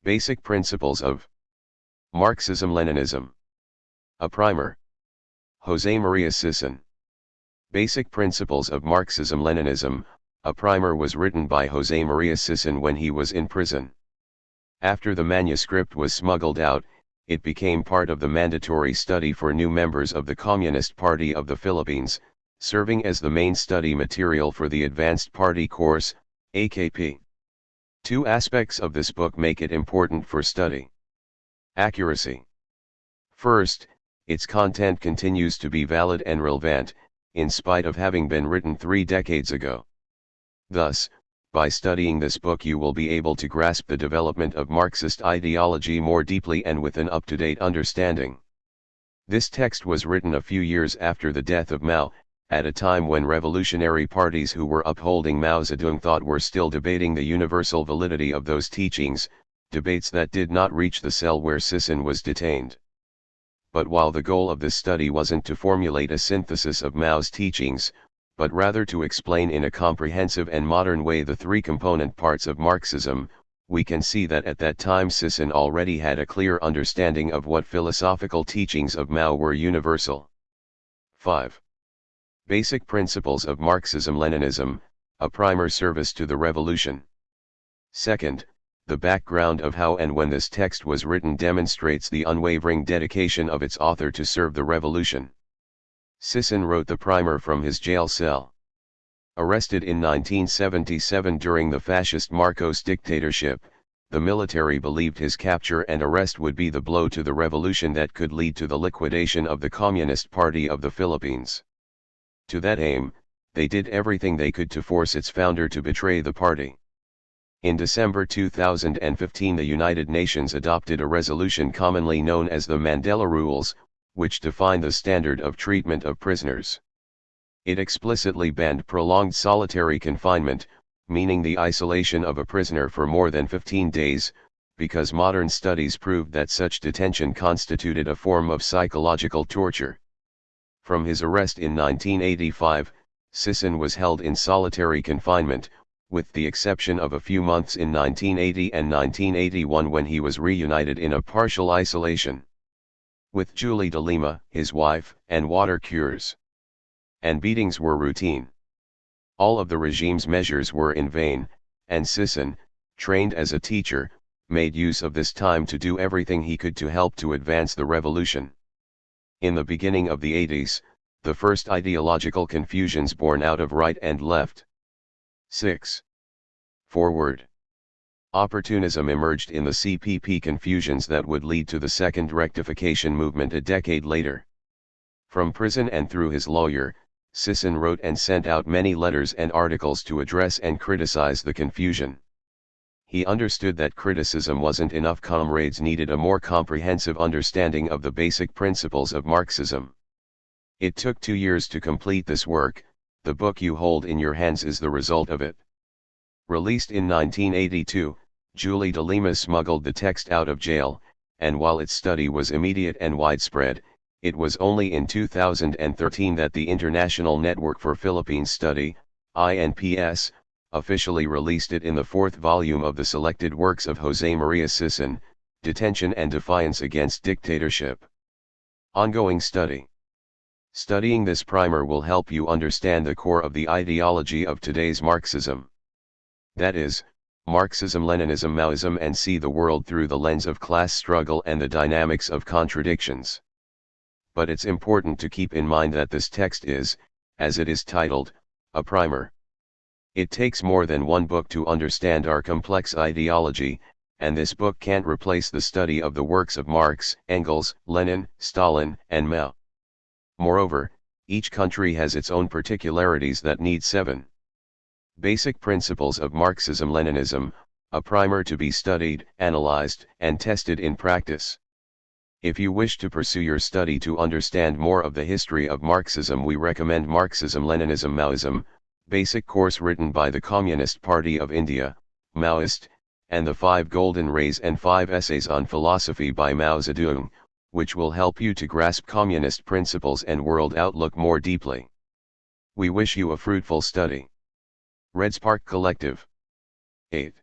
Basic Principles of Marxism-Leninism. A Primer. José María Sison. Basic Principles of Marxism-Leninism, a primer was written by José María Sison when he was in prison. After the manuscript was smuggled out, it became part of the mandatory study for new members of the Communist Party of the Philippines, serving as the main study material for the Advanced Party Course, AKP. Two aspects of this book make it important for study. Accuracy. First, its content continues to be valid and relevant, in spite of having been written 3 decades ago. Thus, by studying this book you will be able to grasp the development of Marxist ideology more deeply and with an up-to-date understanding. This text was written a few years after the death of Mao, at a time when revolutionary parties who were upholding Mao Zedong thought were still debating the universal validity of those teachings, debates that did not reach the cell where Sison was detained. But while the goal of this study wasn't to formulate a synthesis of Mao's teachings, but rather to explain in a comprehensive and modern way the 3 component parts of Marxism, we can see that at that time Sison already had a clear understanding of what philosophical teachings of Mao were universal. 5. Basic Principles of Marxism-Leninism, a primer service to the revolution. Second, the background of how and when this text was written demonstrates the unwavering dedication of its author to serve the revolution. Sison wrote the primer from his jail cell. Arrested in 1977 during the fascist Marcos dictatorship, the military believed his capture and arrest would be the blow to the revolution that could lead to the liquidation of the Communist Party of the Philippines. To that aim, they did everything they could to force its founder to betray the party. In December 2015 the United Nations adopted a resolution commonly known as the Mandela Rules, which define the standard of treatment of prisoners. It explicitly banned prolonged solitary confinement, meaning the isolation of a prisoner for more than 15 days, because modern studies proved that such detention constituted a form of psychological torture. From his arrest in 1985, Sison was held in solitary confinement, with the exception of a few months in 1980 and 1981 when he was reunited in a partial isolation with Julie de Lima, his wife, and water cures. And beatings were routine. All of the regime's measures were in vain, and Sison, trained as a teacher, made use of this time to do everything he could to help to advance the revolution. In the beginning of the 80s, the first ideological confusions born out of right and left. 6. Forward. Opportunism emerged in the CPP confusions that would lead to the Second Rectification movement a decade later. From prison and through his lawyer, Sison wrote and sent out many letters and articles to address and criticize the confusion. He understood that criticism wasn't enough. Comrades needed a more comprehensive understanding of the basic principles of Marxism. It took 2 years to complete this work. The book you hold in your hands is the result of it. Released in 1982, Julie de Lima smuggled the text out of jail, and while its study was immediate and widespread, it was only in 2013 that the International Network for Philippine Study, INPS, officially released it in the 4th volume of the selected works of José María Sison, Detention and Defiance Against Dictatorship. Ongoing study. Studying this primer will help you understand the core of the ideology of today's Marxism. That is, Marxism-Leninism Maoism, and see the world through the lens of class struggle and the dynamics of contradictions. But it's important to keep in mind that this text is, as it is titled, a primer. It takes more than one book to understand our complex ideology, and this book can't replace the study of the works of Marx, Engels, Lenin, Stalin, and Mao. Moreover, each country has its own particularities that need 7. Basic Principles of Marxism-Leninism, a primer to be studied, analyzed, and tested in practice. If you wish to pursue your study to understand more of the history of Marxism, we recommend Marxism-Leninism Maoism, basic course written by the Communist Party of India, Maoist, and the 5 Golden Rays and 5 Essays on Philosophy by Mao Zedong, which will help you to grasp communist principles and world outlook more deeply. We wish you a fruitful study. Red Spark Collective. 8.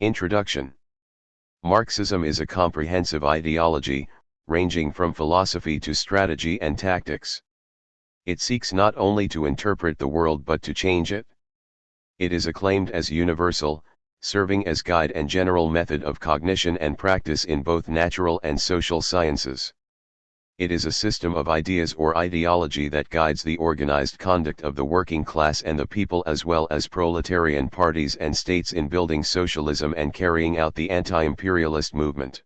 Introduction. Marxism is a comprehensive ideology, ranging from philosophy to strategy and tactics. It seeks not only to interpret the world but to change it. It is acclaimed as universal, serving as guide and general method of cognition and practice in both natural and social sciences. It is a system of ideas or ideology that guides the organized conduct of the working class and the people as well as proletarian parties and states in building socialism and carrying out the anti-imperialist movement.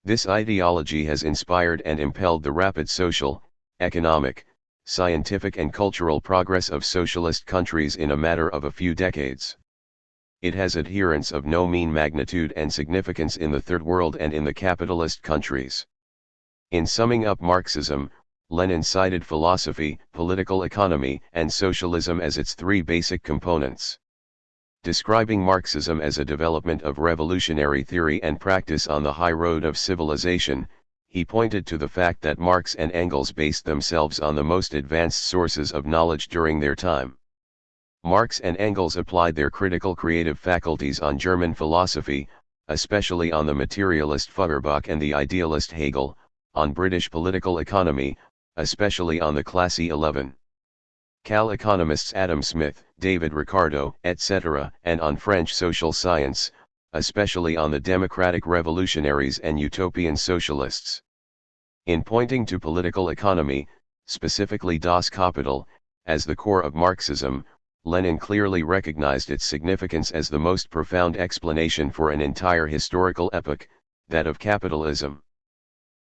This ideology has inspired and impelled the rapid social, economic, scientific and cultural progress of socialist countries in a matter of a few decades. It has adherents of no mean magnitude and significance in the Third World and in the capitalist countries. In summing up Marxism, Lenin cited philosophy, political economy, and socialism as its three basic components. Describing Marxism as a development of revolutionary theory and practice on the high road of civilization, he pointed to the fact that Marx and Engels based themselves on the most advanced sources of knowledge during their time. Marx and Engels applied their critical creative faculties on German philosophy, especially on the materialist Feuerbach and the idealist Hegel, on British political economy, especially on the Classe 11. Cal economists Adam Smith, David Ricardo, etc., and on French social science, especially on the democratic revolutionaries and utopian socialists. In pointing to political economy, specifically Das Kapital, as the core of Marxism, Lenin clearly recognized its significance as the most profound explanation for an entire historical epoch, that of capitalism.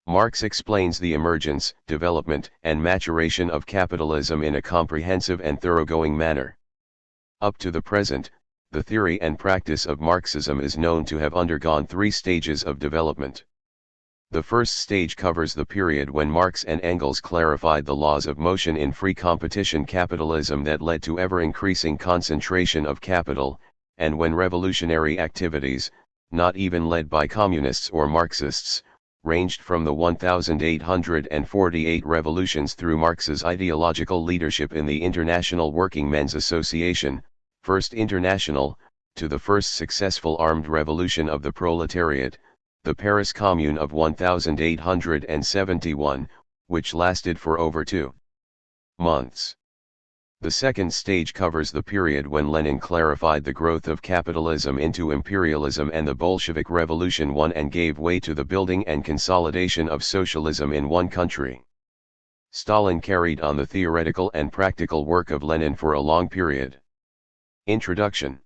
Marx explains the emergence, development, and maturation of capitalism in a comprehensive and thoroughgoing manner. Up to the present, the theory and practice of Marxism is known to have undergone three stages of development. The first stage covers the period when Marx and Engels clarified the laws of motion in free competition capitalism that led to ever-increasing concentration of capital, and when revolutionary activities, not even led by communists or Marxists, ranged from the 1848 revolutions through Marx's ideological leadership in the International Working Men's Association, First International, to the first successful armed revolution of the proletariat, the Paris Commune of 1871, which lasted for over 2 months. The second stage covers the period when Lenin clarified the growth of capitalism into imperialism and the Bolshevik Revolution won and gave way to the building and consolidation of socialism in one country. Stalin carried on the theoretical and practical work of Lenin for a long period. Introduction.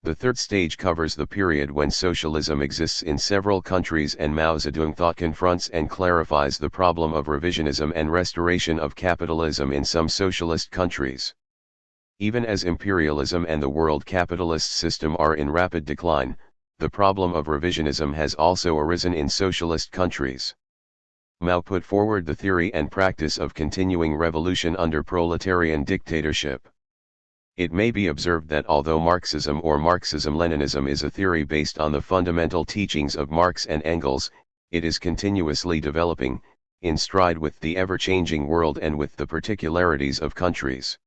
The third stage covers the period when socialism exists in several countries and Mao Zedong thought confronts and clarifies the problem of revisionism and restoration of capitalism in some socialist countries. Even as imperialism and the world capitalist system are in rapid decline, the problem of revisionism has also arisen in socialist countries. Mao put forward the theory and practice of continuing revolution under proletarian dictatorship. It may be observed that although Marxism or Marxism-Leninism is a theory based on the fundamental teachings of Marx and Engels, it is continuously developing, in stride with the ever-changing world and with the particularities of countries.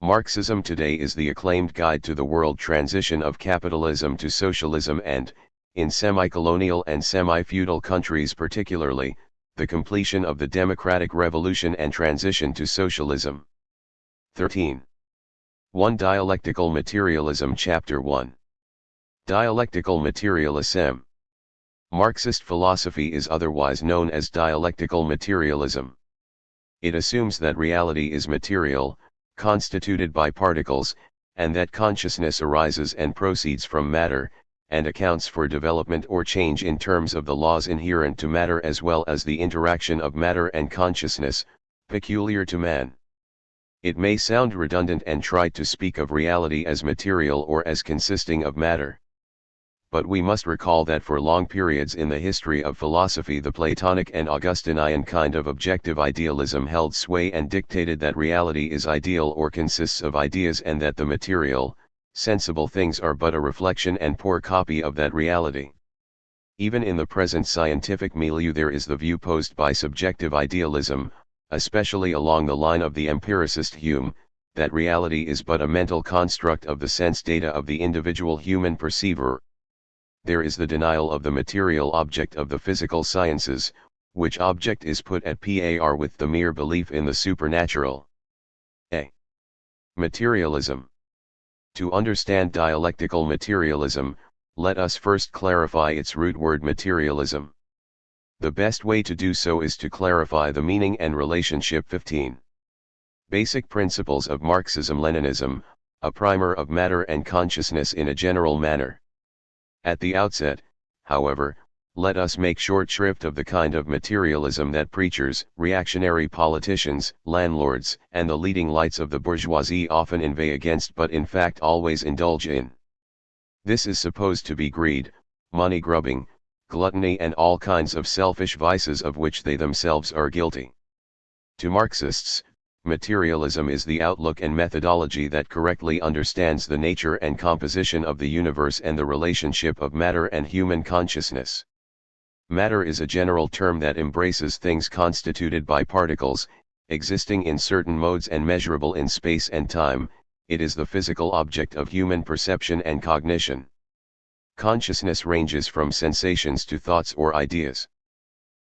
Marxism today is the acclaimed guide to the world transition of capitalism to socialism and, in semi-colonial and semi-feudal countries particularly, the completion of the democratic revolution and transition to socialism. 13. 1. Dialectical Materialism Chapter 1. Dialectical Materialism. Marxist philosophy is otherwise known as dialectical materialism. It assumes that reality is material, constituted by particles, and that consciousness arises and proceeds from matter, and accounts for development or change in terms of the laws inherent to matter as well as the interaction of matter and consciousness, peculiar to man. It may sound redundant and trite to speak of reality as material or as consisting of matter. But we must recall that for long periods in the history of philosophy the Platonic and Augustinian kind of objective idealism held sway and dictated that reality is ideal or consists of ideas and that the material, sensible things are but a reflection and poor copy of that reality. Even in the present scientific milieu there is the view posed by subjective idealism, especially along the line of the empiricist Hume, that reality is but a mental construct of the sense data of the individual human perceiver. there is the denial of the material object of the physical sciences, which object is put at par with the mere belief in the supernatural. A. Materialism. To understand dialectical materialism, let us first clarify its root word materialism. The best way to do so is to clarify the meaning and relationship. 15. Basic principles of Marxism-Leninism, a primer of matter and consciousness in a general manner. At the outset, however, let us make short shrift of the kind of materialism that preachers, reactionary politicians, landlords, and the leading lights of the bourgeoisie often inveigh against but in fact always indulge in. This is supposed to be greed, money grubbing, gluttony and all kinds of selfish vices of which they themselves are guilty. To Marxists, materialism is the outlook and methodology that correctly understands the nature and composition of the universe and the relationship of matter and human consciousness. Matter is a general term that embraces things constituted by particles, existing in certain modes and measurable in space and time. It is the physical object of human perception and cognition. Consciousness ranges from sensations to thoughts or ideas.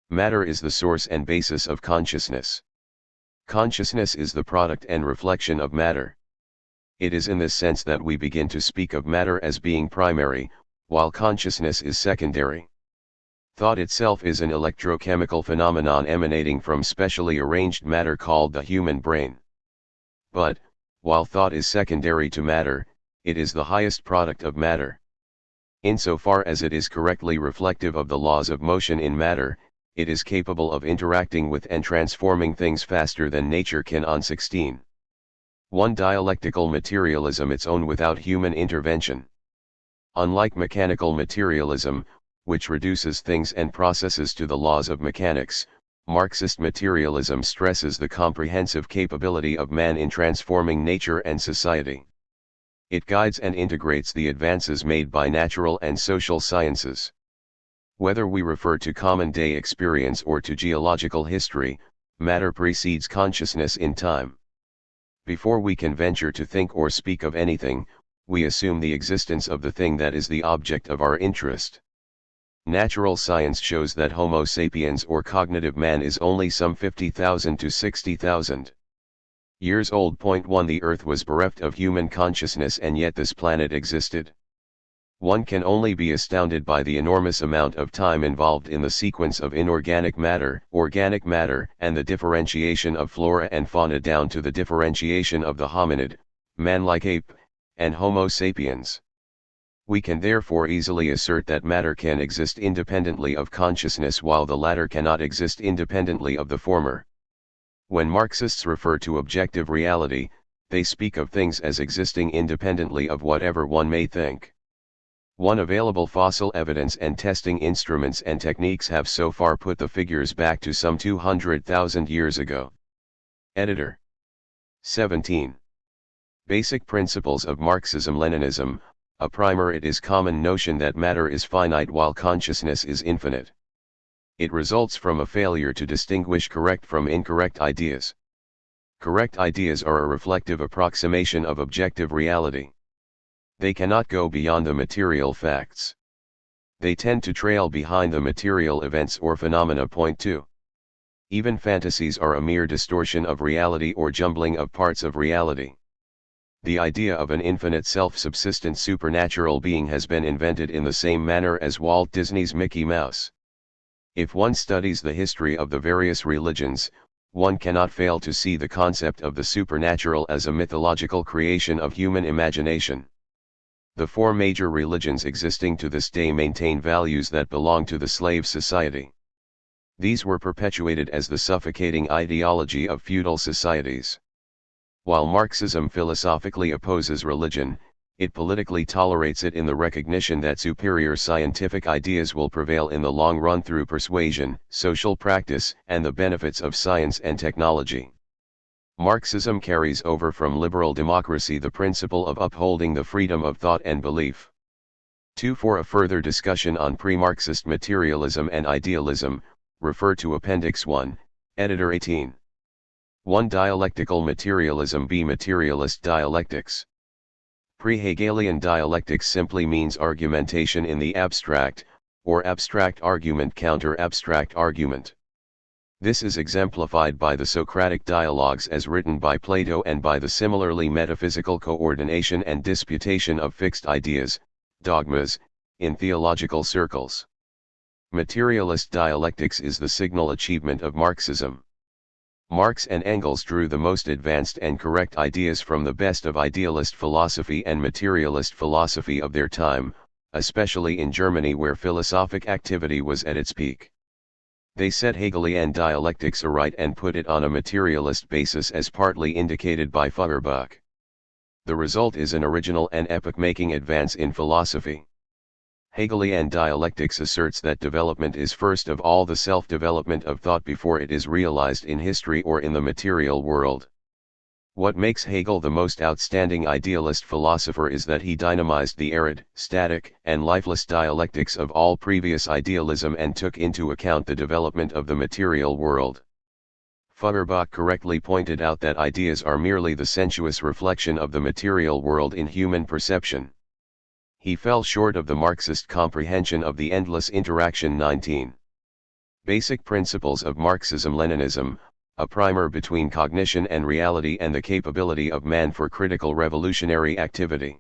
Matter is the source and basis of consciousness. Consciousness is the product and reflection of matter. It is in this sense that we begin to speak of matter as being primary, while consciousness is secondary. Thought itself is an electrochemical phenomenon emanating from specially arranged matter called the human brain. But, while thought is secondary to matter, it is the highest product of matter. Insofar as it is correctly reflective of the laws of motion in matter, it is capable of interacting with and transforming things faster than nature can. On 16. 1. Dialectical materialism, its own without human intervention. Unlike mechanical materialism, which reduces things and processes to the laws of mechanics, Marxist materialism stresses the comprehensive capability of man in transforming nature and society. It guides and integrates the advances made by natural and social sciences. Whether we refer to common-day experience or to geological history, matter precedes consciousness in time. Before we can venture to think or speak of anything, we assume the existence of the thing that is the object of our interest. Natural science shows that Homo sapiens or cognitive man is only some 50,000 to 60,000 years old. 1. The Earth was bereft of human consciousness and yet this planet existed. One can only be astounded by the enormous amount of time involved in the sequence of inorganic matter, organic matter, and the differentiation of flora and fauna down to the differentiation of the hominid, man-like ape, and Homo sapiens. We can therefore easily assert that matter can exist independently of consciousness while the latter cannot exist independently of the former. When Marxists refer to objective reality, they speak of things as existing independently of whatever one may think. Available fossil evidence and testing instruments and techniques have so far put the figures back to some 200,000 years ago. Editor. 17. Basic principles of Marxism-Leninism, a primer. It is common notion that matter is finite while consciousness is infinite. It results from a failure to distinguish correct from incorrect ideas. Correct ideas are a reflective approximation of objective reality. They cannot go beyond the material facts. They tend to trail behind the material events or phenomena. 2. Even fantasies are a mere distortion of reality or jumbling of parts of reality. The idea of an infinite self-subsistent supernatural being has been invented in the same manner as Walt Disney's Mickey Mouse. If one studies the history of the various religions, one cannot fail to see the concept of the supernatural as a mythological creation of human imagination. The four major religions existing to this day maintain values that belong to the slave society. These were perpetuated as the suffocating ideology of feudal societies. While Marxism philosophically opposes religion, it politically tolerates it in the recognition that superior scientific ideas will prevail in the long run through persuasion, social practice, and the benefits of science and technology. Marxism carries over from liberal democracy the principle of upholding the freedom of thought and belief. 2. For a further discussion on pre-Marxist materialism and idealism, refer to Appendix 1, Editor 18. 1. Dialectical materialism. B. Materialist dialectics. Pre-Hegelian dialectics simply means argumentation in the abstract, or abstract argument counter abstract argument. This is exemplified by the Socratic dialogues as written by Plato and by the similarly metaphysical coordination and disputation of fixed ideas, dogmas, in theological circles. Materialist dialectics is the signal achievement of Marxism. Marx and Engels drew the most advanced and correct ideas from the best of idealist philosophy and materialist philosophy of their time, especially in Germany where philosophic activity was at its peak. They set Hegelian dialectics aright and put it on a materialist basis as partly indicated by Feuerbach. The result is an original and epoch-making advance in philosophy. Hegelian dialectics asserts that development is first of all the self-development of thought before it is realized in history or in the material world. What makes Hegel the most outstanding idealist philosopher is that he dynamized the arid, static, and lifeless dialectics of all previous idealism and took into account the development of the material world. Feuerbach correctly pointed out that ideas are merely the sensuous reflection of the material world in human perception. He fell short of the Marxist comprehension of the endless interaction. 19. Basic Principles of Marxism-Leninism, a primer between cognition and reality and the capability of man for critical revolutionary activity.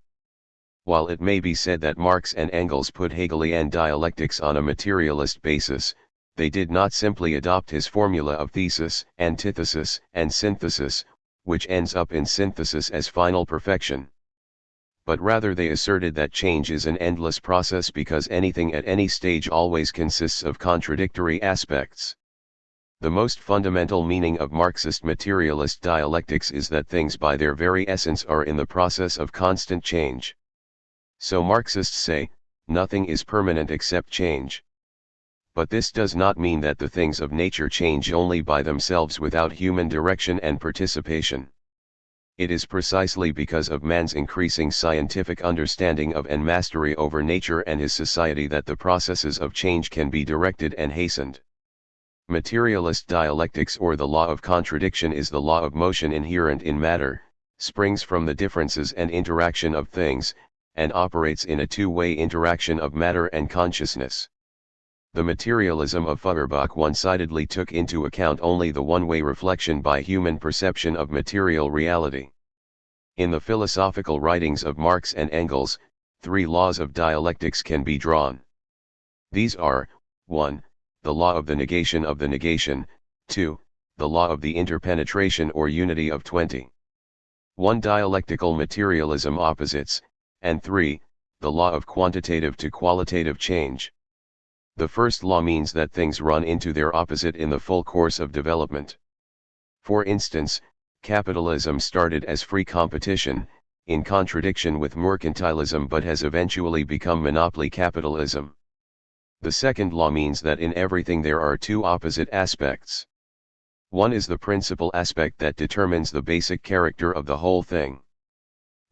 While it may be said that Marx and Engels put Hegelian dialectics on a materialist basis, they did not simply adopt his formula of thesis, antithesis, and synthesis, which ends up in synthesis as final perfection. But rather they asserted that change is an endless process because anything at any stage always consists of contradictory aspects. The most fundamental meaning of Marxist materialist dialectics is that things by their very essence are in the process of constant change. So Marxists say, nothing is permanent except change. But this does not mean that the things of nature change only by themselves without human direction and participation. It is precisely because of man's increasing scientific understanding of and mastery over nature and his society that the processes of change can be directed and hastened. Materialist dialectics or the law of contradiction is the law of motion inherent in matter, springs from the differences and interaction of things, and operates in a two-way interaction of matter and consciousness. The materialism of Feuerbach one-sidedly took into account only the one-way reflection by human perception of material reality. In the philosophical writings of Marx and Engels, three laws of dialectics can be drawn. These are, 1. The law of the negation, 2. The law of the interpenetration or unity of 20. 1. Dialectical materialism opposites, and 3. The law of quantitative to qualitative change. The first law means that things run into their opposite in the full course of development. For instance, capitalism started as free competition, in contradiction with mercantilism but has eventually become monopoly capitalism. The second law means that in everything there are two opposite aspects. One is the principal aspect that determines the basic character of the whole thing.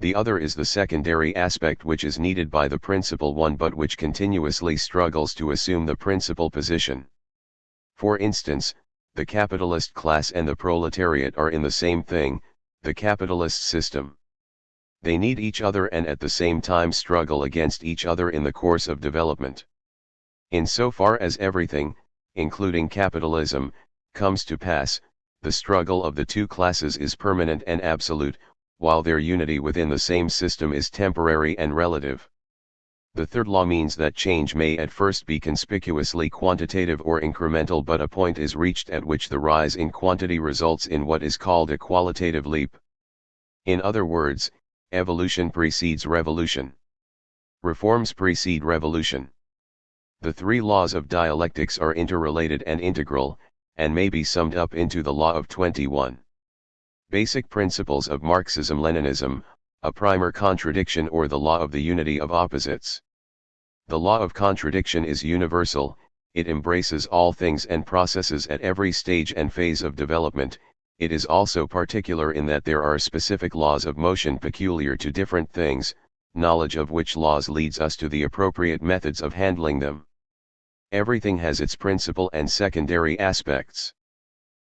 The other is the secondary aspect which is needed by the principal one but which continuously struggles to assume the principal position. For instance, the capitalist class and the proletariat are in the same thing, the capitalist system. They need each other and at the same time struggle against each other in the course of development. Insofar as everything, including capitalism, comes to pass, the struggle of the two classes is permanent and absolute, while their unity within the same system is temporary and relative. The third law means that change may at first be conspicuously quantitative or incremental, but a point is reached at which the rise in quantity results in what is called a qualitative leap. In other words, evolution precedes revolution. Reforms precede revolution. The three laws of dialectics are interrelated and integral, and may be summed up into the law of 21. Basic Principles of Marxism-Leninism, a primer contradiction or the law of the unity of opposites. The law of contradiction is universal, it embraces all things and processes at every stage and phase of development. It is also particular in that there are specific laws of motion peculiar to different things, knowledge of which laws leads us to the appropriate methods of handling them. Everything has its principal and secondary aspects.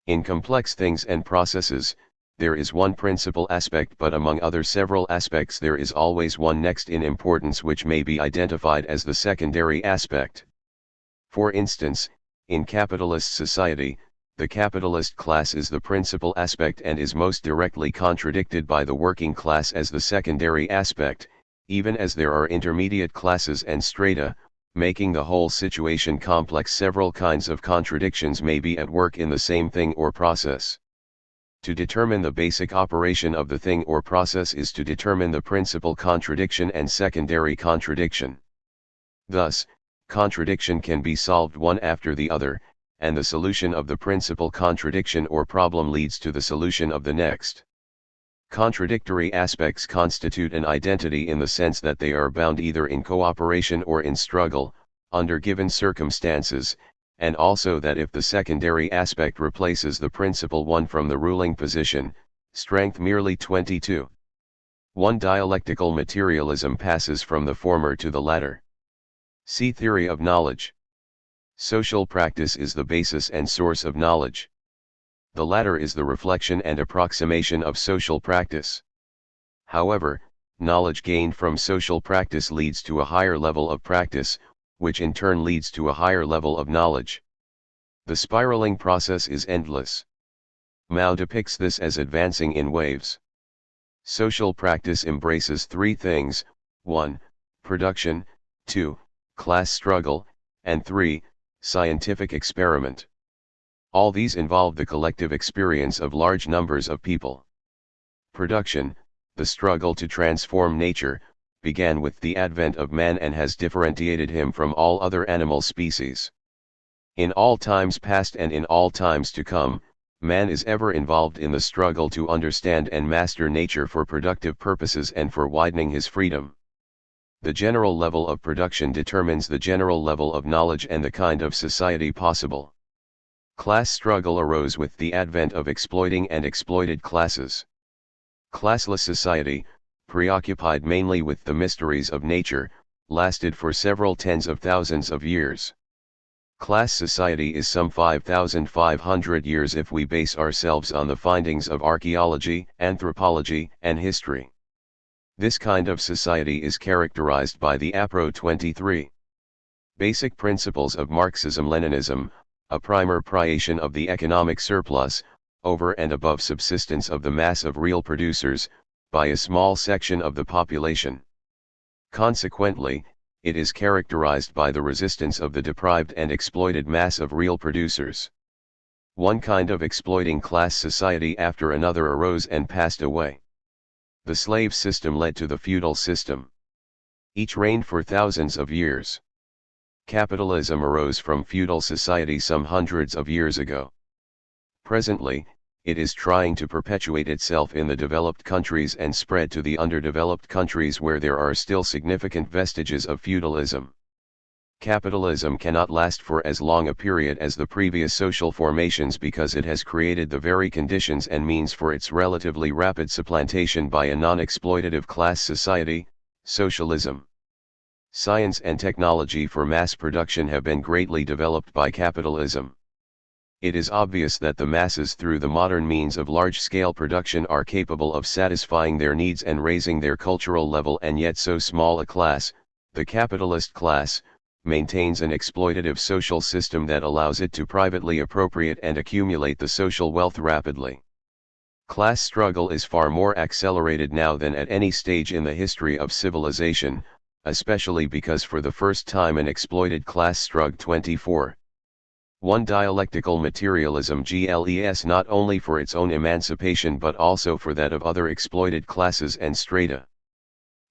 In complex things and processes, there is one principal aspect, but among other several aspects there is always one next in importance which may be identified as the secondary aspect. For instance, in capitalist society, the capitalist class is the principal aspect and is most directly contradicted by the working class as the secondary aspect, even as there are intermediate classes and strata, making the whole situation complex. Several kinds of contradictions may be at work in the same thing or process. To determine the basic operation of the thing or process is to determine the principal contradiction and secondary contradiction. Thus, contradiction can be solved one after the other, and the solution of the principal contradiction or problem leads to the solution of the next. Contradictory aspects constitute an identity in the sense that they are bound either in cooperation or in struggle, under given circumstances, and also that if the secondary aspect replaces the principal one from the ruling position, strength merely 22. 1. Dialectical materialism passes from the former to the latter. See theory of knowledge. Social practice is the basis and source of knowledge. The latter is the reflection and approximation of social practice. However, knowledge gained from social practice leads to a higher level of practice, which in turn leads to a higher level of knowledge. The spiraling process is endless. Mao depicts this as advancing in waves. Social practice embraces three things: 1. Production, 2. Class struggle, and 3. Scientific experiment. All these involve the collective experience of large numbers of people. Production, the struggle to transform nature, began with the advent of man and has differentiated him from all other animal species. In all times past and in all times to come, man is ever involved in the struggle to understand and master nature for productive purposes and for widening his freedom. The general level of production determines the general level of knowledge and the kind of society possible. Class struggle arose with the advent of exploiting and exploited classes. Classless society, preoccupied mainly with the mysteries of nature, lasted for several tens of thousands of years. Class society is some 5,500 years if we base ourselves on the findings of archaeology, anthropology, and history. This kind of society is characterized by the APRO 23 basic principles of Marxism-Leninism, a primer-priation of the economic surplus, over and above subsistence of the mass of real producers, by a small section of the population. Consequently, it is characterized by the resistance of the deprived and exploited mass of real producers. One kind of exploiting class society after another arose and passed away. The slave system led to the feudal system. Each reigned for thousands of years. Capitalism arose from feudal society some hundreds of years ago. Presently, it is trying to perpetuate itself in the developed countries and spread to the underdeveloped countries where there are still significant vestiges of feudalism. Capitalism cannot last for as long a period as the previous social formations because it has created the very conditions and means for its relatively rapid supplantation by a non-exploitative class society, socialism. Science and technology for mass production have been greatly developed by capitalism. It is obvious that the masses through the modern means of large-scale production are capable of satisfying their needs and raising their cultural level, and yet so small a class, the capitalist class, maintains an exploitative social system that allows it to privately appropriate and accumulate the social wealth rapidly. Class struggle is far more accelerated now than at any stage in the history of civilization, especially because for the first time an exploited class struggle 24. 1. Dialectical materialism GLES not only for its own emancipation but also for that of other exploited classes and strata.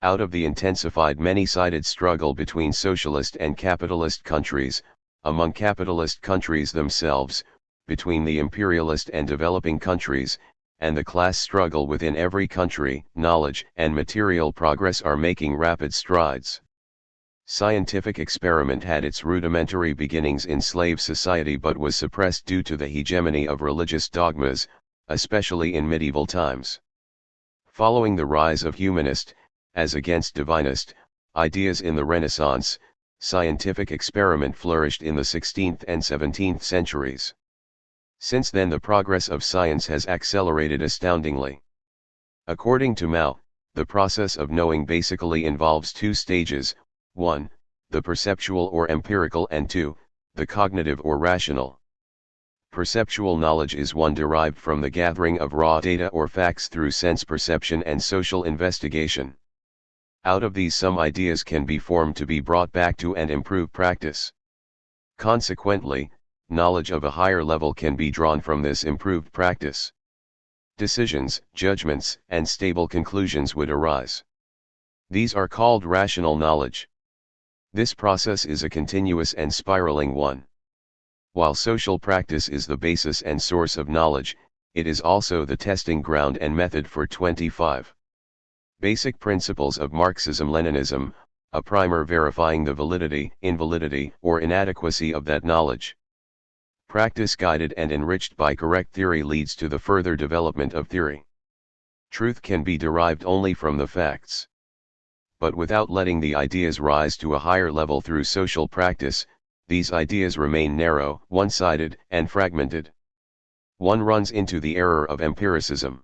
Out of the intensified many-sided struggle between socialist and capitalist countries, among capitalist countries themselves, between the imperialist and developing countries, and the class struggle within every country, knowledge and material progress are making rapid strides. Scientific experiment had its rudimentary beginnings in slave society but was suppressed due to the hegemony of religious dogmas, especially in medieval times. Following the rise of humanist, as against divinist, ideas in the Renaissance, scientific experiment flourished in the 16th and 17th centuries. Since then the progress of science has accelerated astoundingly. According to Mao, the process of knowing basically involves two stages: 1, the perceptual or empirical, and 2, the cognitive or rational. Perceptual knowledge is one derived from the gathering of raw data or facts through sense perception and social investigation. Out of these some ideas can be formed to be brought back to and improve practice. Consequently, knowledge of a higher level can be drawn from this improved practice. Decisions, judgments, and stable conclusions would arise. These are called rational knowledge. This process is a continuous and spiraling one. While social practice is the basis and source of knowledge, it is also the testing ground and method for 25 basic principles of Marxism-Leninism, a primer verifying the validity, invalidity, or inadequacy of that knowledge. Practice guided and enriched by correct theory leads to the further development of theory. Truth can be derived only from the facts. But without letting the ideas rise to a higher level through social practice, these ideas remain narrow, one-sided, and fragmented. One runs into the error of empiricism.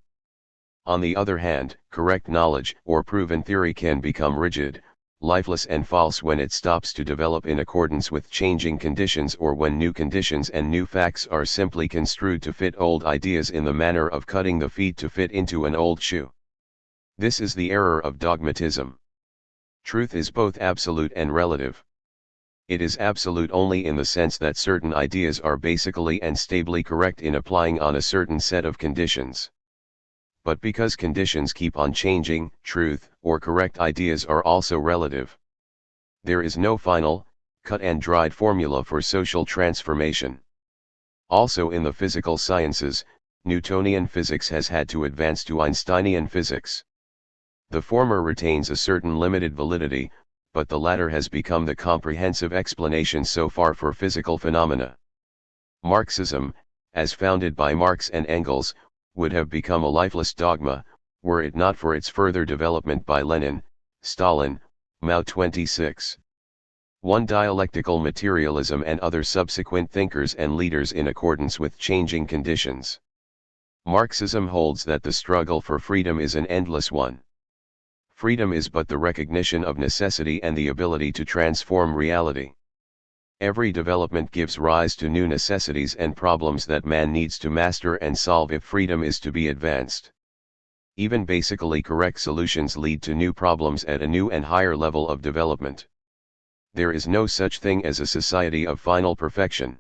On the other hand, correct knowledge or proven theory can become rigid, lifeless and false when it stops to develop in accordance with changing conditions, or when new conditions and new facts are simply construed to fit old ideas in the manner of cutting the feet to fit into an old shoe. This is the error of dogmatism. Truth is both absolute and relative. It is absolute only in the sense that certain ideas are basically and stably correct in applying on a certain set of conditions. But because conditions keep on changing, truth, or correct ideas are also relative. There is no final, cut and dried formula for social transformation. Also in the physical sciences, Newtonian physics has had to advance to Einsteinian physics. The former retains a certain limited validity, but the latter has become the comprehensive explanation so far for physical phenomena. Marxism, as founded by Marx and Engels, would have become a lifeless dogma, were it not for its further development by Lenin, Stalin, Mao 26. 1. Dialectical materialism and other subsequent thinkers and leaders in accordance with changing conditions. Marxism holds that the struggle for freedom is an endless one. Freedom is but the recognition of necessity and the ability to transform reality. Every development gives rise to new necessities and problems that man needs to master and solve if freedom is to be advanced. Even basically correct solutions lead to new problems at a new and higher level of development. There is no such thing as a society of final perfection.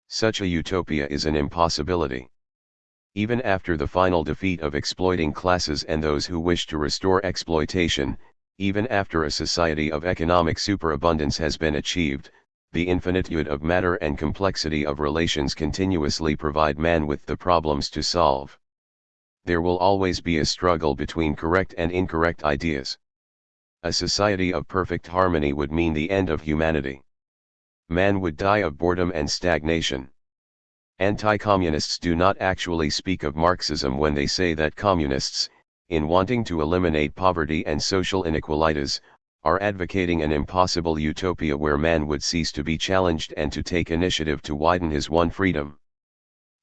Such a utopia is an impossibility. Even after the final defeat of exploiting classes and those who wish to restore exploitation, even after a society of economic superabundance has been achieved, the infinitude of matter and complexity of relations continuously provide man with the problems to solve. There will always be a struggle between correct and incorrect ideas. A society of perfect harmony would mean the end of humanity. Man would die of boredom and stagnation. Anti-communists do not actually speak of Marxism when they say that communists, in wanting to eliminate poverty and social inequalities, are advocating an impossible utopia where man would cease to be challenged and to take initiative to widen his one freedom.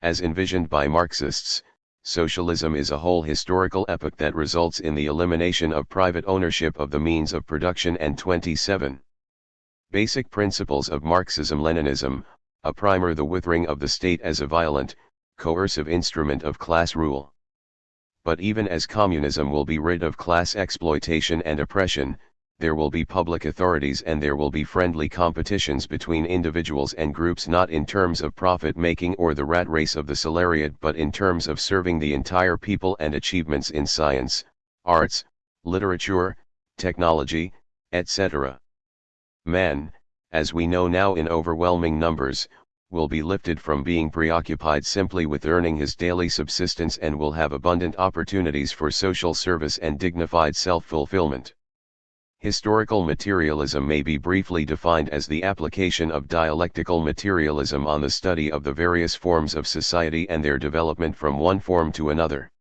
As envisioned by Marxists, socialism is a whole historical epoch that results in the elimination of private ownership of the means of production and 27 basic principles of Marxism-Leninism, a primer: the withering of the state as a violent, coercive instrument of class rule. But even as communism will be rid of class exploitation and oppression, there will be public authorities and there will be friendly competitions between individuals and groups, not in terms of profit-making or the rat race of the salariat, but in terms of serving the entire people and achievements in science, arts, literature, technology, etc. Man, as we know now in overwhelming numbers, will be lifted from being preoccupied simply with earning his daily subsistence and will have abundant opportunities for social service and dignified self-fulfillment. Historical materialism may be briefly defined as the application of dialectical materialism on the study of the various forms of society and their development from one form to another.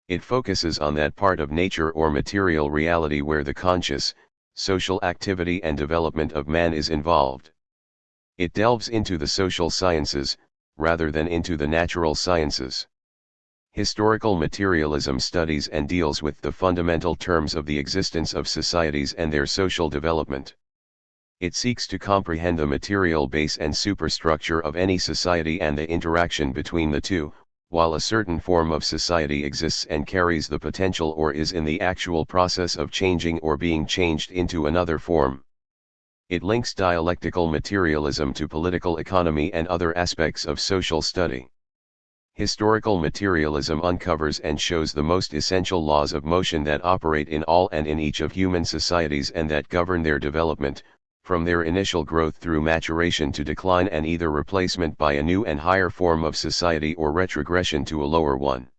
It focuses on that part of nature or material reality where the conscious, social activity and development of man is involved. It delves into the social sciences, rather than into the natural sciences. Historical materialism studies and deals with the fundamental terms of the existence of societies and their social development. It seeks to comprehend the material base and superstructure of any society and the interaction between the two, while a certain form of society exists and carries the potential or is in the actual process of changing or being changed into another form. It links dialectical materialism to political economy and other aspects of social study. Historical materialism uncovers and shows the most essential laws of motion that operate in all and in each of human societies and that govern their development, from their initial growth through maturation to decline and either replacement by a new and higher form of society or retrogression to a lower one.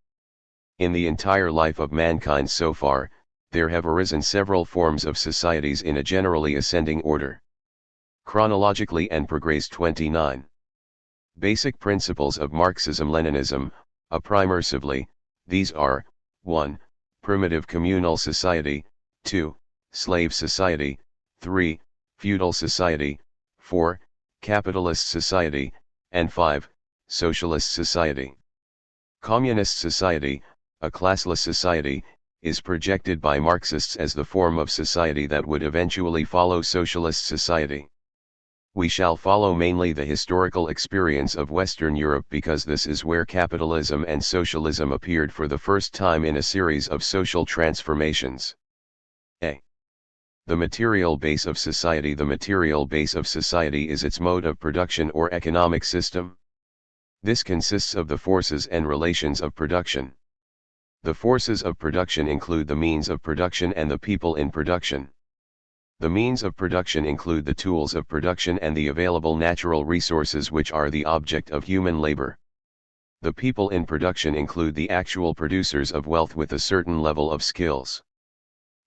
In the entire life of mankind so far, there have arisen several forms of societies in a generally ascending order. Chronologically and progress 29. Basic principles of Marxism-Leninism, approximatively, these are, 1. Primitive communal society, 2. Slave society, 3. Feudal society, 4. Capitalist society, and 5. Socialist society. Communist society, a classless society, is projected by Marxists as the form of society that would eventually follow socialist society. We shall follow mainly the historical experience of Western Europe because this is where capitalism and socialism appeared for the first time in a series of social transformations. A. The material base of society. The material base of society is its mode of production or economic system. This consists of the forces and relations of production. The forces of production include the means of production and the people in production. The means of production include the tools of production and the available natural resources which are the object of human labor. The people in production include the actual producers of wealth with a certain level of skills.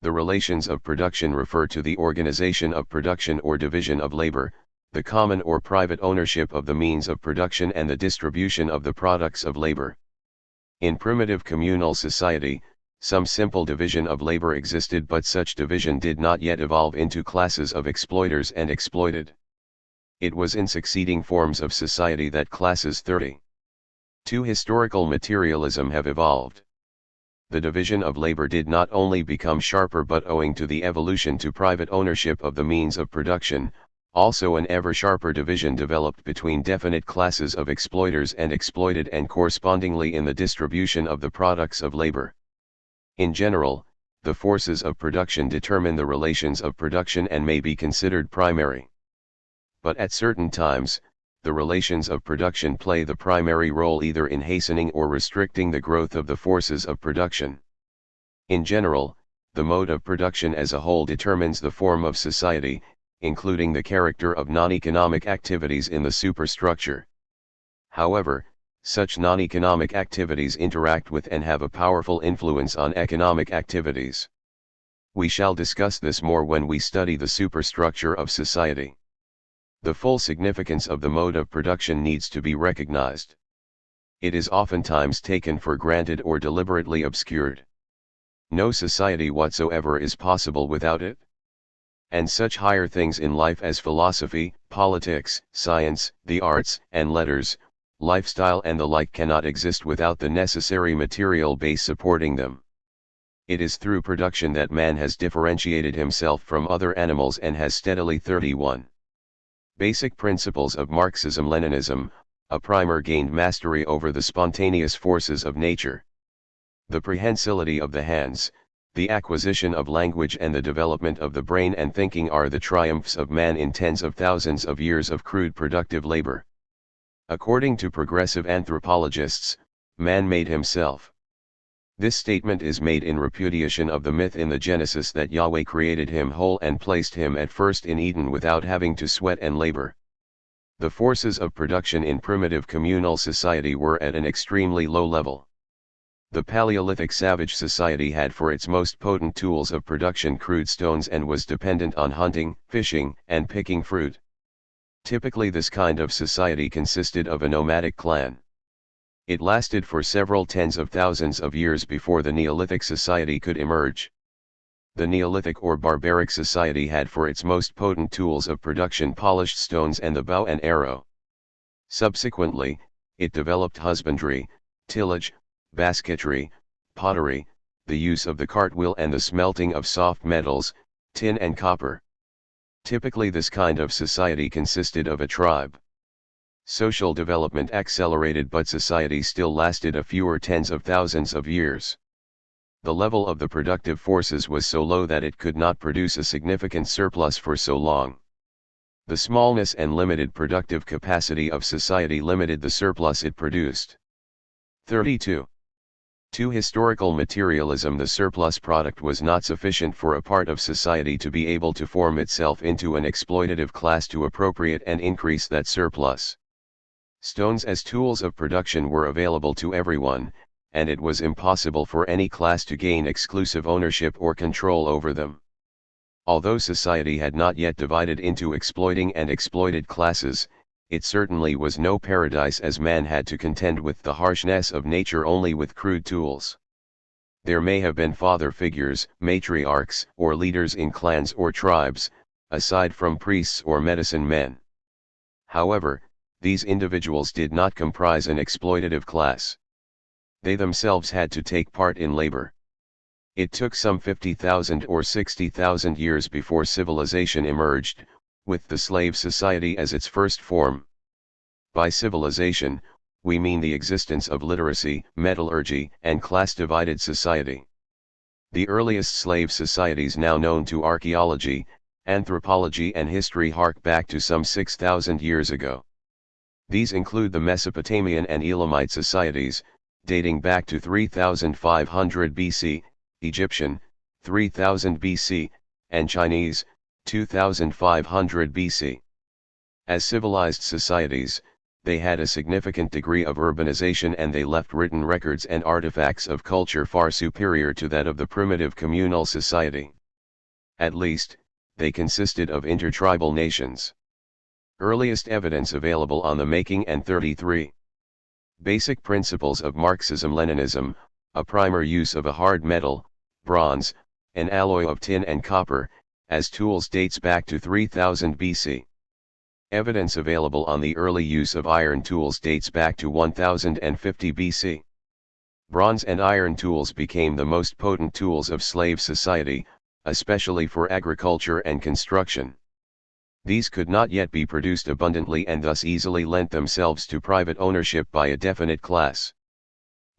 The relations of production refer to the organization of production or division of labor, the common or private ownership of the means of production and the distribution of the products of labor. In primitive communal society, some simple division of labor existed, but such division did not yet evolve into classes of exploiters and exploited. It was in succeeding forms of society that classes 32 historical materialism have evolved. The division of labor did not only become sharper, but owing to the evolution to private ownership of the means of production, also an ever sharper division developed between definite classes of exploiters and exploited, and correspondingly in the distribution of the products of labor. In general, the forces of production determine the relations of production and may be considered primary. But at certain times, the relations of production play the primary role either in hastening or restricting the growth of the forces of production. In general, the mode of production as a whole determines the form of society, including the character of non-economic activities in the superstructure. However, such non-economic activities interact with and have a powerful influence on economic activities. We shall discuss this more when we study the superstructure of society. The full significance of the mode of production needs to be recognized. It is oftentimes taken for granted or deliberately obscured. No society whatsoever is possible without it. And such higher things in life as philosophy, politics, science, the arts and letters, lifestyle and the like cannot exist without the necessary material base supporting them. It is through production that man has differentiated himself from other animals and has steadily 31. Basic principles of Marxism-Leninism, a primer gained mastery over the spontaneous forces of nature. The prehensility of the hands, the acquisition of language and the development of the brain and thinking are the triumphs of man in tens of thousands of years of crude productive labor. According to progressive anthropologists, man made himself. This statement is made in repudiation of the myth in the Genesis that Yahweh created him whole and placed him at first in Eden without having to sweat and labor. The forces of production in primitive communal society were at an extremely low level. The Paleolithic savage society had for its most potent tools of production crude stones and was dependent on hunting, fishing, and picking fruit. Typically this kind of society consisted of a nomadic clan. It lasted for several tens of thousands of years before the Neolithic society could emerge. The Neolithic or barbaric society had for its most potent tools of production polished stones and the bow and arrow. Subsequently, it developed husbandry, tillage, basketry, pottery, the use of the cartwheel and the smelting of soft metals, tin and copper. Typically this kind of society consisted of a tribe. Social development accelerated, but society still lasted a few tens of thousands of years. The level of the productive forces was so low that it could not produce a significant surplus for so long. The smallness and limited productive capacity of society limited the surplus it produced. 32. To historical materialism, the surplus product was not sufficient for a part of society to be able to form itself into an exploitative class to appropriate and increase that surplus. Stones as tools of production were available to everyone, and it was impossible for any class to gain exclusive ownership or control over them. Although society had not yet divided into exploiting and exploited classes, it certainly was no paradise, as man had to contend with the harshness of nature only with crude tools. There may have been father figures, matriarchs, or leaders in clans or tribes, aside from priests or medicine men. However, these individuals did not comprise an exploitative class. They themselves had to take part in labor. It took some 50,000 or 60,000 years before civilization emerged, with the slave society as its first form. By civilization, we mean the existence of literacy, metallurgy, and class-divided society. The earliest slave societies now known to archaeology, anthropology and history hark back to some 6,000 years ago. These include the Mesopotamian and Elamite societies, dating back to 3500 BC, Egyptian, 3000 BC, and Chinese, 2500 BC. As civilized societies, they had a significant degree of urbanization, and they left written records and artifacts of culture far superior to that of the primitive communal society. At least, they consisted of intertribal nations. Earliest evidence available on the making and 33. Basic principles of Marxism-Leninism, a primer use of a hard metal, bronze, an alloy of tin and copper, as tools dates back to 3000 BC. Evidence available on the early use of iron tools dates back to 1050 BC. Bronze and iron tools became the most potent tools of slave society, especially for agriculture and construction. These could not yet be produced abundantly and thus easily lent themselves to private ownership by a definite class.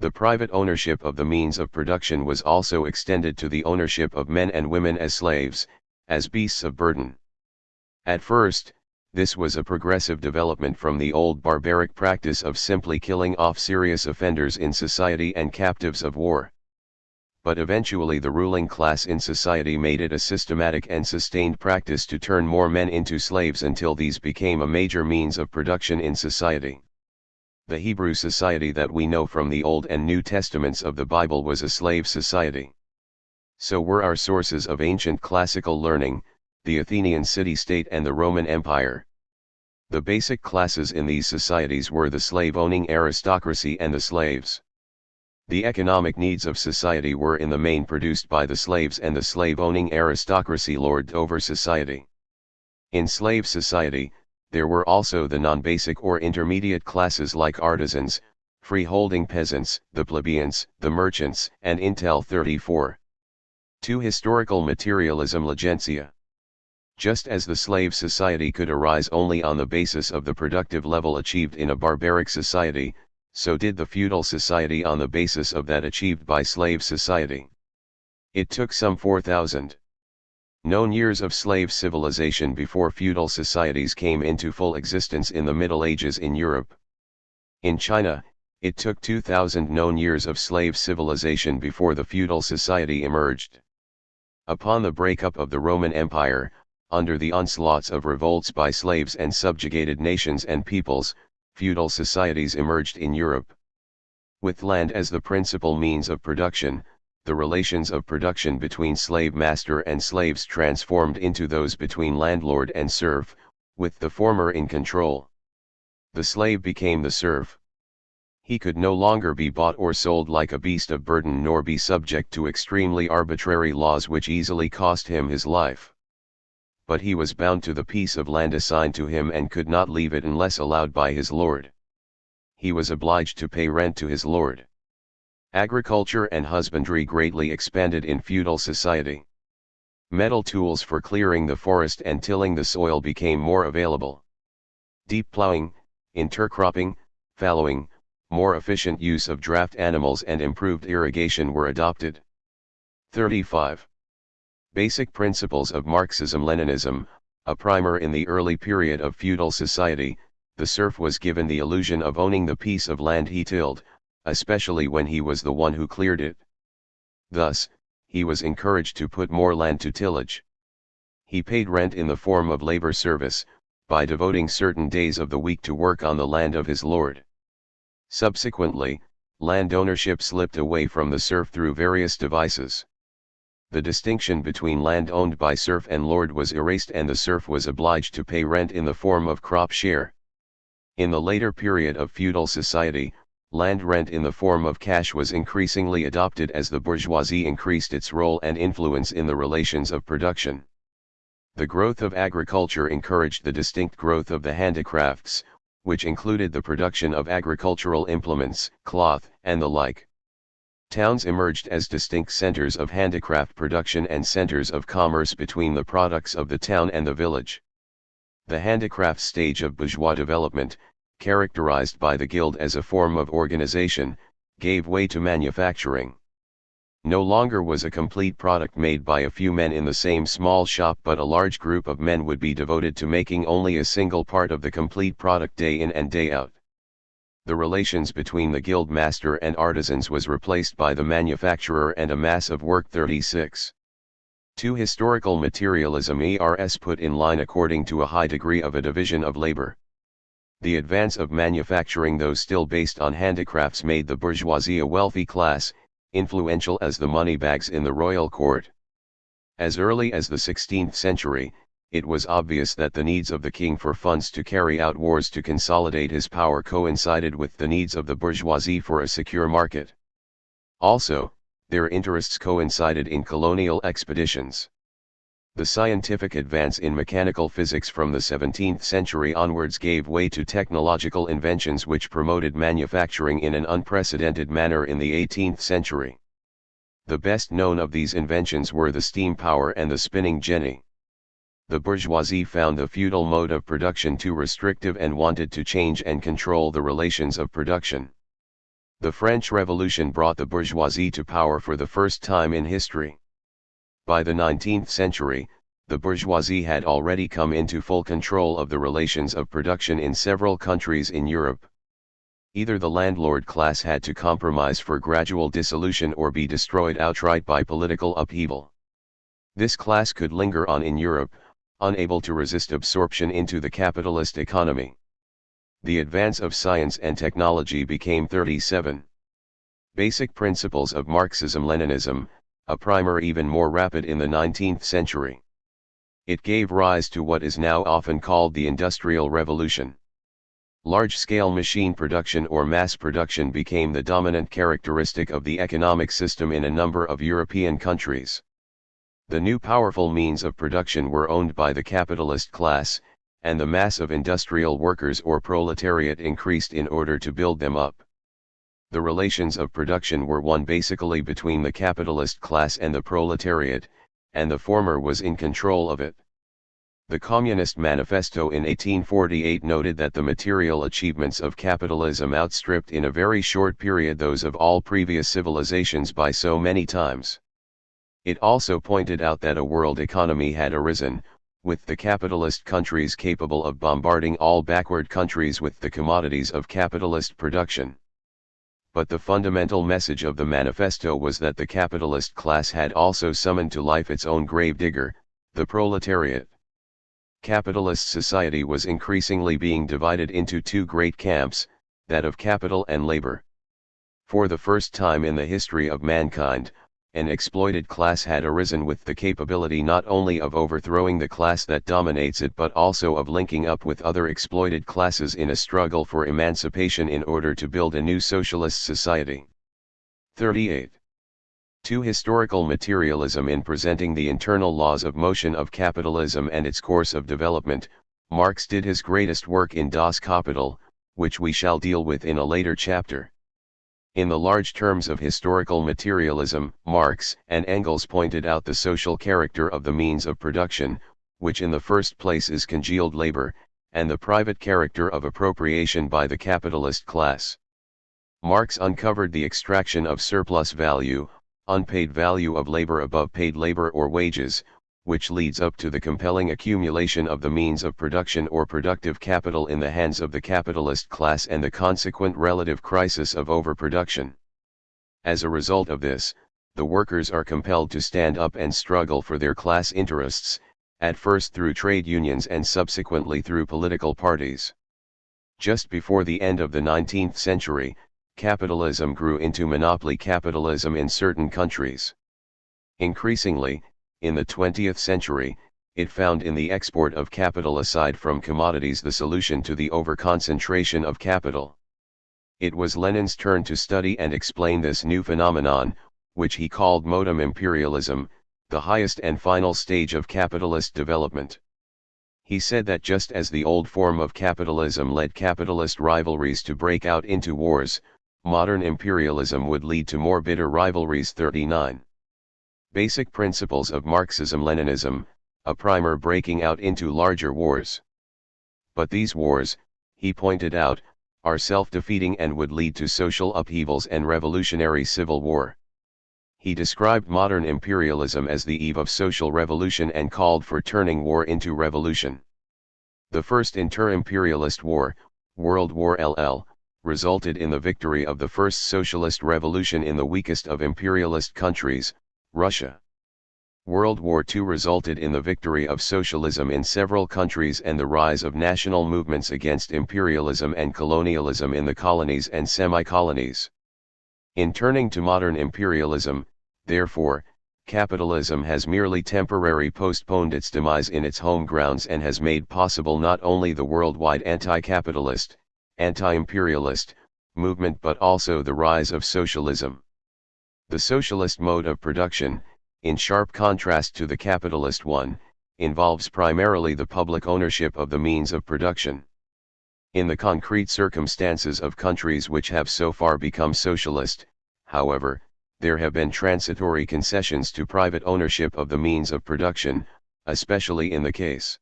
The private ownership of the means of production was also extended to the ownership of men and women as slaves, as beasts of burden. At first, this was a progressive development from the old barbaric practice of simply killing off serious offenders in society and captives of war. But eventually the ruling class in society made it a systematic and sustained practice to turn more men into slaves until these became a major means of production in society. The Hebrew society that we know from the Old and New Testaments of the Bible was a slave society. So were our sources of ancient classical learning, the Athenian city-state and the Roman Empire. The basic classes in these societies were the slave-owning aristocracy and the slaves. The economic needs of society were in the main produced by the slaves, and the slave-owning aristocracy lorded over society. In slave society, there were also the non-basic or intermediate classes like artisans, free-holding peasants, the plebeians, the merchants, and intel 34. To historical materialism, Legentia. Just as the slave society could arise only on the basis of the productive level achieved in a barbaric society, so did the feudal society on the basis of that achieved by slave society. It took some 4,000 known years of slave civilization before feudal societies came into full existence in the Middle Ages in Europe. In China, it took 2,000 known years of slave civilization before the feudal society emerged. Upon the breakup of the Roman Empire, under the onslaughts of revolts by slaves and subjugated nations and peoples, feudal societies emerged in Europe. With land as the principal means of production, the relations of production between slave master and slaves transformed into those between landlord and serf, with the former in control. The slave became the serf. He could no longer be bought or sold like a beast of burden, nor be subject to extremely arbitrary laws which easily cost him his life. But he was bound to the piece of land assigned to him and could not leave it unless allowed by his lord. he was obliged to pay rent to his lord. Agriculture and husbandry greatly expanded in feudal society. Metal tools for clearing the forest and tilling the soil became more available. Deep plowing, intercropping, fallowing, more efficient use of draft animals and improved irrigation were adopted. 35. Basic principles of Marxism-Leninism. A primer. In the early period of feudal society, the serf was given the illusion of owning the piece of land he tilled, especially when he was the one who cleared it. Thus, he was encouraged to put more land to tillage. He paid rent in the form of labor service, by devoting certain days of the week to work on the land of his lord. Subsequently, land ownership slipped away from the serf through various devices. The distinction between land owned by serf and lord was erased and the serf was obliged to pay rent in the form of crop share. In the later period of feudal society, land rent in the form of cash was increasingly adopted as the bourgeoisie increased its role and influence in the relations of production. The growth of agriculture encouraged the distinct growth of the handicrafts, which included the production of agricultural implements, cloth, and the like. Towns emerged as distinct centers of handicraft production and centers of commerce between the products of the town and the village. The handicraft stage of bourgeois development, characterized by the guild as a form of organization, gave way to manufacturing. No longer was a complete product made by a few men in the same small shop, but a large group of men would be devoted to making only a single part of the complete product day in and day out. The relations between the guild master and artisans was replaced by the manufacturer and a mass of work. 36. 2. Historical materialism is put in line according to a high degree of a division of labor. The advance of manufacturing, though still based on handicrafts, made the bourgeoisie a wealthy class, influential as the moneybags in the royal court. As early as the 16th century, it was obvious that the needs of the king for funds to carry out wars to consolidate his power coincided with the needs of the bourgeoisie for a secure market. Also, their interests coincided in colonial expeditions. The scientific advance in mechanical physics from the 17th century onwards gave way to technological inventions which promoted manufacturing in an unprecedented manner in the 18th century. The best known of these inventions were the steam power and the spinning jenny. The bourgeoisie found the feudal mode of production too restrictive and wanted to change and control the relations of production. The French Revolution brought the bourgeoisie to power for the first time in history. By the 19th century, the bourgeoisie had already come into full control of the relations of production in several countries in Europe. Either the landlord class had to compromise for gradual dissolution or be destroyed outright by political upheaval. This class could linger on in Europe, unable to resist absorption into the capitalist economy. The advance of science and technology became 37. Basic principles of Marxism-Leninism. A primer even more rapid in the 19th century. It gave rise to what is now often called the Industrial Revolution. Large-scale machine production or mass production became the dominant characteristic of the economic system in a number of European countries. The new powerful means of production were owned by the capitalist class, and the mass of industrial workers or proletariat increased in order to build them up. The relations of production were one basically between the capitalist class and the proletariat, and the former was in control of it. The Communist Manifesto in 1848 noted that the material achievements of capitalism outstripped in a very short period those of all previous civilizations by so many times. It also pointed out that a world economy had arisen, with the capitalist countries capable of bombarding all backward countries with the commodities of capitalist production. But the fundamental message of the manifesto was that the capitalist class had also summoned to life its own gravedigger, the proletariat. Capitalist society was increasingly being divided into two great camps, that of capital and labor. For the first time in the history of mankind, an exploited class had arisen with the capability not only of overthrowing the class that dominates it but also of linking up with other exploited classes in a struggle for emancipation in order to build a new socialist society. 38. 2. Historical materialism. In presenting the internal laws of motion of capitalism and its course of development, Marx did his greatest work in Das Kapital, which we shall deal with in a later chapter. In the large terms of historical materialism, Marx and Engels pointed out the social character of the means of production, which in the first place is congealed labor, and the private character of appropriation by the capitalist class. Marx uncovered the extraction of surplus value, unpaid value of labor above paid labor or wages, which leads up to the compelling accumulation of the means of production or productive capital in the hands of the capitalist class and the consequent relative crisis of overproduction. As a result of this, the workers are compelled to stand up and struggle for their class interests, at first through trade unions and subsequently through political parties. Just before the end of the 19th century, capitalism grew into monopoly capitalism in certain countries. Increasingly, in the 20th century, it found in the export of capital aside from commodities the solution to the overconcentration of capital. It was Lenin's turn to study and explain this new phenomenon, which he called modern imperialism, the highest and final stage of capitalist development. He said that just as the old form of capitalism led capitalist rivalries to break out into wars, modern imperialism would lead to more bitter rivalries. 39. Basic Principles of Marxism-Leninism, a primer breaking out into larger wars. But these wars, he pointed out, are self-defeating and would lead to social upheavals and revolutionary civil war. He described modern imperialism as the eve of social revolution and called for turning war into revolution. The first inter-imperialist war, World War LL, resulted in the victory of the first socialist revolution in the weakest of imperialist countries, Russia. World War II resulted in the victory of socialism in several countries and the rise of national movements against imperialism and colonialism in the colonies and semi-colonies. In turning to modern imperialism, therefore, capitalism has merely temporarily postponed its demise in its home grounds and has made possible not only the worldwide anti-capitalist, anti-imperialist movement but also the rise of socialism. The socialist mode of production, in sharp contrast to the capitalist one, involves primarily the public ownership of the means of production. In the concrete circumstances of countries which have so far become socialist, however, there have been transitory concessions to private ownership of the means of production, especially in the case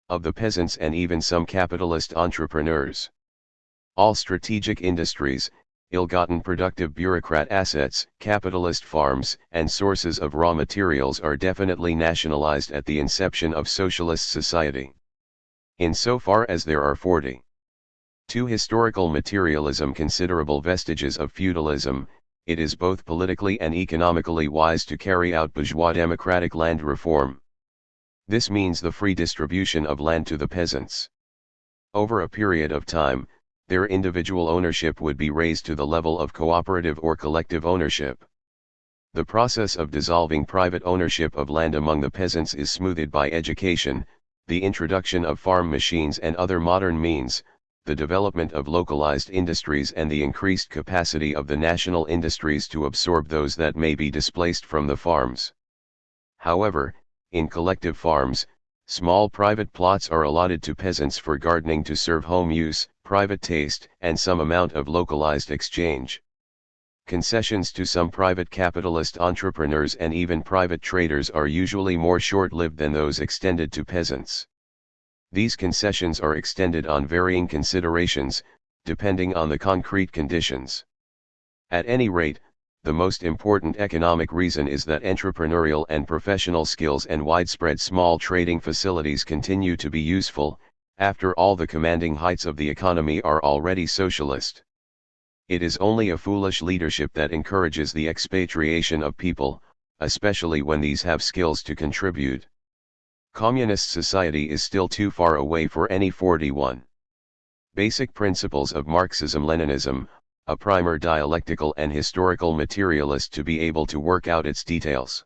of the peasants and even some capitalist entrepreneurs. All strategic industries, ill-gotten productive bureaucrat assets, capitalist farms, and sources of raw materials are definitely nationalized at the inception of socialist society. Insofar as there are 42 historical materialism considerable vestiges of feudalism, it is both politically and economically wise to carry out bourgeois democratic land reform. This means the free distribution of land to the peasants. Over a period of time, their individual ownership would be raised to the level of cooperative or collective ownership. The process of dissolving private ownership of land among the peasants is smoothed by education, the introduction of farm machines and other modern means, the development of localized industries and the increased capacity of the national industries to absorb those that may be displaced from the farms. However, in collective farms, small private plots are allotted to peasants for gardening to serve home use, private taste, and some amount of localized exchange. Concessions to some private capitalist entrepreneurs and even private traders are usually more short-lived than those extended to peasants. These concessions are extended on varying considerations, depending on the concrete conditions. At any rate, the most important economic reason is that entrepreneurial and professional skills and widespread small trading facilities continue to be useful. After all, the commanding heights of the economy are already socialist. It is only a foolish leadership that encourages the expatriation of people, especially when these have skills to contribute. Communist society is still too far away for any 41. Basic Principles of Marxism-Leninism, a primer dialectical and historical materialist to be able to work out its details.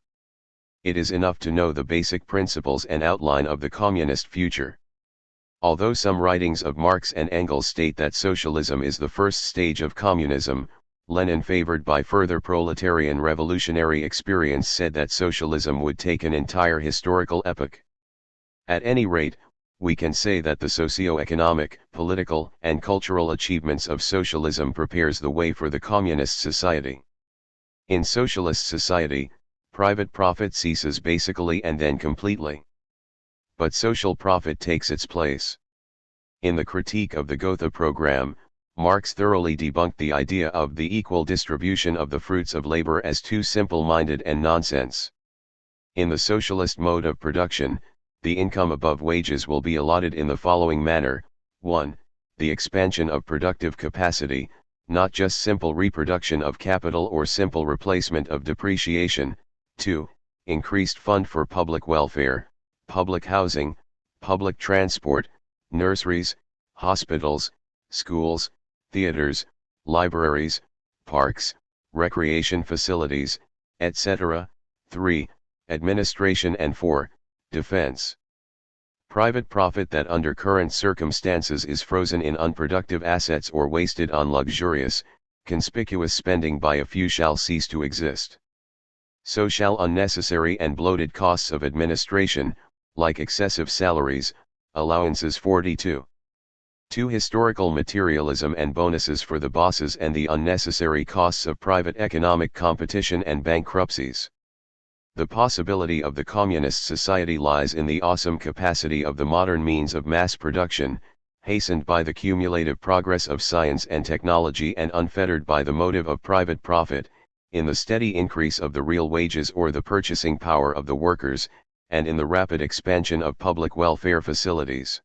It is enough to know the basic principles and outline of the communist future. Although some writings of Marx and Engels state that socialism is the first stage of communism, Lenin, favored by further proletarian revolutionary experience, said that socialism would take an entire historical epoch. At any rate, we can say that the socio-economic, political, and cultural achievements of socialism prepares the way for the communist society. In socialist society, private profit ceases basically and then completely. But social profit takes its place. In the critique of the Gotha program, Marx thoroughly debunked the idea of the equal distribution of the fruits of labor as too simple-minded and nonsense. In the socialist mode of production, the income above wages will be allotted in the following manner: 1. The expansion of productive capacity, not just simple reproduction of capital or simple replacement of depreciation. 2. Increased fund for public welfare, public housing, public transport, nurseries, hospitals, schools, theaters, libraries, parks, recreation facilities, etc. 3. Administration, and 4. Defense. Private profit that under current circumstances is frozen in unproductive assets or wasted on luxurious, conspicuous spending by a few shall cease to exist. So shall unnecessary and bloated costs of administration, like excessive salaries, allowances 42. 2. Historical materialism and bonuses for the bosses and the unnecessary costs of private economic competition and bankruptcies. The possibility of the communist society lies in the awesome capacity of the modern means of mass production, hastened by the cumulative progress of science and technology and unfettered by the motive of private profit, in the steady increase of the real wages or the purchasing power of the workers, and in the rapid expansion of public welfare facilities.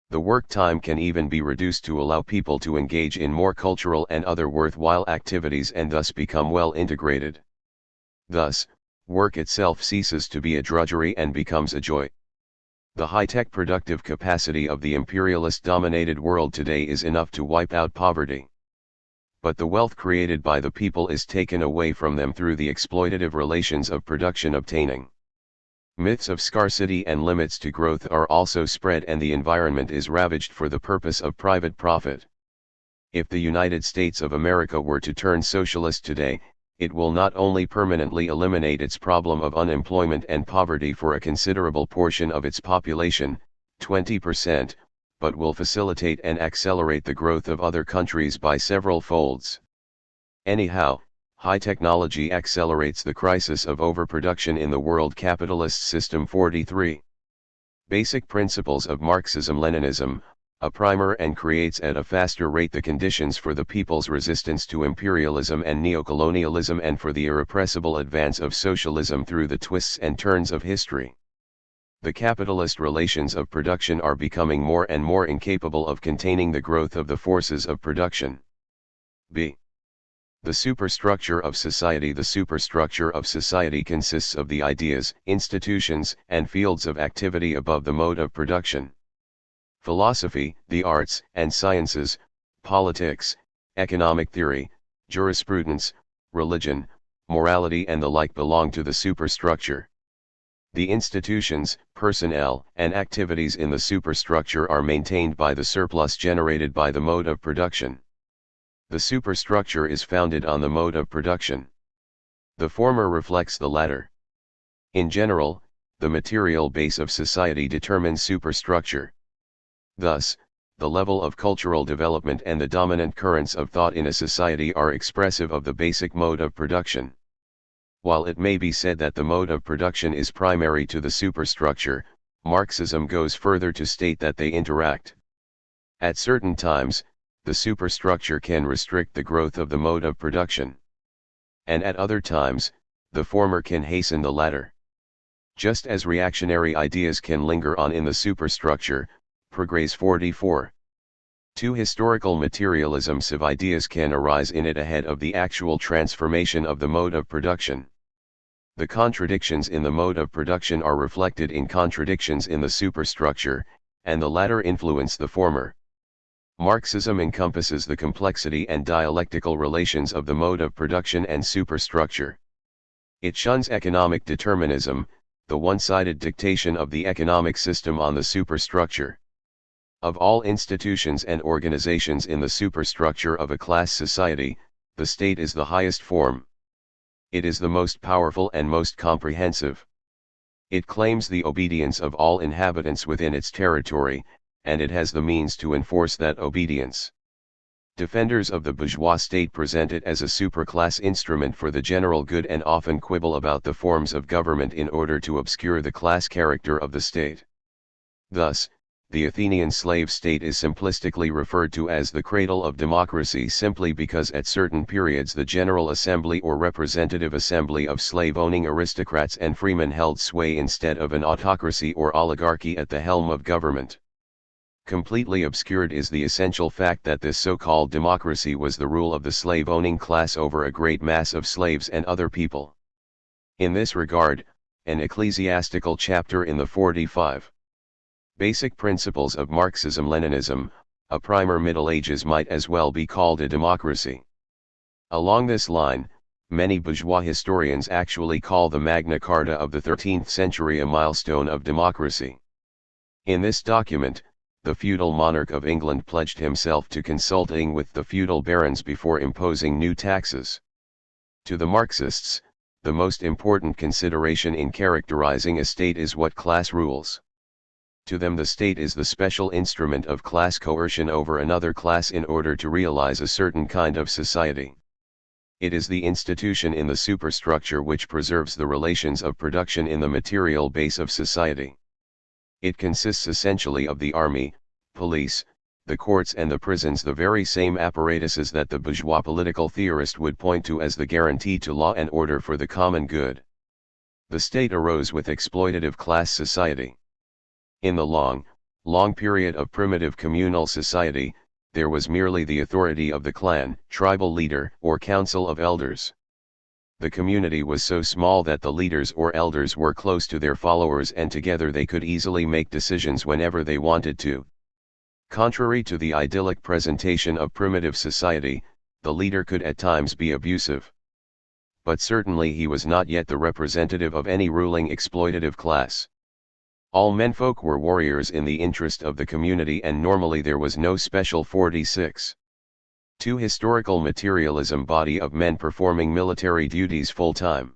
The work time can even be reduced to allow people to engage in more cultural and other worthwhile activities and thus become well integrated. Thus, work itself ceases to be a drudgery and becomes a joy. The high-tech productive capacity of the imperialist-dominated world today is enough to wipe out poverty. But the wealth created by the people is taken away from them through the exploitative relations of production obtaining. Myths of scarcity and limits to growth are also spread, and the environment is ravaged for the purpose of private profit. If the United States of America were to turn socialist today, it will not only permanently eliminate its problem of unemployment and poverty for a considerable portion of its population, 20%, but will facilitate and accelerate the growth of other countries by several folds. Anyhow, high technology accelerates the crisis of overproduction in the world capitalist system. 43. Basic principles of Marxism-Leninism, a primer, and creates at a faster rate the conditions for the people's resistance to imperialism and neocolonialism and for the irrepressible advance of socialism through the twists and turns of history. The capitalist relations of production are becoming more and more incapable of containing the growth of the forces of production. b. The superstructure of society. The superstructure of society consists of the ideas, institutions, and fields of activity above the mode of production. Philosophy, the arts and sciences, politics, economic theory, jurisprudence, religion, morality, and the like belong to the superstructure. The institutions, personnel, and activities in the superstructure are maintained by the surplus generated by the mode of production. The superstructure is founded on the mode of production. The former reflects the latter. In general, the material base of society determines superstructure. Thus, the level of cultural development and the dominant currents of thought in a society are expressive of the basic mode of production. While it may be said that the mode of production is primary to the superstructure, Marxism goes further to state that they interact. At certain times, the superstructure can restrict the growth of the mode of production. And at other times, the former can hasten the latter. Just as reactionary ideas can linger on in the superstructure, Progrès 44. 2. Historical materialism. Civ ideas can arise in it ahead of the actual transformation of the mode of production. The contradictions in the mode of production are reflected in contradictions in the superstructure, and the latter influence the former. Marxism encompasses the complexity and dialectical relations of the mode of production and superstructure. It shuns economic determinism, the one-sided dictation of the economic system on the superstructure. Of all institutions and organizations in the superstructure of a class society, the state is the highest form. It is the most powerful and most comprehensive. It claims the obedience of all inhabitants within its territory, and it has the means to enforce that obedience. Defenders of the bourgeois state present it as a superclass instrument for the general good and often quibble about the forms of government in order to obscure the class character of the state. Thus, the Athenian slave state is simplistically referred to as the cradle of democracy simply because at certain periods the General Assembly or Representative Assembly of slave-owning aristocrats and freemen held sway instead of an autocracy or oligarchy at the helm of government. Completely obscured is the essential fact that this so-called democracy was the rule of the slave-owning class over a great mass of slaves and other people. In this regard, an ecclesiastical chapter in the 45 Basic Principles of Marxism-Leninism, a primer Middle Ages might as well be called a democracy. Along this line, many bourgeois historians actually call the Magna Carta of the 13th century a milestone of democracy. In this document, the feudal monarch of England pledged himself to consulting with the feudal barons before imposing new taxes. To the Marxists, the most important consideration in characterizing a state is what class rules. To them the state is the special instrument of class coercion over another class in order to realize a certain kind of society. It is the institution in the superstructure which preserves the relations of production in the material base of society. It consists essentially of the army, police, the courts and the prisons, the very same apparatuses that the bourgeois political theorist would point to as the guarantee to law and order for the common good. The state arose with exploitative class society. In the long period of primitive communal society, there was merely the authority of the clan, tribal leader, or council of elders. The community was so small that the leaders or elders were close to their followers and together they could easily make decisions whenever they wanted to. Contrary to the idyllic presentation of primitive society, the leader could at times be abusive. But certainly he was not yet the representative of any ruling exploitative class. All menfolk were warriors in the interest of the community, and normally there was no special 46. 2. Historical materialism, body of men performing military duties full-time.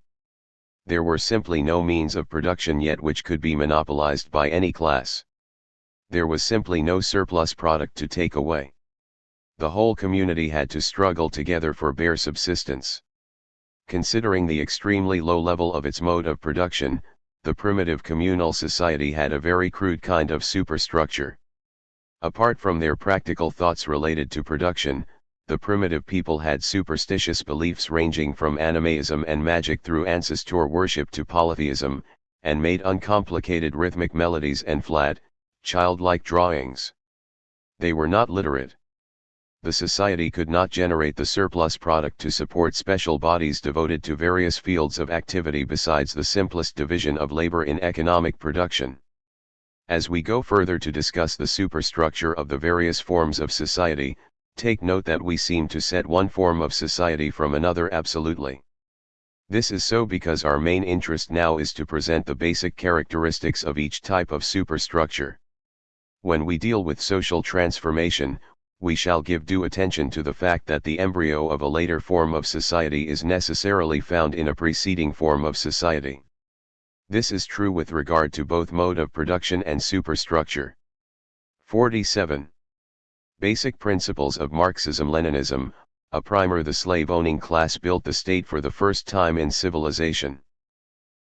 There were simply no means of production yet which could be monopolized by any class. There was simply no surplus product to take away. The whole community had to struggle together for bare subsistence. Considering the extremely low level of its mode of production, the primitive communal society had a very crude kind of superstructure. Apart from their practical thoughts related to production, the primitive people had superstitious beliefs ranging from animism and magic through ancestor worship to polytheism, and made uncomplicated rhythmic melodies and flat, childlike drawings. They were not literate. The society could not generate the surplus product to support special bodies devoted to various fields of activity besides the simplest division of labor in economic production. As we go further to discuss the superstructure of the various forms of society, take note that we seem to set one form of society from another absolutely. This is so because our main interest now is to present the basic characteristics of each type of superstructure. When we deal with social transformation, we shall give due attention to the fact that the embryo of a later form of society is necessarily found in a preceding form of society. This is true with regard to both mode of production and superstructure. 47. Basic Principles of Marxism-Leninism, a primer. The slave-owning class built the state for the first time in civilization.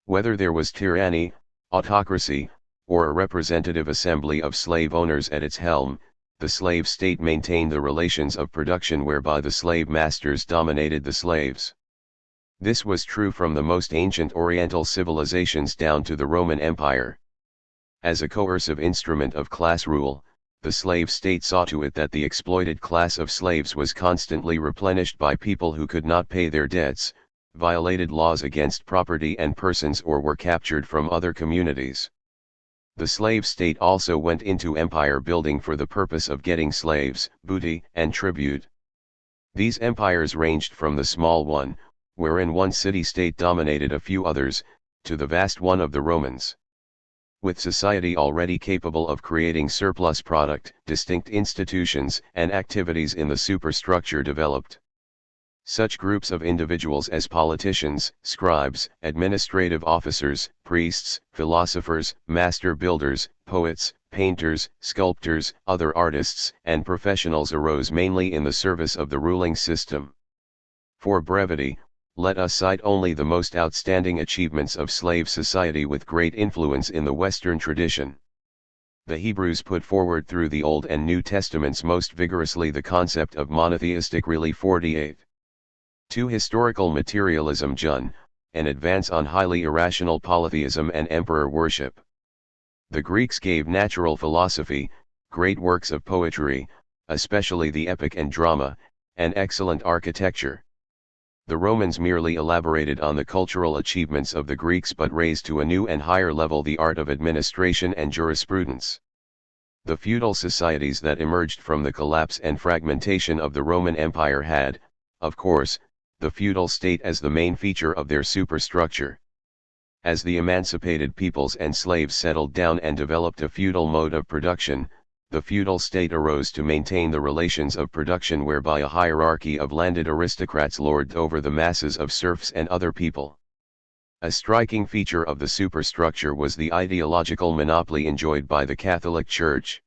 Whether there was tyranny, autocracy, or a representative assembly of slave owners at its helm, the slave state maintained the relations of production whereby the slave masters dominated the slaves. This was true from the most ancient Oriental civilizations down to the Roman Empire. As a coercive instrument of class rule, the slave state saw to it that the exploited class of slaves was constantly replenished by people who could not pay their debts, violated laws against property and persons, or were captured from other communities. The slave state also went into empire building for the purpose of getting slaves, booty, and tribute. These empires ranged from the small one, wherein one city-state dominated a few others, to the vast one of the Romans. With society already capable of creating surplus product, distinct institutions and activities in the superstructure developed. Such groups of individuals as politicians, scribes, administrative officers, priests, philosophers, master builders, poets, painters, sculptors, other artists, and professionals arose mainly in the service of the ruling system. For brevity, let us cite only the most outstanding achievements of slave society with great influence in the Western tradition. The Hebrews put forward through the Old and New Testaments most vigorously the concept of monotheistic really 48. 2. Historical materialism Jun, an advance on highly irrational polytheism and emperor worship. The Greeks gave natural philosophy, great works of poetry, especially the epic and drama, and excellent architecture. The Romans merely elaborated on the cultural achievements of the Greeks but raised to a new and higher level the art of administration and jurisprudence. The feudal societies that emerged from the collapse and fragmentation of the Roman Empire had, of course, the feudal state as the main feature of their superstructure. As the emancipated peoples and slaves settled down and developed a feudal mode of production, the feudal state arose to maintain the relations of production whereby a hierarchy of landed aristocrats lorded over the masses of serfs and other people. A striking feature of the superstructure was the ideological monopoly enjoyed by the Catholic Church.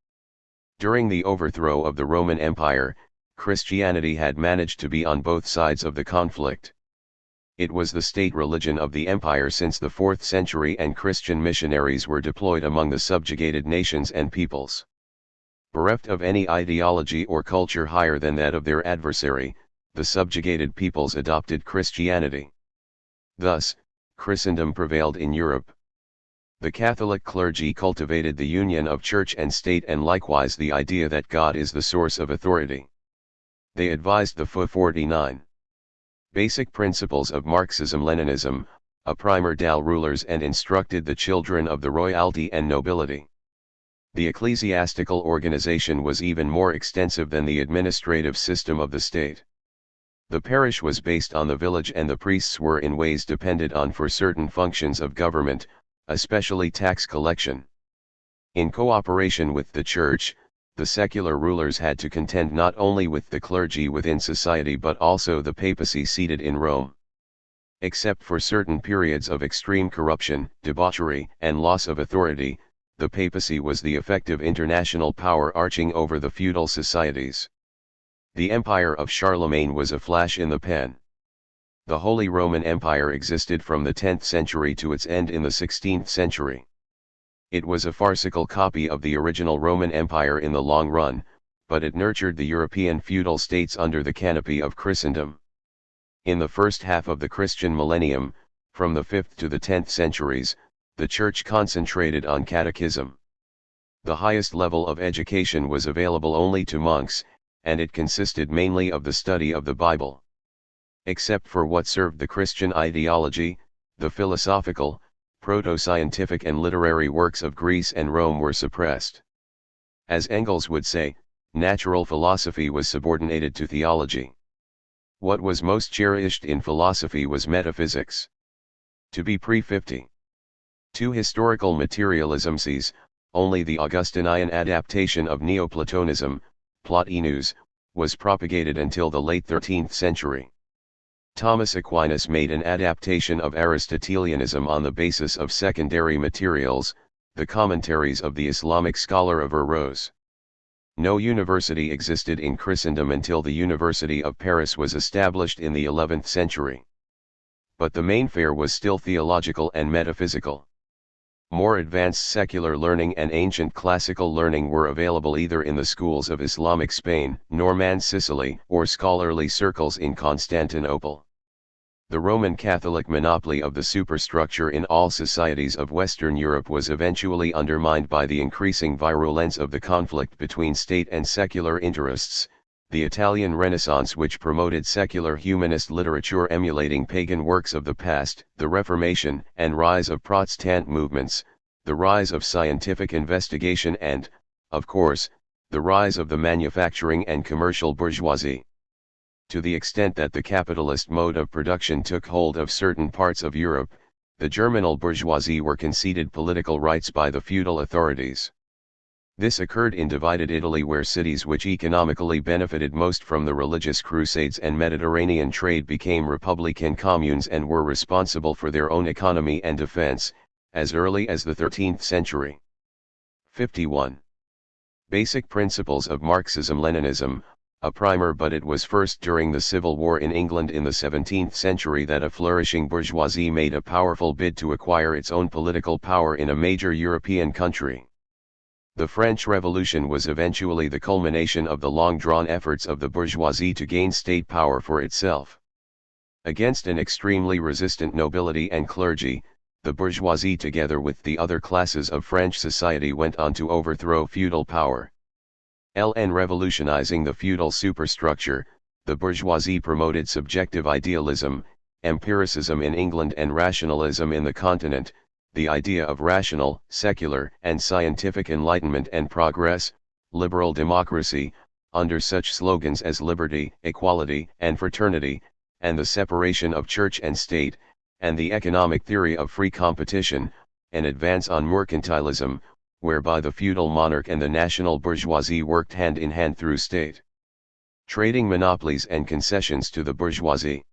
During the overthrow of the Roman Empire, Christianity had managed to be on both sides of the conflict. It was the state religion of the empire since the 4th century, and Christian missionaries were deployed among the subjugated nations and peoples. Bereft of any ideology or culture higher than that of their adversary, the subjugated peoples adopted Christianity. Thus, Christendom prevailed in Europe. The Catholic clergy cultivated the union of church and state and likewise the idea that God is the source of authority. They advised the 49 basic principles of Marxism-Leninism, a primer dal rulers, and instructed the children of the royalty and nobility. The ecclesiastical organization was even more extensive than the administrative system of the state. The parish was based on the village and the priests were in ways depended on for certain functions of government, especially tax collection. In cooperation with the church, the secular rulers had to contend not only with the clergy within society but also the papacy seated in Rome. Except for certain periods of extreme corruption, debauchery, and loss of authority, the papacy was the effective international power arching over the feudal societies. The empire of Charlemagne was a flash in the pan. The Holy Roman Empire existed from the 10th century to its end in the 16th century. It was a farcical copy of the original Roman Empire in the long run, but it nurtured the European feudal states under the canopy of Christendom. In the first half of the Christian millennium, from the 5th to the 10th centuries, the Church concentrated on catechism. The highest level of education was available only to monks, and it consisted mainly of the study of the Bible. Except for what served the Christian ideology, the philosophical, proto-scientific and literary works of Greece and Rome were suppressed. As Engels would say, natural philosophy was subordinated to theology. What was most cherished in philosophy was metaphysics. To be pre-50. 2. Historical materialism sees, only the Augustinian adaptation of Neoplatonism, Plotinus, was propagated until the late 13th century. Thomas Aquinas made an adaptation of Aristotelianism on the basis of secondary materials, the commentaries of the Islamic scholar Averroes. No university existed in Christendom until the University of Paris was established in the 11th century. But the main fare was still theological and metaphysical. More advanced secular learning and ancient classical learning were available either in the schools of Islamic Spain, Norman Sicily, or scholarly circles in Constantinople. The Roman Catholic monopoly of the superstructure in all societies of Western Europe was eventually undermined by the increasing virulence of the conflict between state and secular interests, the Italian Renaissance which promoted secular humanist literature emulating pagan works of the past, the Reformation and rise of Protestant movements, the rise of scientific investigation and, of course, the rise of the manufacturing and commercial bourgeoisie. To the extent that the capitalist mode of production took hold of certain parts of Europe, the germinal bourgeoisie were conceded political rights by the feudal authorities. This occurred in divided Italy, where cities which economically benefited most from the religious crusades and Mediterranean trade became republican communes and were responsible for their own economy and defense, as early as the 13th century. 51. Basic Principles of Marxism-Leninism, a primer. But it was first during the Civil War in England in the 17th century that a flourishing bourgeoisie made a powerful bid to acquire its own political power in a major European country. The French Revolution was eventually the culmination of the long-drawn efforts of the bourgeoisie to gain state power for itself. Against an extremely resistant nobility and clergy, the bourgeoisie together with the other classes of French society went on to overthrow feudal power. Revolutionizing the feudal superstructure, the bourgeoisie promoted subjective idealism, empiricism in England and rationalism in the continent, the idea of rational, secular, and scientific enlightenment and progress, liberal democracy, under such slogans as liberty, equality, and fraternity, and the separation of church and state, and the economic theory of free competition, an advance on mercantilism, whereby the feudal monarch and the national bourgeoisie worked hand in hand through state trading monopolies and concessions to the bourgeoisie.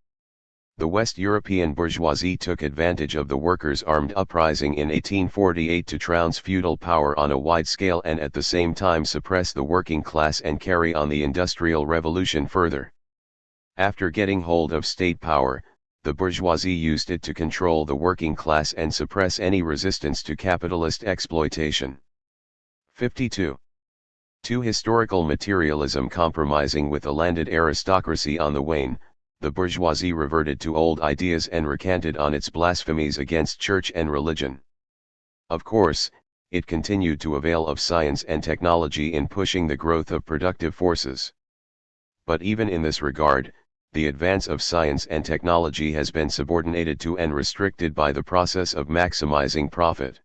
The West European bourgeoisie took advantage of the workers' armed uprising in 1848 to trounce feudal power on a wide scale and at the same time suppress the working class and carry on the Industrial Revolution further. After getting hold of state power, the bourgeoisie used it to control the working class and suppress any resistance to capitalist exploitation. 52. To historical materialism compromising with a landed aristocracy on the wane, the bourgeoisie reverted to old ideas and recanted on its blasphemies against church and religion. Of course, it continued to avail of science and technology in pushing the growth of productive forces. But even in this regard, the advance of science and technology has been subordinated to and restricted by the process of maximizing profit.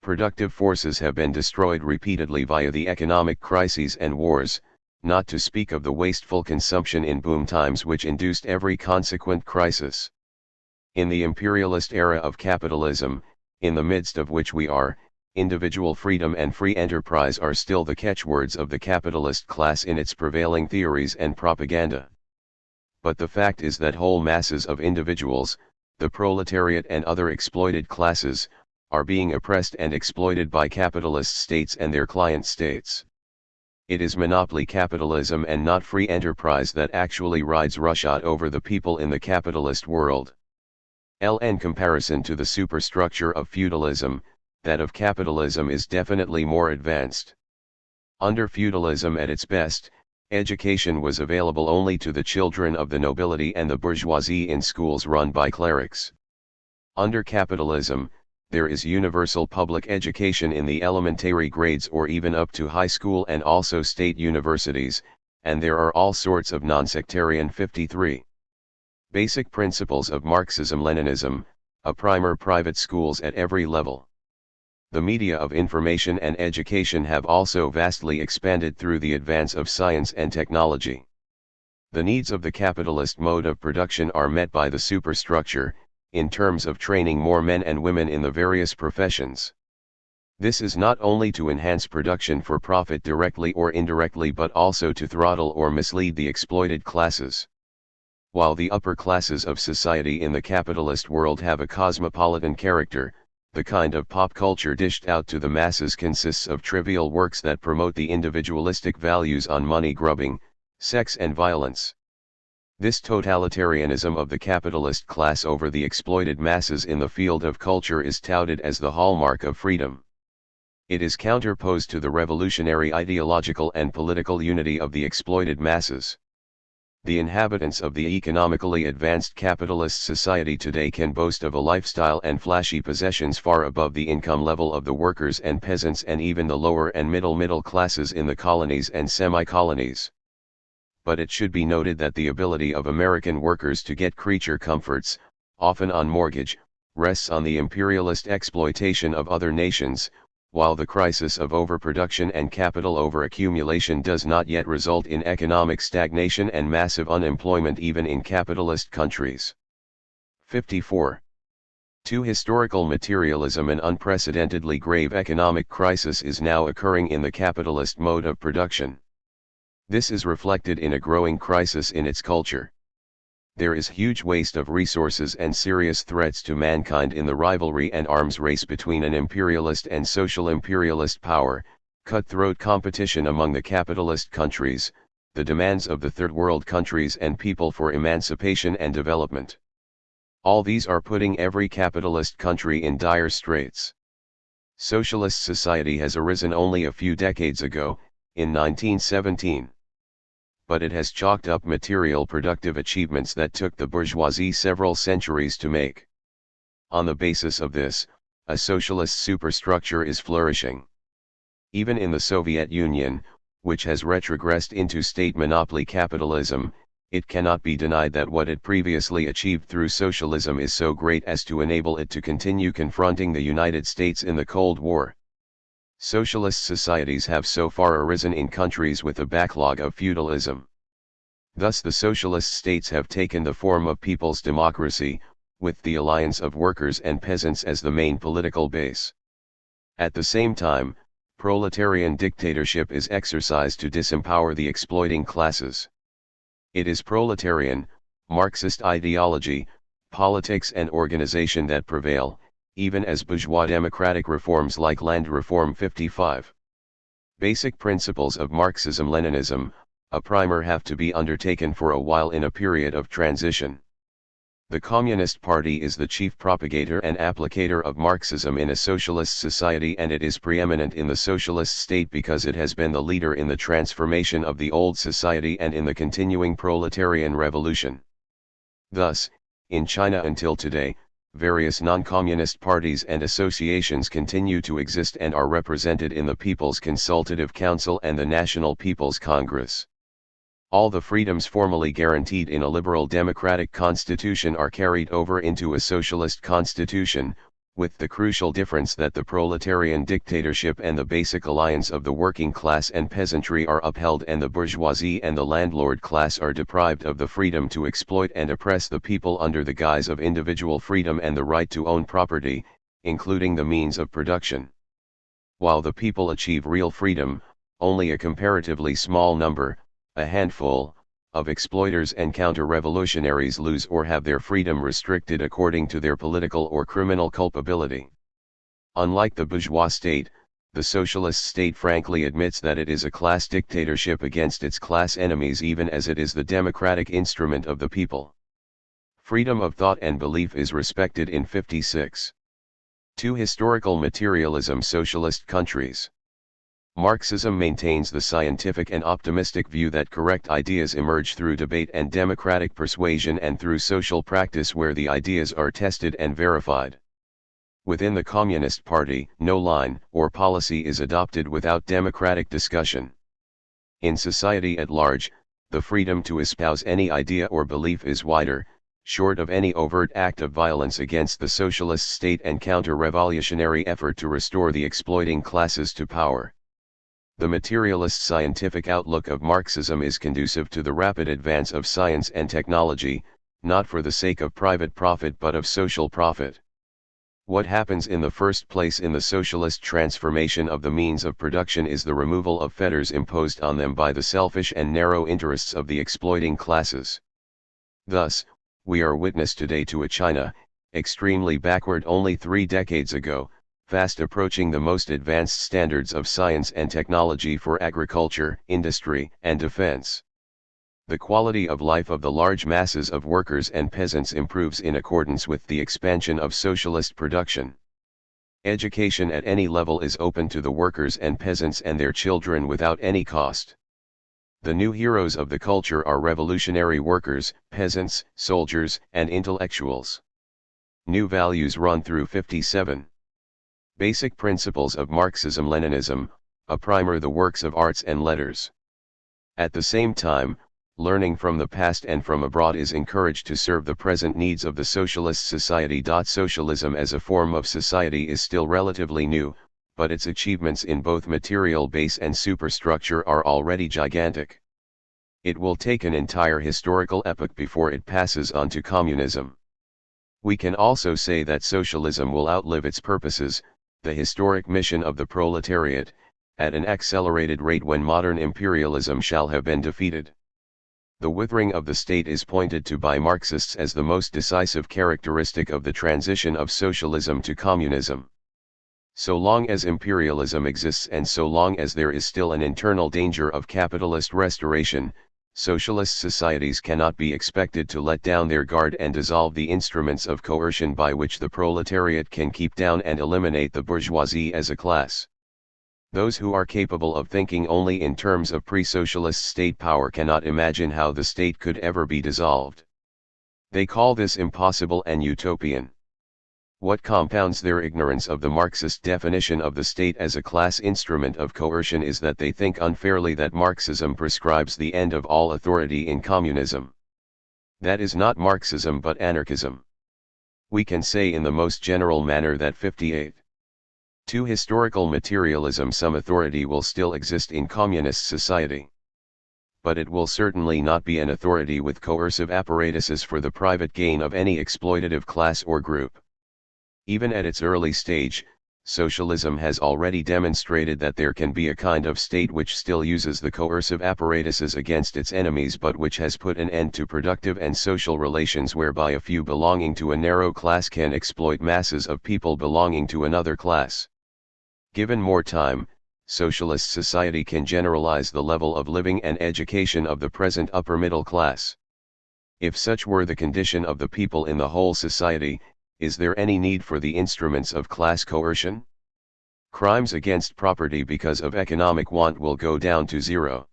Productive forces have been destroyed repeatedly via the economic crises and wars, not to speak of the wasteful consumption in boom times which induced every consequent crisis. In the imperialist era of capitalism, in the midst of which we are, individual freedom and free enterprise are still the catchwords of the capitalist class in its prevailing theories and propaganda. But the fact is that whole masses of individuals, the proletariat and other exploited classes, are being oppressed and exploited by capitalist states and their client states. It is monopoly capitalism and not free enterprise that actually rides roughshod over the people in the capitalist world. In comparison to the superstructure of feudalism, that of capitalism is definitely more advanced. Under feudalism at its best, education was available only to the children of the nobility and the bourgeoisie in schools run by clerics. Under capitalism, there is universal public education in the elementary grades or even up to high school and also state universities, and there are all sorts of non-sectarian 53. Basic Principles of Marxism-Leninism, a primer. Private schools at every level. The media of information and education have also vastly expanded through the advance of science and technology. The needs of the capitalist mode of production are met by the superstructure, in terms of training more men and women in the various professions. This is not only to enhance production for profit directly or indirectly but also to throttle or mislead the exploited classes. While the upper classes of society in the capitalist world have a cosmopolitan character, the kind of pop culture dished out to the masses consists of trivial works that promote the individualistic values on money grubbing, sex and violence. This totalitarianism of the capitalist class over the exploited masses in the field of culture is touted as the hallmark of freedom. It is counterposed to the revolutionary ideological and political unity of the exploited masses. The inhabitants of the economically advanced capitalist society today can boast of a lifestyle and flashy possessions far above the income level of the workers and peasants and even the lower and middle classes in the colonies and semi-colonies. But it should be noted that the ability of American workers to get creature comforts, often on mortgage, rests on the imperialist exploitation of other nations, while the crisis of overproduction and capital overaccumulation does not yet result in economic stagnation and massive unemployment even in capitalist countries. 54. 2. Historical materialism. An unprecedentedly grave economic crisis is now occurring in the capitalist mode of production. This is reflected in a growing crisis in its culture. There is huge waste of resources and serious threats to mankind in the rivalry and arms race between an imperialist and social imperialist power, cutthroat competition among the capitalist countries, the demands of the third world countries and people for emancipation and development. All these are putting every capitalist country in dire straits. Socialist society has arisen only a few decades ago, in 1917. But it has chalked up material productive achievements that took the bourgeoisie several centuries to make. On the basis of this, a socialist superstructure is flourishing. Even in the Soviet Union, which has retrogressed into state monopoly capitalism, it cannot be denied that what it previously achieved through socialism is so great as to enable it to continue confronting the United States in the Cold War. Socialist societies have so far arisen in countries with a backlog of feudalism. Thus the socialist states have taken the form of people's democracy, with the alliance of workers and peasants as the main political base. At the same time, proletarian dictatorship is exercised to disempower the exploiting classes. It is proletarian, Marxist ideology, politics and organization that prevail, even as bourgeois democratic reforms like Land Reform 55. Basic principles of Marxism-Leninism, a primer, have to be undertaken for a while in a period of transition. The Communist Party is the chief propagator and applicator of Marxism in a socialist society, and it is preeminent in the socialist state because it has been the leader in the transformation of the old society and in the continuing proletarian revolution. Thus, in China until today, various non-communist parties and associations continue to exist and are represented in the People's Consultative Council and the National People's Congress. All the freedoms formally guaranteed in a liberal democratic constitution are carried over into a socialist constitution, with the crucial difference that the proletarian dictatorship and the basic alliance of the working class and peasantry are upheld, and the bourgeoisie and the landlord class are deprived of the freedom to exploit and oppress the people under the guise of individual freedom and the right to own property, including the means of production. While the people achieve real freedom, only a comparatively small number, a handful, of exploiters and counter-revolutionaries lose or have their freedom restricted according to their political or criminal culpability. Unlike the bourgeois state, the socialist state frankly admits that it is a class dictatorship against its class enemies, even as it is the democratic instrument of the people. Freedom of thought and belief is respected in 56. 2. Historical materialism. Socialist countries. Marxism maintains the scientific and optimistic view that correct ideas emerge through debate and democratic persuasion and through social practice where the ideas are tested and verified. Within the Communist Party, no line or policy is adopted without democratic discussion. In society at large, the freedom to espouse any idea or belief is wider, short of any overt act of violence against the socialist state and counter-revolutionary effort to restore the exploiting classes to power. The materialist scientific outlook of Marxism is conducive to the rapid advance of science and technology, not for the sake of private profit but of social profit. What happens in the first place in the socialist transformation of the means of production is the removal of fetters imposed on them by the selfish and narrow interests of the exploiting classes. Thus, we are witness today to a China, extremely backward only 3 decades ago, fast approaching the most advanced standards of science and technology for agriculture, industry, and defense. The quality of life of the large masses of workers and peasants improves in accordance with the expansion of socialist production. Education at any level is open to the workers and peasants and their children without any cost. The new heroes of the culture are revolutionary workers, peasants, soldiers, and intellectuals. New values run through 57. Basic principles of Marxism-Leninism, a primer. The works of arts and letters. At the same time, learning from the past and from abroad is encouraged to serve the present needs of the socialist society. Socialism as a form of society is still relatively new, but its achievements in both material base and superstructure are already gigantic. It will take an entire historical epoch before it passes on to communism. We can also say that socialism will outlive its purposes, the historic mission of the proletariat, at an accelerated rate when modern imperialism shall have been defeated. The withering of the state is pointed to by Marxists as the most decisive characteristic of the transition of socialism to communism. So long as imperialism exists and so long as there is still an internal danger of capitalist restoration, socialist societies cannot be expected to let down their guard and dissolve the instruments of coercion by which the proletariat can keep down and eliminate the bourgeoisie as a class. Those who are capable of thinking only in terms of pre-socialist state power cannot imagine how the state could ever be dissolved. They call this impossible and utopian. What compounds their ignorance of the Marxist definition of the state as a class instrument of coercion is that they think unfairly that Marxism prescribes the end of all authority in communism. That is not Marxism but anarchism. We can say in the most general manner that 58. To historical materialism some authority will still exist in communist society. But it will certainly not be an authority with coercive apparatuses for the private gain of any exploitative class or group. Even at its early stage, socialism has already demonstrated that there can be a kind of state which still uses the coercive apparatuses against its enemies but which has put an end to productive and social relations whereby a few belonging to a narrow class can exploit masses of people belonging to another class. Given more time, socialist society can generalize the level of living and education of the present upper middle class. If such were the condition of the people in the whole society, is there any need for the instruments of class coercion? Crimes against property because of economic want will go down to zero.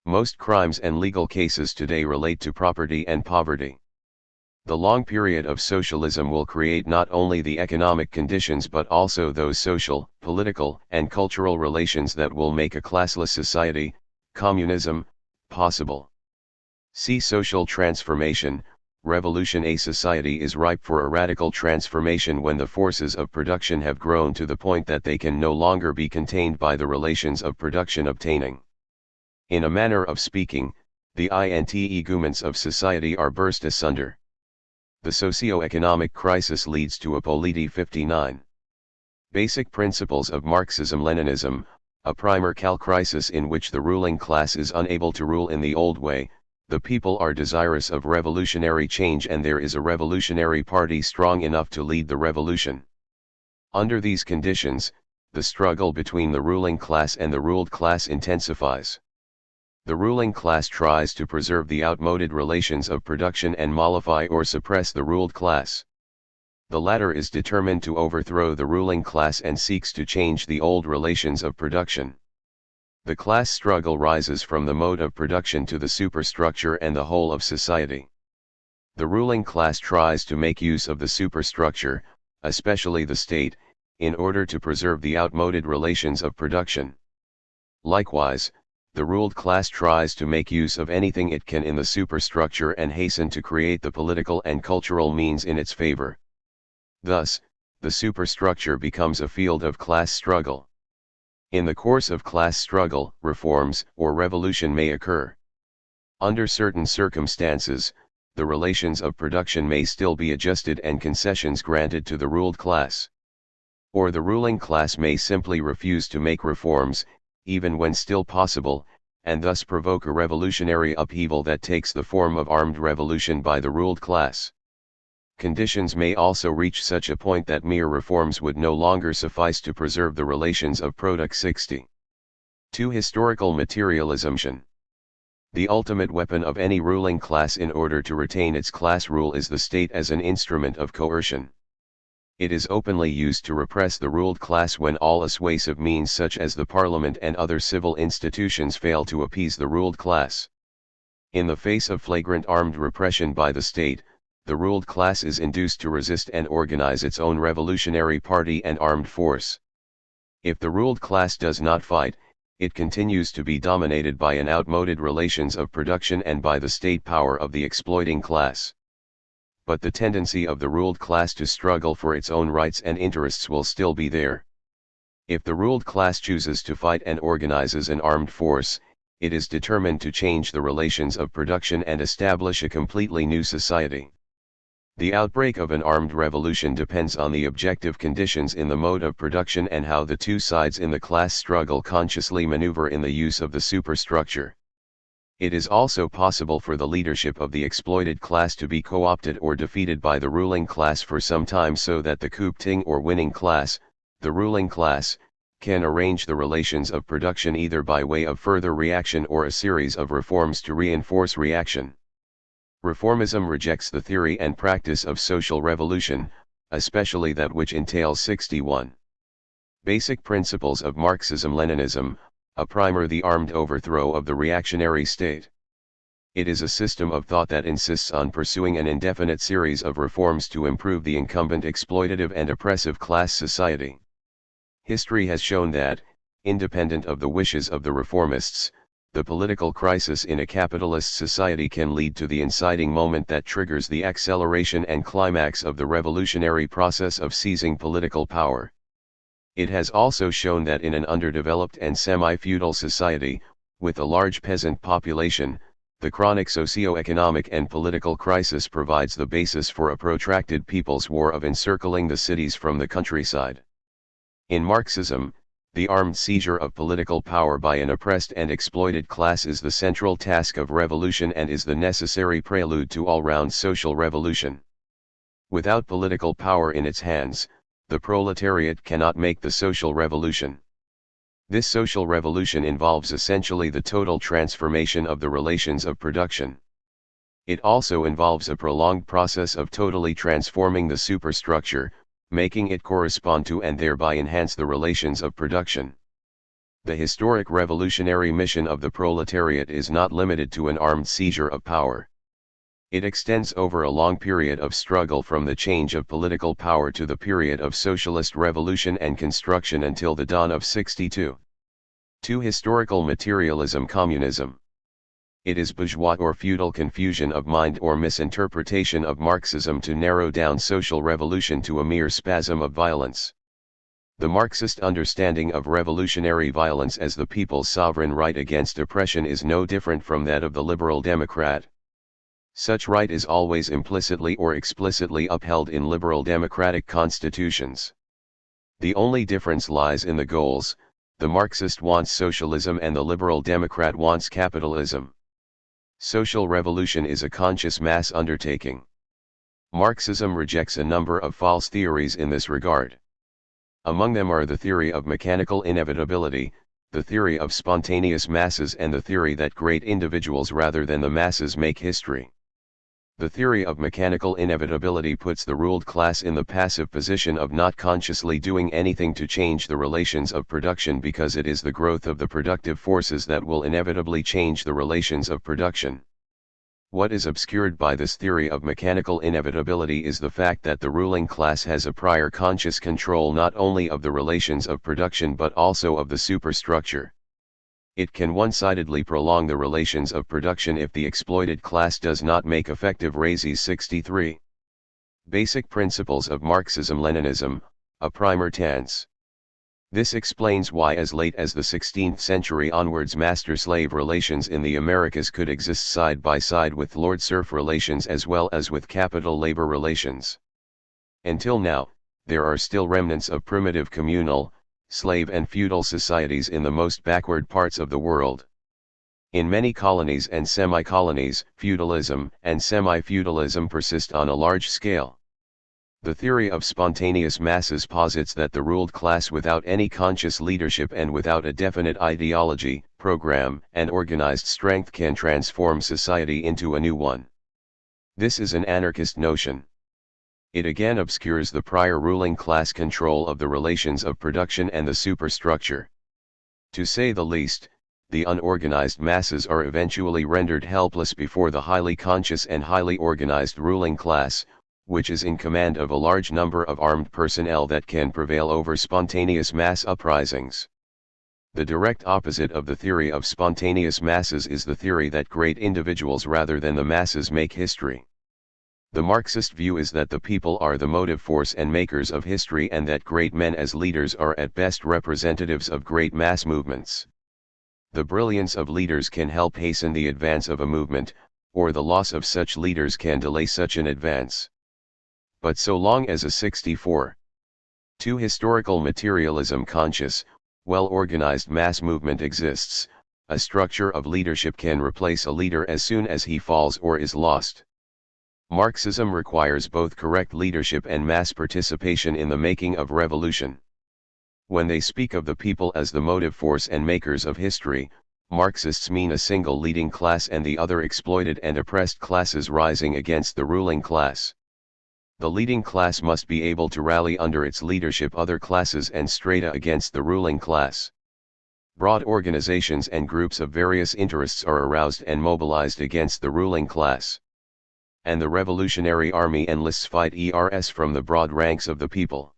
Most crimes and legal cases today relate to property and poverty. The long period of socialism will create not only the economic conditions but also those social, political, and cultural relations that will make a classless society, communism, possible. See social transformation. Revolution. A society is ripe for a radical transformation when the forces of production have grown to the point that they can no longer be contained by the relations of production obtaining. In a manner of speaking, the integuments of society are burst asunder. The socio-economic crisis leads to a polity 59. Basic principles of Marxism-Leninism, a primer cal crisis in which the ruling class is unable to rule in the old way. The people are desirous of revolutionary change and there is a revolutionary party strong enough to lead the revolution. Under these conditions, the struggle between the ruling class and the ruled class intensifies. The ruling class tries to preserve the outmoded relations of production and mollify or suppress the ruled class. The latter is determined to overthrow the ruling class and seeks to change the old relations of production. The class struggle rises from the mode of production to the superstructure and the whole of society. The ruling class tries to make use of the superstructure, especially the state, in order to preserve the outmoded relations of production. Likewise, the ruled class tries to make use of anything it can in the superstructure and hasten to create the political and cultural means in its favor. Thus, the superstructure becomes a field of class struggle. In the course of class struggle, reforms or revolution may occur. Under certain circumstances, the relations of production may still be adjusted and concessions granted to the ruled class. Or the ruling class may simply refuse to make reforms, even when still possible, and thus provoke a revolutionary upheaval that takes the form of armed revolution by the ruled class. Conditions may also reach such a point that mere reforms would no longer suffice to preserve the relations of product 60. To historical materialism. The ultimate weapon of any ruling class in order to retain its class rule is the state as an instrument of coercion. It is openly used to repress the ruled class when all assuasive means such as the parliament and other civil institutions fail to appease the ruled class. In the face of flagrant armed repression by the state, the ruled class is induced to resist and organize its own revolutionary party and armed force. If the ruled class does not fight, it continues to be dominated by an outmoded relations of production and by the state power of the exploiting class. But the tendency of the ruled class to struggle for its own rights and interests will still be there. If the ruled class chooses to fight and organizes an armed force, it is determined to change the relations of production and establish a completely new society. The outbreak of an armed revolution depends on the objective conditions in the mode of production and how the two sides in the class struggle consciously maneuver in the use of the superstructure. It is also possible for the leadership of the exploited class to be co-opted or defeated by the ruling class for some time so that the coup-ting or winning class, the ruling class, can arrange the relations of production either by way of further reaction or a series of reforms to reinforce reaction. Reformism rejects the theory and practice of social revolution, especially that which entails 61 basic principles of Marxism-Leninism, a primer: the armed overthrow of the reactionary state. It is a system of thought that insists on pursuing an indefinite series of reforms to improve the incumbent exploitative and oppressive class society. History has shown that, independent of the wishes of the reformists, the political crisis in a capitalist society can lead to the inciting moment that triggers the acceleration and climax of the revolutionary process of seizing political power. It has also shown that in an underdeveloped and semi-feudal society, with a large peasant population, the chronic socio-economic and political crisis provides the basis for a protracted people's war of encircling the cities from the countryside. In Marxism, the armed seizure of political power by an oppressed and exploited class is the central task of revolution and is the necessary prelude to all-round social revolution. Without political power in its hands, the proletariat cannot make the social revolution. This social revolution involves essentially the total transformation of the relations of production. It also involves a prolonged process of totally transforming the superstructure, making it correspond to and thereby enhance the relations of production. The historic revolutionary mission of the proletariat is not limited to an armed seizure of power. It extends over a long period of struggle from the change of political power to the period of socialist revolution and construction until the dawn of 62. 2. Historical materialism. Communism. It is bourgeois or feudal confusion of mind or misinterpretation of Marxism to narrow down social revolution to a mere spasm of violence. The Marxist understanding of revolutionary violence as the people's sovereign right against oppression is no different from that of the liberal democrat. Such right is always implicitly or explicitly upheld in liberal democratic constitutions. The only difference lies in the goals. The Marxist wants socialism and the liberal democrat wants capitalism. Social revolution is a conscious mass undertaking. Marxism rejects a number of false theories in this regard. Among them are the theory of mechanical inevitability, the theory of spontaneous masses, and the theory that great individuals rather than the masses make history. The theory of mechanical inevitability puts the ruled class in the passive position of not consciously doing anything to change the relations of production because it is the growth of the productive forces that will inevitably change the relations of production. What is obscured by this theory of mechanical inevitability is the fact that the ruling class has a prior conscious control not only of the relations of production but also of the superstructure. It can one-sidedly prolong the relations of production if the exploited class does not make effective raises. 63. Basic principles of Marxism-Leninism, a primer. Tense. This explains why as late as the 16th century onwards master-slave relations in the Americas could exist side by side with lord-serf relations as well as with capital-labor relations. Until now, there are still remnants of primitive communal, slave and feudal societies in the most backward parts of the world. In many colonies and semi-colonies, feudalism and semi-feudalism persist on a large scale. The theory of spontaneous masses posits that the ruled class without any conscious leadership and without a definite ideology, program, and organized strength can transform society into a new one. This is an anarchist notion. It again obscures the prior ruling class control of the relations of production and the superstructure. To say the least, the unorganized masses are eventually rendered helpless before the highly conscious and highly organized ruling class, which is in command of a large number of armed personnel that can prevail over spontaneous mass uprisings. The direct opposite of the theory of spontaneous masses is the theory that great individuals rather than the masses make history. The Marxist view is that the people are the motive force and makers of history and that great men as leaders are at best representatives of great mass movements. The brilliance of leaders can help hasten the advance of a movement, or the loss of such leaders can delay such an advance. But so long as a 64. 2. Historical materialism conscious, well-organized mass movement exists, a structure of leadership can replace a leader as soon as he falls or is lost. Marxism requires both correct leadership and mass participation in the making of revolution. When they speak of the people as the motive force and makers of history, Marxists mean a single leading class and the other exploited and oppressed classes rising against the ruling class. The leading class must be able to rally under its leadership other classes and strata against the ruling class. Broad organizations and groups of various interests are aroused and mobilized against the ruling class. And the Revolutionary Army enlists fighters from the broad ranks of the people.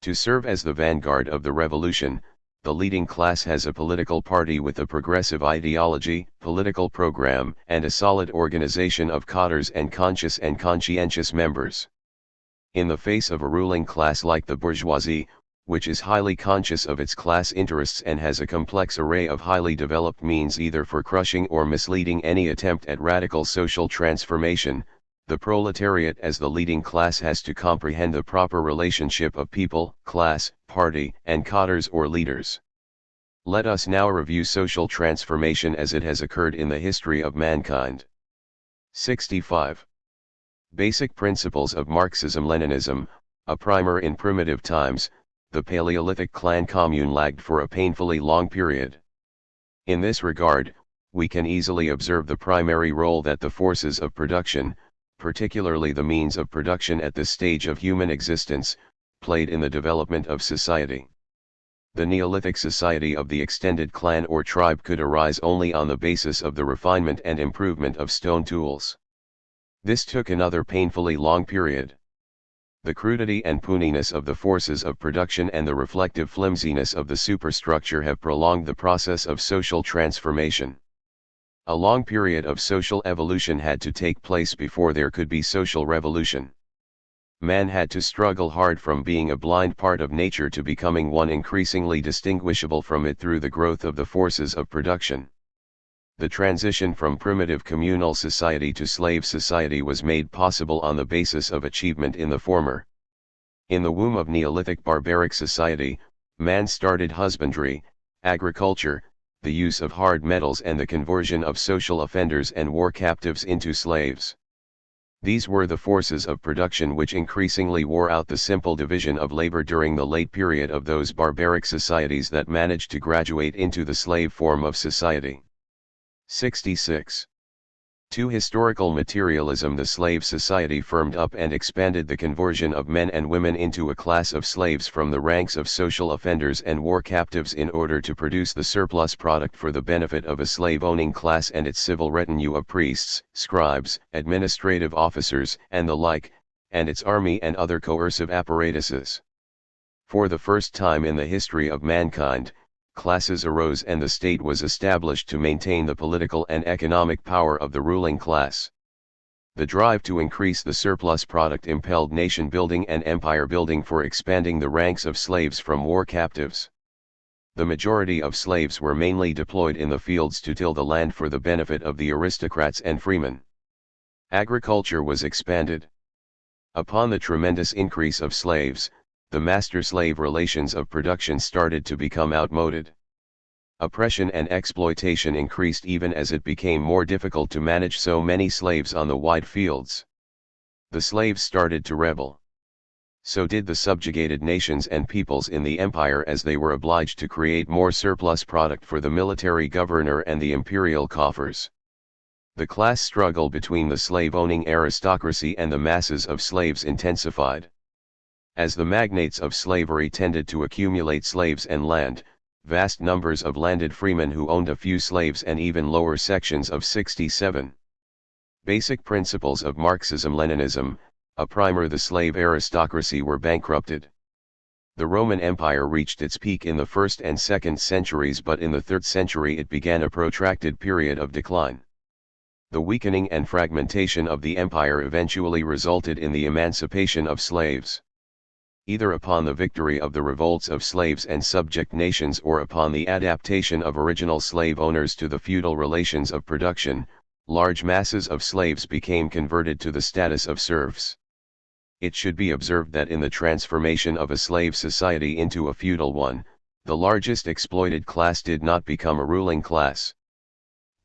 To serve as the vanguard of the revolution, the leading class has a political party with a progressive ideology, political program, and a solid organization of cadres and conscious and conscientious members. In the face of a ruling class like the bourgeoisie, which is highly conscious of its class interests and has a complex array of highly developed means either for crushing or misleading any attempt at radical social transformation, the proletariat as the leading class has to comprehend the proper relationship of people, class, party, and cadres or leaders. Let us now review social transformation as it has occurred in the history of mankind. 65. Basic principles of Marxism-Leninism, a primer. In primitive times, the Paleolithic clan commune lagged for a painfully long period. In this regard, we can easily observe the primary role that the forces of production, particularly the means of production at this stage of human existence, played in the development of society. The Neolithic society of the extended clan or tribe could arise only on the basis of the refinement and improvement of stone tools. This took another painfully long period. The crudity and puniness of the forces of production and the reflective flimsiness of the superstructure have prolonged the process of social transformation. A long period of social evolution had to take place before there could be social revolution. Man had to struggle hard from being a blind part of nature to becoming one increasingly distinguishable from it through the growth of the forces of production. The transition from primitive communal society to slave society was made possible on the basis of achievement in the former. In the womb of Neolithic barbaric society, man started husbandry, agriculture, the use of hard metals and the conversion of social offenders and war captives into slaves. These were the forces of production which increasingly wore out the simple division of labor during the late period of those barbaric societies that managed to graduate into the slave form of society. 66. 2. Historical materialism. The slave society firmed up and expanded the conversion of men and women into a class of slaves from the ranks of social offenders and war captives in order to produce the surplus product for the benefit of a slave-owning class and its civil retinue of priests, scribes, administrative officers, and the like, and its army and other coercive apparatuses. For the first time in the history of mankind, classes arose and the state was established to maintain the political and economic power of the ruling class. The drive to increase the surplus product impelled nation building and empire building for expanding the ranks of slaves from war captives. The majority of slaves were mainly deployed in the fields to till the land for the benefit of the aristocrats and freemen. Agriculture was expanded. Upon the tremendous increase of slaves, the master-slave relations of production started to become outmoded. Oppression and exploitation increased even as it became more difficult to manage so many slaves on the wide fields. The slaves started to rebel. So did the subjugated nations and peoples in the empire as they were obliged to create more surplus product for the military governor and the imperial coffers. The class struggle between the slave-owning aristocracy and the masses of slaves intensified. As the magnates of slavery tended to accumulate slaves and land, vast numbers of landed freemen who owned a few slaves and even lower sections of 67. Basic principles of Marxism-Leninism, a primer. The slave aristocracy were bankrupted. The Roman Empire reached its peak in the 1st and 2nd centuries, but in the 3rd century it began a protracted period of decline. The weakening and fragmentation of the empire eventually resulted in the emancipation of slaves. Either upon the victory of the revolts of slaves and subject nations or upon the adaptation of original slave owners to the feudal relations of production, large masses of slaves became converted to the status of serfs. It should be observed that in the transformation of a slave society into a feudal one, the largest exploited class did not become a ruling class.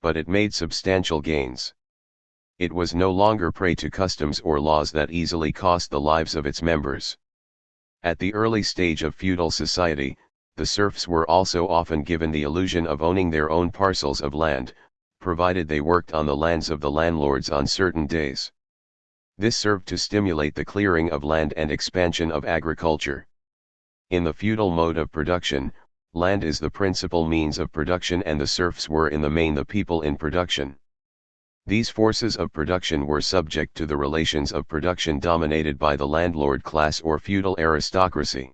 But it made substantial gains. It was no longer prey to customs or laws that easily cost the lives of its members. At the early stage of feudal society, the serfs were also often given the illusion of owning their own parcels of land, provided they worked on the lands of the landlords on certain days. This served to stimulate the clearing of land and expansion of agriculture. In the feudal mode of production, land is the principal means of production and the serfs were in the main the people in production. These forces of production were subject to the relations of production dominated by the landlord class or feudal aristocracy.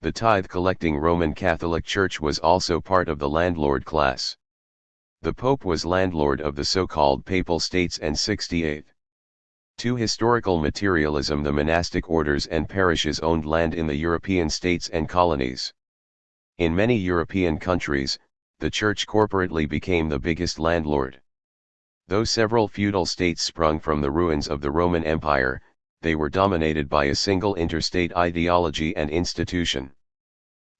The tithe-collecting Roman Catholic Church was also part of the landlord class. The Pope was landlord of the so-called Papal States and 68. To historical materialism, the monastic orders and parishes owned land in the European states and colonies. In many European countries, the Church corporately became the biggest landlord. Though several feudal states sprung from the ruins of the Roman Empire, they were dominated by a single interstate ideology and institution.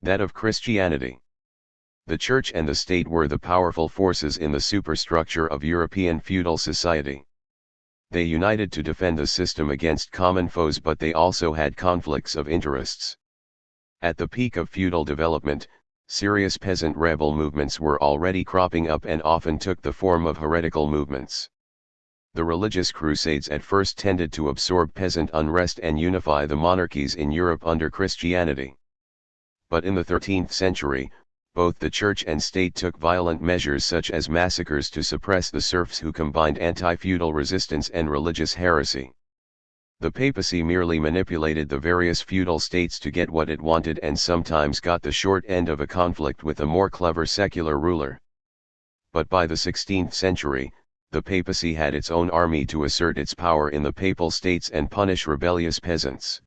That of Christianity. The Church and the state were the powerful forces in the superstructure of European feudal society. They united to defend the system against common foes, but they also had conflicts of interests. At the peak of feudal development, serious peasant rebel movements were already cropping up and often took the form of heretical movements. The religious crusades at first tended to absorb peasant unrest and unify the monarchies in Europe under Christianity. But in the 13th century, both the church and state took violent measures such as massacres to suppress the serfs who combined anti-feudal resistance and religious heresy. The papacy merely manipulated the various feudal states to get what it wanted and sometimes got the short end of a conflict with a more clever secular ruler. But by the 16th century, the papacy had its own army to assert its power in the papal states and punish rebellious peasants.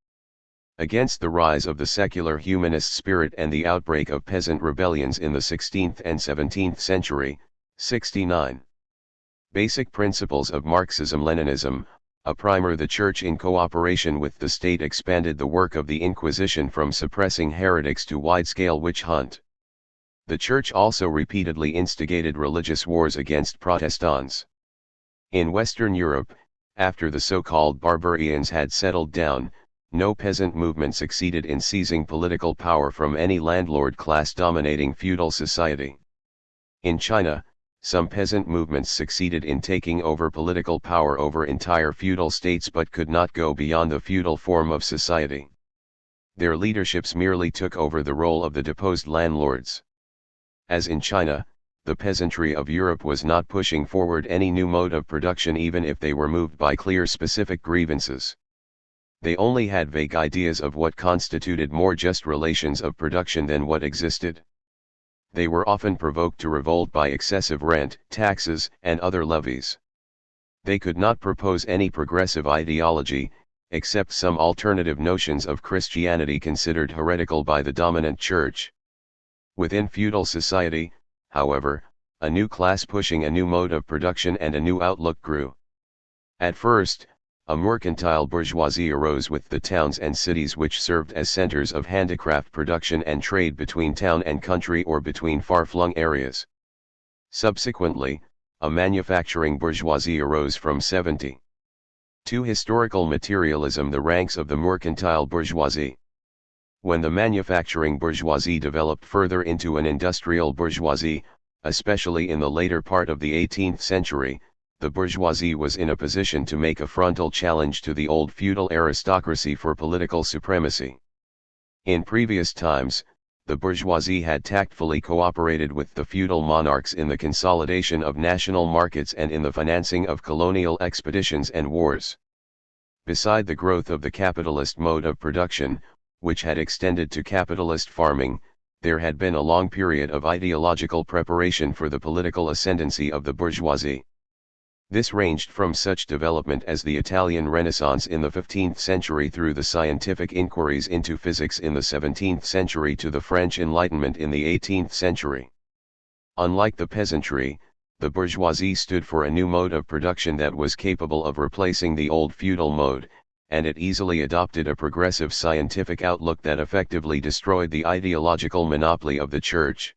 Against the rise of the secular humanist spirit and the outbreak of peasant rebellions in the 16th and 17th century, 69. Basic Principles of Marxism-Leninism, a primer. The Church in cooperation with the state expanded the work of the Inquisition from suppressing heretics to wide-scale witch hunt. The Church also repeatedly instigated religious wars against Protestants. In Western Europe, after the so-called barbarians had settled down, no peasant movement succeeded in seizing political power from any landlord class dominating feudal society. In China, some peasant movements succeeded in taking over political power over entire feudal states but could not go beyond the feudal form of society. Their leaderships merely took over the role of the deposed landlords. As in China, the peasantry of Europe was not pushing forward any new mode of production even if they were moved by clear specific grievances. They only had vague ideas of what constituted more just relations of production than what existed. They were often provoked to revolt by excessive rent, taxes, and other levies. They could not propose any progressive ideology, except some alternative notions of Christianity considered heretical by the dominant church. Within feudal society, however, a new class pushing a new mode of production and a new outlook grew. At first, a mercantile bourgeoisie arose with the towns and cities which served as centers of handicraft production and trade between town and country or between far-flung areas. Subsequently, a manufacturing bourgeoisie arose from 70. To historical materialism, the ranks of the mercantile bourgeoisie. When the manufacturing bourgeoisie developed further into an industrial bourgeoisie, especially in the later part of the 18th century, the bourgeoisie was in a position to make a frontal challenge to the old feudal aristocracy for political supremacy. In previous times, the bourgeoisie had tactfully cooperated with the feudal monarchs in the consolidation of national markets and in the financing of colonial expeditions and wars. Beside the growth of the capitalist mode of production, which had extended to capitalist farming, there had been a long period of ideological preparation for the political ascendancy of the bourgeoisie. This ranged from such development as the Italian Renaissance in the 15th century through the scientific inquiries into physics in the 17th century to the French Enlightenment in the 18th century. Unlike the peasantry, the bourgeoisie stood for a new mode of production that was capable of replacing the old feudal mode, and it easily adopted a progressive scientific outlook that effectively destroyed the ideological monopoly of the church.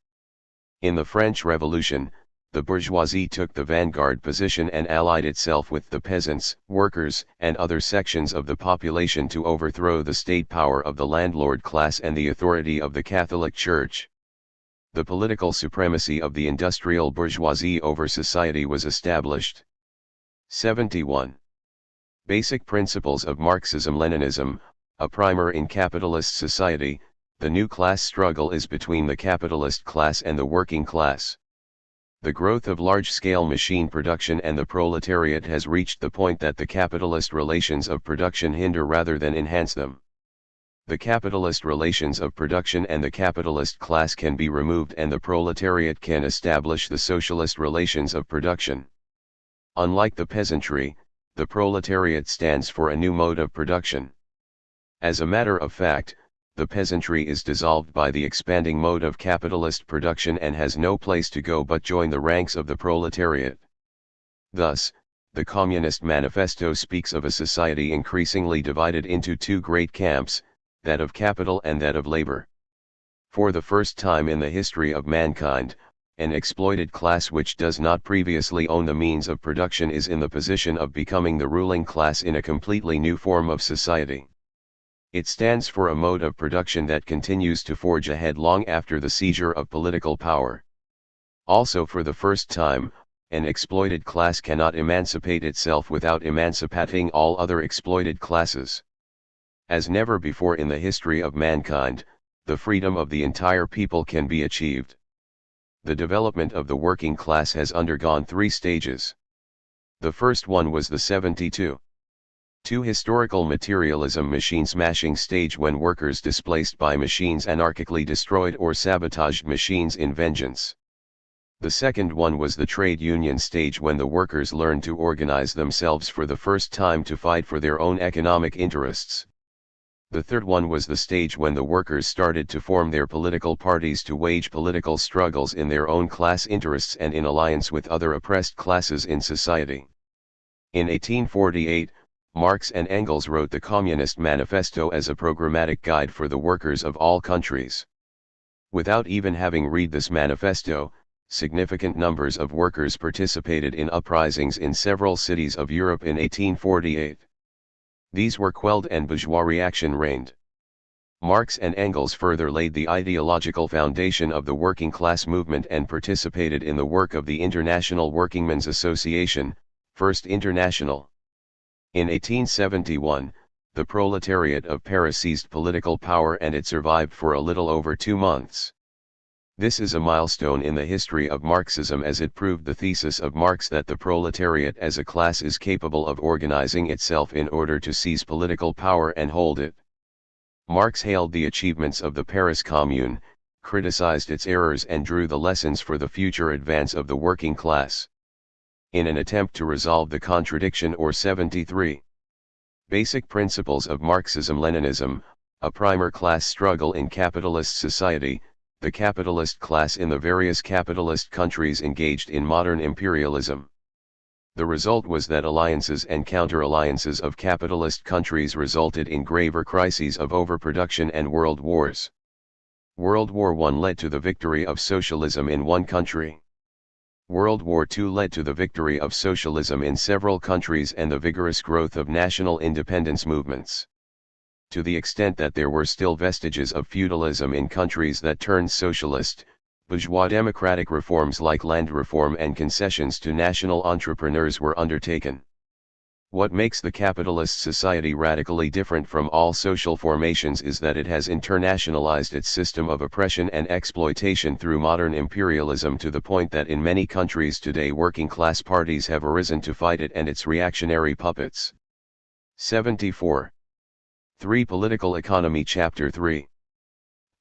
In the French Revolution, the bourgeoisie took the vanguard position and allied itself with the peasants, workers, and other sections of the population to overthrow the state power of the landlord class and the authority of the Catholic Church. The political supremacy of the industrial bourgeoisie over society was established. 71. Basic Principles of Marxism-Leninism, a primer in capitalist society. The new class struggle is between the capitalist class and the working class. The growth of large-scale machine production and the proletariat has reached the point that the capitalist relations of production hinder rather than enhance them. The capitalist relations of production and the capitalist class can be removed and the proletariat can establish the socialist relations of production. Unlike the peasantry, the proletariat stands for a new mode of production. As a matter of fact, the peasantry is dissolved by the expanding mode of capitalist production and has no place to go but join the ranks of the proletariat. Thus, the Communist Manifesto speaks of a society increasingly divided into two great camps, that of capital and that of labor. For the first time in the history of mankind, an exploited class which does not previously own the means of production is in the position of becoming the ruling class in a completely new form of society. It stands for a mode of production that continues to forge ahead long after the seizure of political power. Also, for the first time, an exploited class cannot emancipate itself without emancipating all other exploited classes. As never before in the history of mankind, the freedom of the entire people can be achieved. The development of the working class has undergone three stages. The first one was the 72. Historical materialism machine smashing stage, when workers displaced by machines anarchically destroyed or sabotaged machines in vengeance. The second one was the trade union stage, when the workers learned to organize themselves for the first time to fight for their own economic interests. The third one was the stage when the workers started to form their political parties to wage political struggles in their own class interests and in alliance with other oppressed classes in society. In 1848, Marx and Engels wrote the Communist Manifesto as a programmatic guide for the workers of all countries. Without even having read this manifesto, significant numbers of workers participated in uprisings in several cities of Europe in 1848. These were quelled and bourgeois reaction reigned. Marx and Engels further laid the ideological foundation of the working class movement and participated in the work of the International Workingmen's Association, First International. In 1871, the proletariat of Paris seized political power and it survived for a little over 2 months. This is a milestone in the history of Marxism, as it proved the thesis of Marx that the proletariat as a class is capable of organizing itself in order to seize political power and hold it. Marx hailed the achievements of the Paris Commune, criticized its errors and drew the lessons for the future advance of the working class. In an attempt to resolve the contradiction, or 73. Basic Principles of Marxism-Leninism, a primer class struggle in capitalist society. The capitalist class in the various capitalist countries engaged in modern imperialism. The result was that alliances and counter-alliances of capitalist countries resulted in graver crises of overproduction and world wars. World War I led to the victory of socialism in one country. World War II led to the victory of socialism in several countries and the vigorous growth of national independence movements. To the extent that there were still vestiges of feudalism in countries that turned socialist, bourgeois democratic reforms like land reform and concessions to national entrepreneurs were undertaken. What makes the capitalist society radically different from all social formations is that it has internationalized its system of oppression and exploitation through modern imperialism to the point that in many countries today working class parties have arisen to fight it and its reactionary puppets. 74. 3. Political Economy. Chapter 3.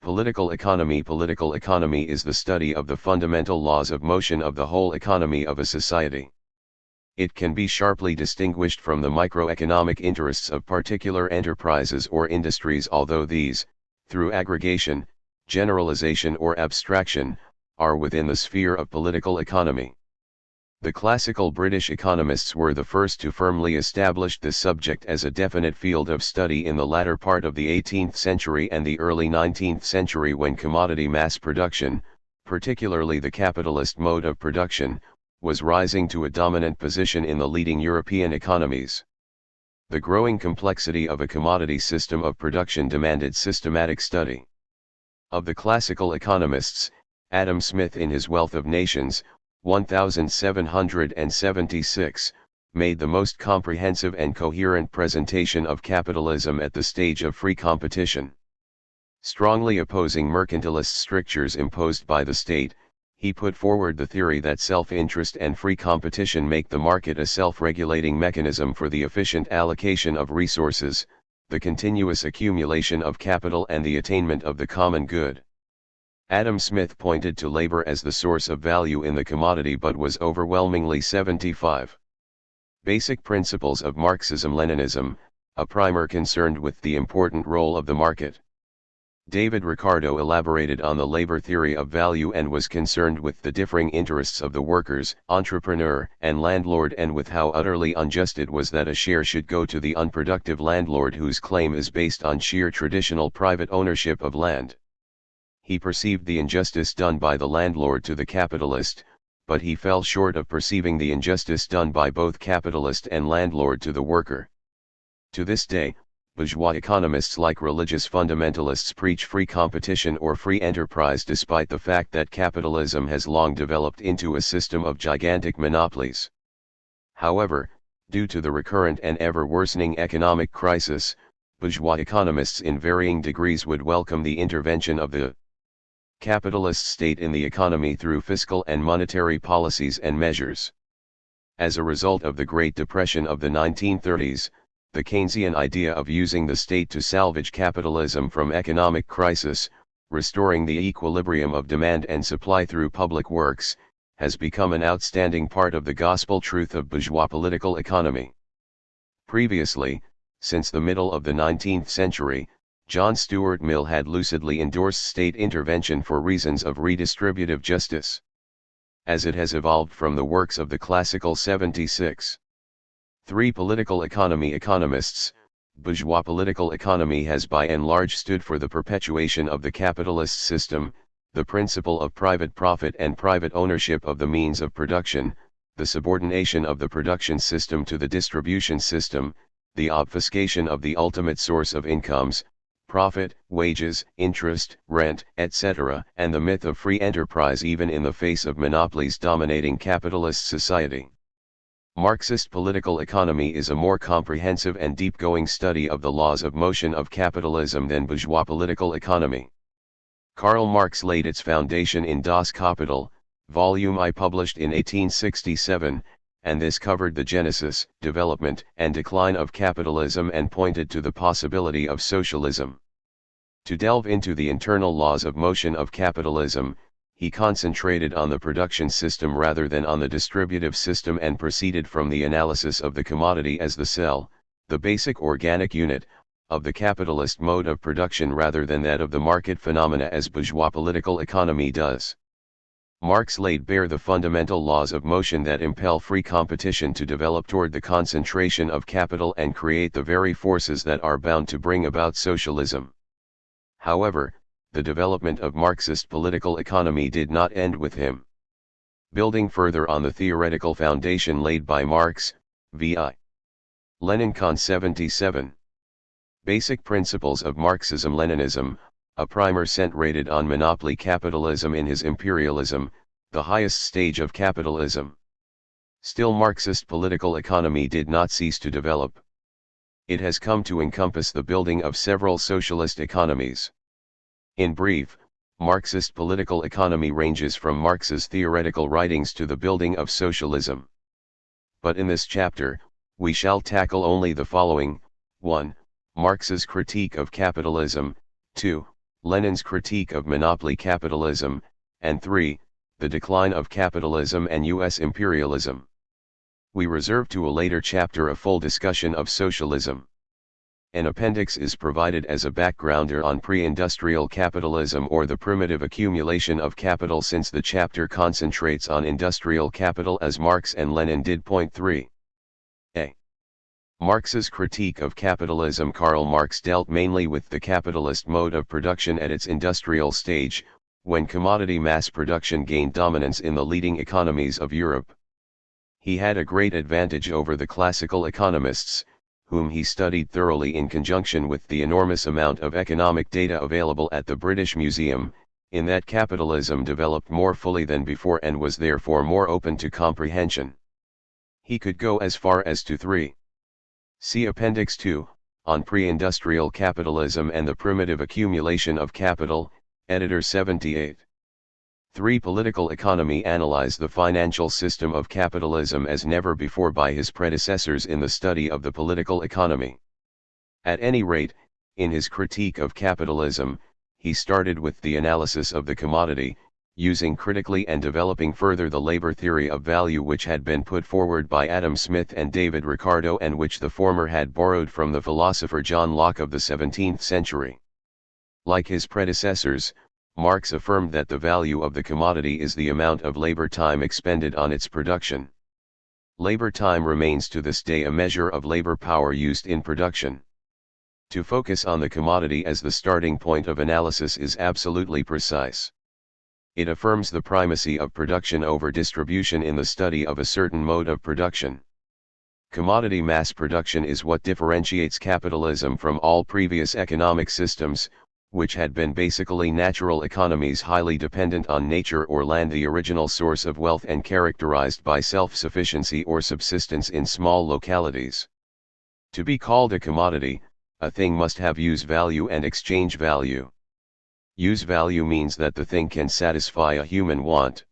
Political Economy. Political economy is the study of the fundamental laws of motion of the whole economy of a society. It can be sharply distinguished from the microeconomic interests of particular enterprises or industries, although these, through aggregation, generalization or abstraction, are within the sphere of political economy. The classical British economists were the first to firmly establish this subject as a definite field of study in the latter part of the 18th century and the early 19th century, when commodity mass production, particularly the capitalist mode of production, was rising to a dominant position in the leading European economies. The growing complexity of a commodity system of production demanded systematic study. Of the classical economists, Adam Smith, in his Wealth of Nations, 1776, made the most comprehensive and coherent presentation of capitalism at the stage of free competition. Strongly opposing mercantilist strictures imposed by the state, he put forward the theory that self-interest and free competition make the market a self-regulating mechanism for the efficient allocation of resources, the continuous accumulation of capital, and the attainment of the common good. Adam Smith pointed to labor as the source of value in the commodity, but was overwhelmingly 75. Basic Principles of Marxism-Leninism, a primer concerned with the important role of the market. David Ricardo elaborated on the labor theory of value and was concerned with the differing interests of the workers, entrepreneur, and landlord, and with how utterly unjust it was that a share should go to the unproductive landlord whose claim is based on sheer traditional private ownership of land. He perceived the injustice done by the landlord to the capitalist, but he fell short of perceiving the injustice done by both capitalist and landlord to the worker. To this day, bourgeois economists like religious fundamentalists preach free competition or free enterprise, despite the fact that capitalism has long developed into a system of gigantic monopolies. However, due to the recurrent and ever-worsening economic crisis, bourgeois economists in varying degrees would welcome the intervention of the capitalist state in the economy through fiscal and monetary policies and measures. As a result of the Great Depression of the 1930s, the Keynesian idea of using the state to salvage capitalism from economic crisis, restoring the equilibrium of demand and supply through public works, has become an outstanding part of the gospel truth of bourgeois political economy. Previously, since the middle of the 19th century, John Stuart Mill had lucidly endorsed state intervention for reasons of redistributive justice. As it has evolved from the works of the classical 76. 3 political economy economists, bourgeois political economy has by and large stood for the perpetuation of the capitalist system, the principle of private profit and private ownership of the means of production, the subordination of the production system to the distribution system, the obfuscation of the ultimate source of incomes, profit, wages, interest, rent, etc., and the myth of free enterprise even in the face of monopolies dominating capitalist society. Marxist political economy is a more comprehensive and deep-going study of the laws of motion of capitalism than bourgeois political economy. Karl Marx laid its foundation in Das Kapital, volume I published in 1867, and this covered the genesis, development, and decline of capitalism and pointed to the possibility of socialism. To delve into the internal laws of motion of capitalism, he concentrated on the production system rather than on the distributive system and proceeded from the analysis of the commodity as the cell, the basic organic unit, of the capitalist mode of production rather than that of the market phenomena as bourgeois political economy does. Marx laid bare the fundamental laws of motion that impel free competition to develop toward the concentration of capital and create the very forces that are bound to bring about socialism. However, the development of Marxist political economy did not end with him. Building further on the theoretical foundation laid by Marx, v.i. Lenin Con 77. Basic Principles of Marxism-Leninism, a primer centered on monopoly capitalism in his Imperialism, the highest stage of capitalism. Still, Marxist political economy did not cease to develop. It has come to encompass the building of several socialist economies. In brief, Marxist political economy ranges from Marx's theoretical writings to the building of socialism. But in this chapter, we shall tackle only the following: 1. Marx's critique of capitalism, 2. Lenin's critique of monopoly capitalism, and 3. The decline of capitalism and U.S. imperialism. We reserve to a later chapter a full discussion of socialism. An appendix is provided as a backgrounder on pre-industrial capitalism or the primitive accumulation of capital, since the chapter concentrates on industrial capital as Marx and Lenin did. Point 3. A. Marx's critique of capitalism. Karl Marx dealt mainly with the capitalist mode of production at its industrial stage, when commodity mass production gained dominance in the leading economies of Europe. He had a great advantage over the classical economists, whom he studied thoroughly in conjunction with the enormous amount of economic data available at the British Museum, in that capitalism developed more fully than before and was therefore more open to comprehension. He could go as far as to 3. See Appendix 2, on Pre-Industrial Capitalism and the Primitive Accumulation of Capital, Editor 78. 3. Political economy analyzed the financial system of capitalism as never before by his predecessors in the study of the political economy. At any rate, in his critique of capitalism, he started with the analysis of the commodity, using critically and developing further the labor theory of value which had been put forward by Adam Smith and David Ricardo, and which the former had borrowed from the philosopher John Locke of the 17th century. Like his predecessors, Marx affirmed that the value of the commodity is the amount of labor time expended on its production. Labor time remains to this day a measure of labor power used in production. To focus on the commodity as the starting point of analysis is absolutely precise. It affirms the primacy of production over distribution in the study of a certain mode of production. Commodity mass production is what differentiates capitalism from all previous economic systems, which had been basically natural economies highly dependent on nature or land, the original source of wealth, and characterized by self-sufficiency or subsistence in small localities. To be called a commodity, a thing must have use value and exchange value. Use value means that the thing can satisfy a human want.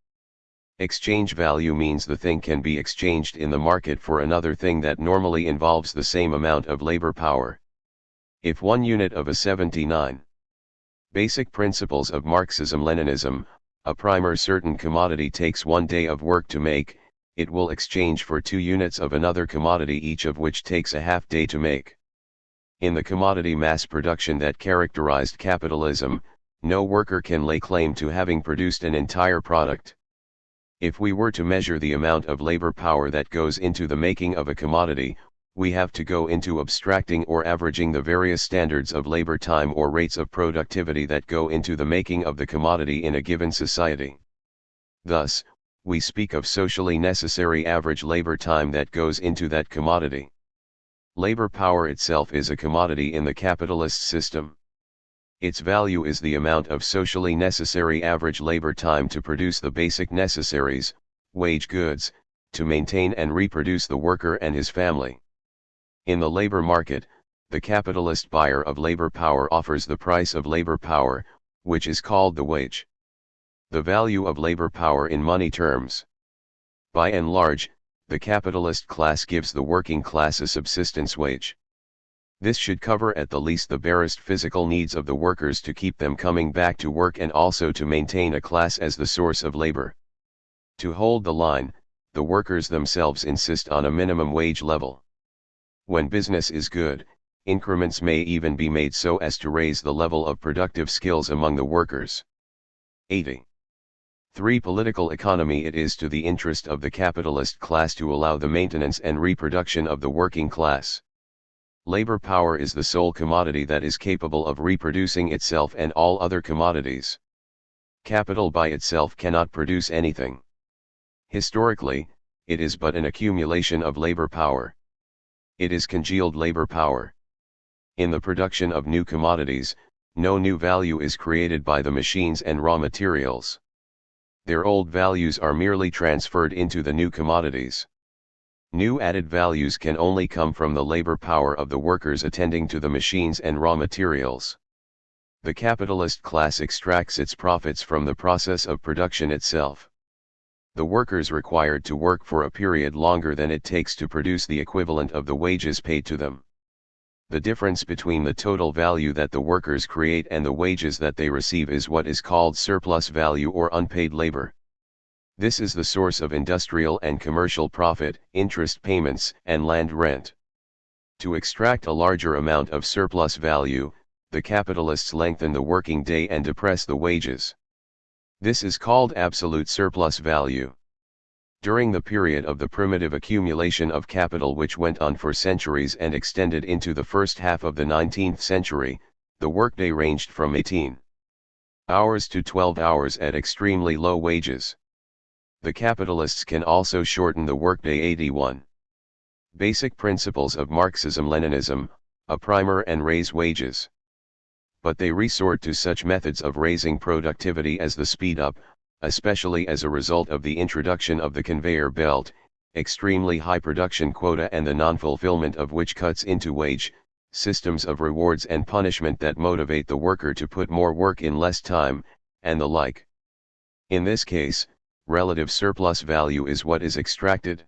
Exchange value means the thing can be exchanged in the market for another thing that normally involves the same amount of labor power. If 1 unit of a 79. Basic principles of Marxism-Leninism, a primer, certain commodity takes 1 day of work to make, it will exchange for 2 units of another commodity, each of which takes a half day to make. In the commodity mass production that characterized capitalism, no worker can lay claim to having produced an entire product. If we were to measure the amount of labor power that goes into the making of a commodity, we have to go into abstracting or averaging the various standards of labor time or rates of productivity that go into the making of the commodity in a given society. Thus, we speak of socially necessary average labor time that goes into that commodity. Labor power itself is a commodity in the capitalist system. Its value is the amount of socially necessary average labor time to produce the basic necessaries, wage goods, to maintain and reproduce the worker and his family. In the labor market, the capitalist buyer of labor power offers the price of labor power, which is called the wage. The value of labor power in money terms. By and large, the capitalist class gives the working class a subsistence wage. This should cover at the least the barest physical needs of the workers to keep them coming back to work, and also to maintain a class as the source of labor. To hold the line, the workers themselves insist on a minimum wage level. When business is good, increments may even be made so as to raise the level of productive skills among the workers. 80. 3. Political economy. It is to the interest of the capitalist class to allow the maintenance and reproduction of the working class. Labor power is the sole commodity that is capable of reproducing itself and all other commodities. Capital by itself cannot produce anything. Historically, it is but an accumulation of labor power. It is congealed labor power. In the production of new commodities, no new value is created by the machines and raw materials. Their old values are merely transferred into the new commodities. New added values can only come from the labor power of the workers attending to the machines and raw materials. The capitalist class extracts its profits from the process of production itself. The workers required to work for a period longer than it takes to produce the equivalent of the wages paid to them. The difference between the total value that the workers create and the wages that they receive is what is called surplus value or unpaid labor. This is the source of industrial and commercial profit, interest payments, and land rent. To extract a larger amount of surplus value, the capitalists lengthen the working day and depress the wages. This is called absolute surplus value. During the period of the primitive accumulation of capital, which went on for centuries and extended into the first half of the 19th century, the workday ranged from 18 hours to 12 hours at extremely low wages. The capitalists can also shorten the workday. 81. Basic principles of Marxism-Leninism, a primer, and raise wages. But they resort to such methods of raising productivity as the speed up, especially as a result of the introduction of the conveyor belt, extremely high production quota and the non-fulfillment of which cuts into wage, systems of rewards and punishment that motivate the worker to put more work in less time, and the like. In this case, relative surplus value is what is extracted.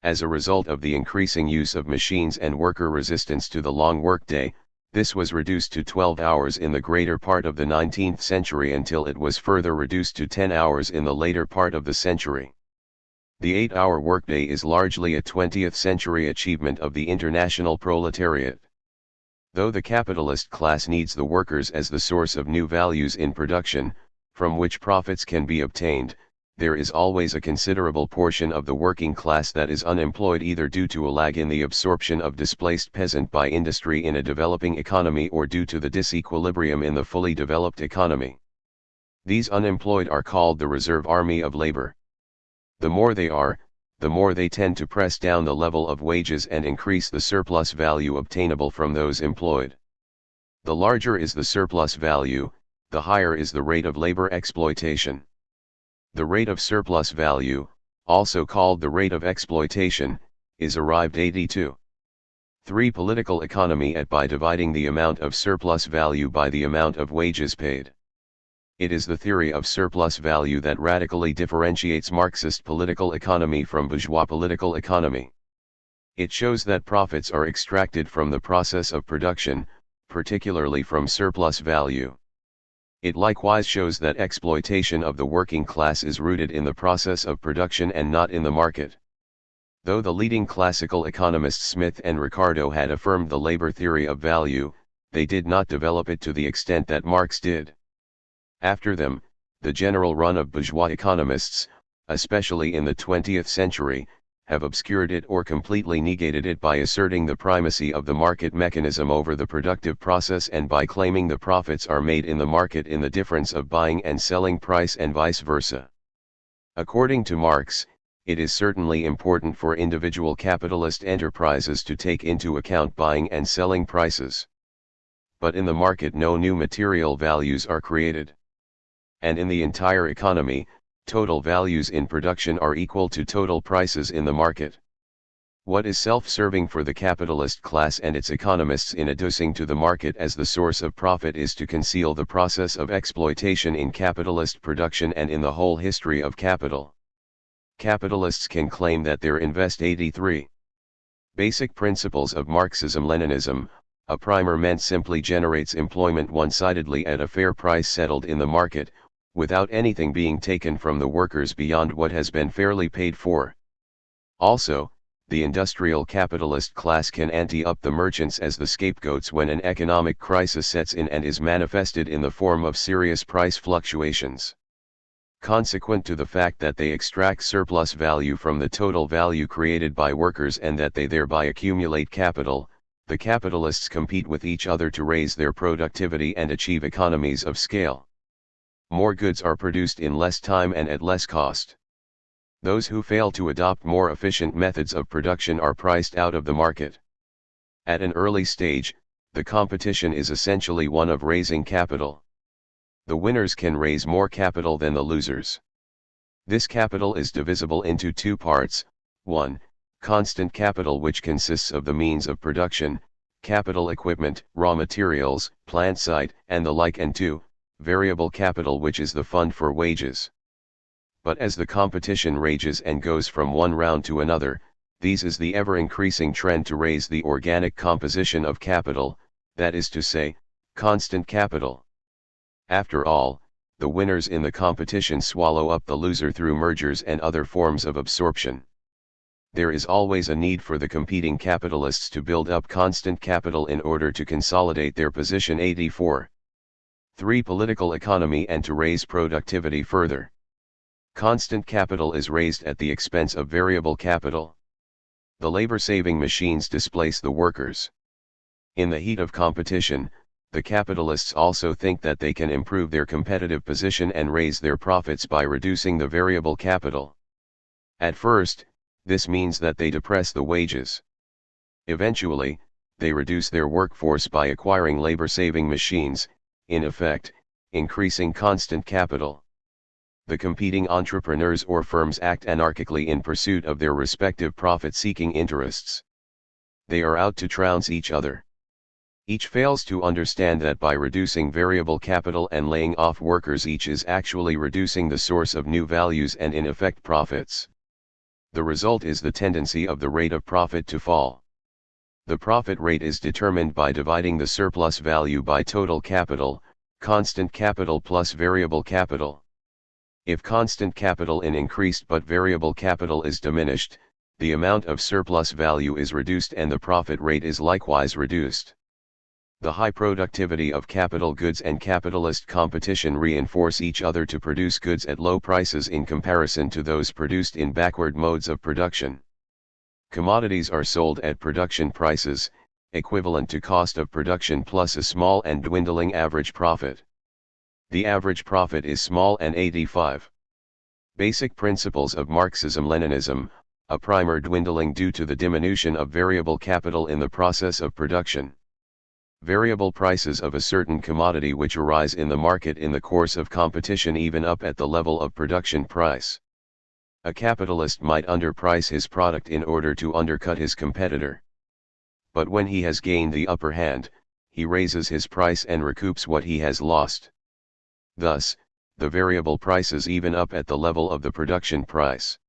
As a result of the increasing use of machines and worker resistance to the long workday, this was reduced to 12 hours in the greater part of the 19th century until it was further reduced to 10 hours in the later part of the century. The 8-hour workday is largely a 20th century achievement of the international proletariat. Though the capitalist class needs the workers as the source of new values in production, from which profits can be obtained, there is always a considerable portion of the working class that is unemployed, either due to a lag in the absorption of displaced peasant by industry in a developing economy or due to the disequilibrium in the fully developed economy. These unemployed are called the reserve army of labor. The more they are, the more they tend to press down the level of wages and increase the surplus value obtainable from those employed. The larger is the surplus value, the higher is the rate of labor exploitation. The rate of surplus value, also called the rate of exploitation, is arrived at 82. 3. Political economy at by dividing the amount of surplus value by the amount of wages paid. It is the theory of surplus value that radically differentiates Marxist political economy from bourgeois political economy. It shows that profits are extracted from the process of production, particularly from surplus value. It likewise shows that exploitation of the working class is rooted in the process of production and not in the market. Though the leading classical economists Smith and Ricardo had affirmed the labor theory of value, they did not develop it to the extent that Marx did. After them, the general run of bourgeois economists, especially in the 20th century, have obscured it or completely negated it by asserting the primacy of the market mechanism over the productive process and by claiming the profits are made in the market in the difference of buying and selling price and vice versa. According to Marx, it is certainly important for individual capitalist enterprises to take into account buying and selling prices. But in the market no new material values are created. And in the entire economy, total values in production are equal to total prices in the market. What is self-serving for the capitalist class and its economists in adducing to the market as the source of profit is to conceal the process of exploitation in capitalist production and in the whole history of capital. Capitalists can claim that their invest 83. Basic principles of Marxism-Leninism, a primer meant simply generates employment one-sidedly at a fair price settled in the market, without anything being taken from the workers beyond what has been fairly paid for. Also, the industrial capitalist class can ante up the merchants as the scapegoats when an economic crisis sets in and is manifested in the form of serious price fluctuations. Consequent to the fact that they extract surplus value from the total value created by workers and that they thereby accumulate capital, the capitalists compete with each other to raise their productivity and achieve economies of scale. More goods are produced in less time and at less cost. Those who fail to adopt more efficient methods of production are priced out of the market. At an early stage, the competition is essentially one of raising capital. The winners can raise more capital than the losers. This capital is divisible into two parts: 1. Constant capital, which consists of the means of production, capital equipment, raw materials, plant site, and the like, and 2. Variable capital, which is the fund for wages. But as the competition rages and goes from one round to another, these is the ever-increasing trend to raise the organic composition of capital, that is to say, constant capital. After all, the winners in the competition swallow up the loser through mergers and other forms of absorption. there is always a need for the competing capitalists to build up constant capital in order to consolidate their position. 84. 3. Political economy and to raise productivity further. Constant capital is raised at the expense of variable capital. The labor-saving machines displace the workers. In the heat of competition, the capitalists also think that they can improve their competitive position and raise their profits by reducing the variable capital. At first, this means that they depress the wages. Eventually, they reduce their workforce by acquiring labor-saving machines, in effect, increasing constant capital. The competing entrepreneurs or firms act anarchically in pursuit of their respective profit-seeking interests. They are out to trounce each other. Each fails to understand that by reducing variable capital and laying off workers, each is actually reducing the source of new values and in effect profits. The result is the tendency of the rate of profit to fall. The profit rate is determined by dividing the surplus value by total capital, constant capital plus variable capital. If constant capital is increased but variable capital is diminished, the amount of surplus value is reduced and the profit rate is likewise reduced. The high productivity of capital goods and capitalist competition reinforce each other to produce goods at low prices in comparison to those produced in backward modes of production. Commodities are sold at production prices, equivalent to cost of production plus a small and dwindling average profit. The average profit is small and 85. Basic principles of Marxism-Leninism, a primer: dwindling due to the diminution of variable capital in the process of production. Variable prices of a certain commodity which arise in the market in the course of competition even up at the level of production price. A capitalist might underprice his product in order to undercut his competitor. But when he has gained the upper hand, he raises his price and recoups what he has lost. Thus, the variable prices even up at the level of the production price.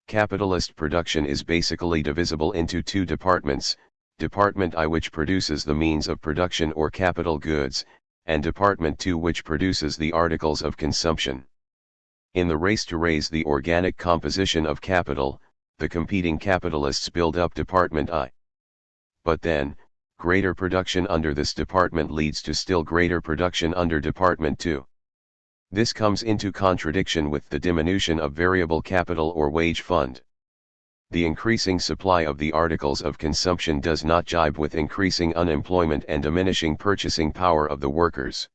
Capitalist production is basically divisible into two departments: Department I, which produces the means of production or capital goods, and Department II, which produces the articles of consumption. In the race to raise the organic composition of capital, the competing capitalists build up Department I. But then, greater production under this department leads to still greater production under Department II. This comes into contradiction with the diminution of variable capital or wage fund. The increasing supply of the articles of consumption does not jibe with increasing unemployment and diminishing purchasing power of the workers.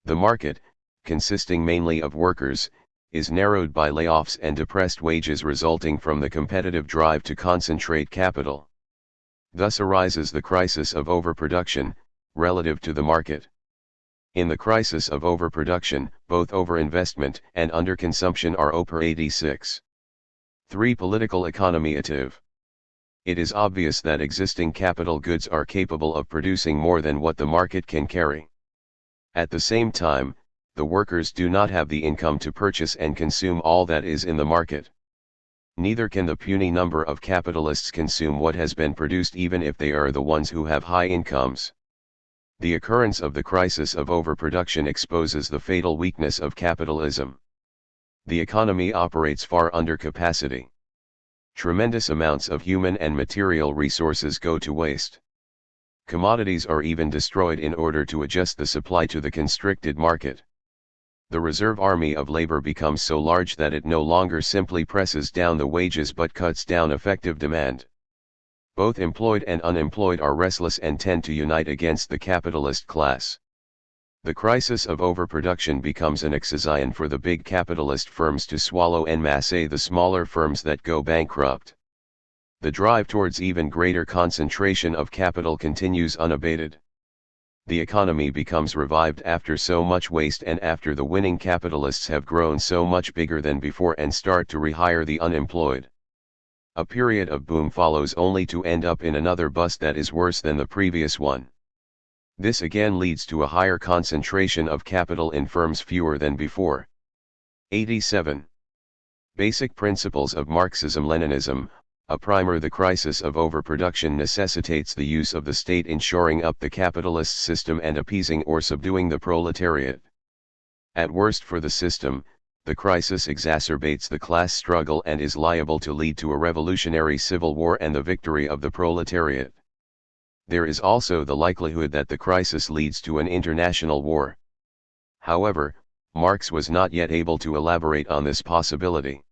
The market, consisting mainly of workers, is narrowed by layoffs and depressed wages resulting from the competitive drive to concentrate capital. Thus arises the crisis of overproduction, relative to the market. In the crisis of overproduction, both overinvestment and underconsumption are OPER. 86. 3. Political economy. It is obvious that existing capital goods are capable of producing more than what the market can carry. At the same time, the workers do not have the income to purchase and consume all that is in the market. Neither can the puny number of capitalists consume what has been produced, even if they are the ones who have high incomes. The occurrence of the crisis of overproduction exposes the fatal weakness of capitalism. The economy operates far under capacity. Tremendous amounts of human and material resources go to waste. Commodities are even destroyed in order to adjust the supply to the constricted market. The reserve army of labor becomes so large that it no longer simply presses down the wages but cuts down effective demand. Both employed and unemployed are restless and tend to unite against the capitalist class. The crisis of overproduction becomes an excision for the big capitalist firms to swallow en masse the smaller firms that go bankrupt. The drive towards even greater concentration of capital continues unabated. The economy becomes revived after so much waste and after the winning capitalists have grown so much bigger than before and start to rehire the unemployed. A period of boom follows only to end up in another bust that is worse than the previous one. This again leads to a higher concentration of capital in firms fewer than before. 87. Basic principles of Marxism-Leninism, a primer. The crisis of overproduction necessitates the use of the state in shoring up the capitalist system and appeasing or subduing the proletariat. At worst for the system, the crisis exacerbates the class struggle and is liable to lead to a revolutionary civil war and the victory of the proletariat. There is also the likelihood that the crisis leads to an international war. However, Marx was not yet able to elaborate on this possibility.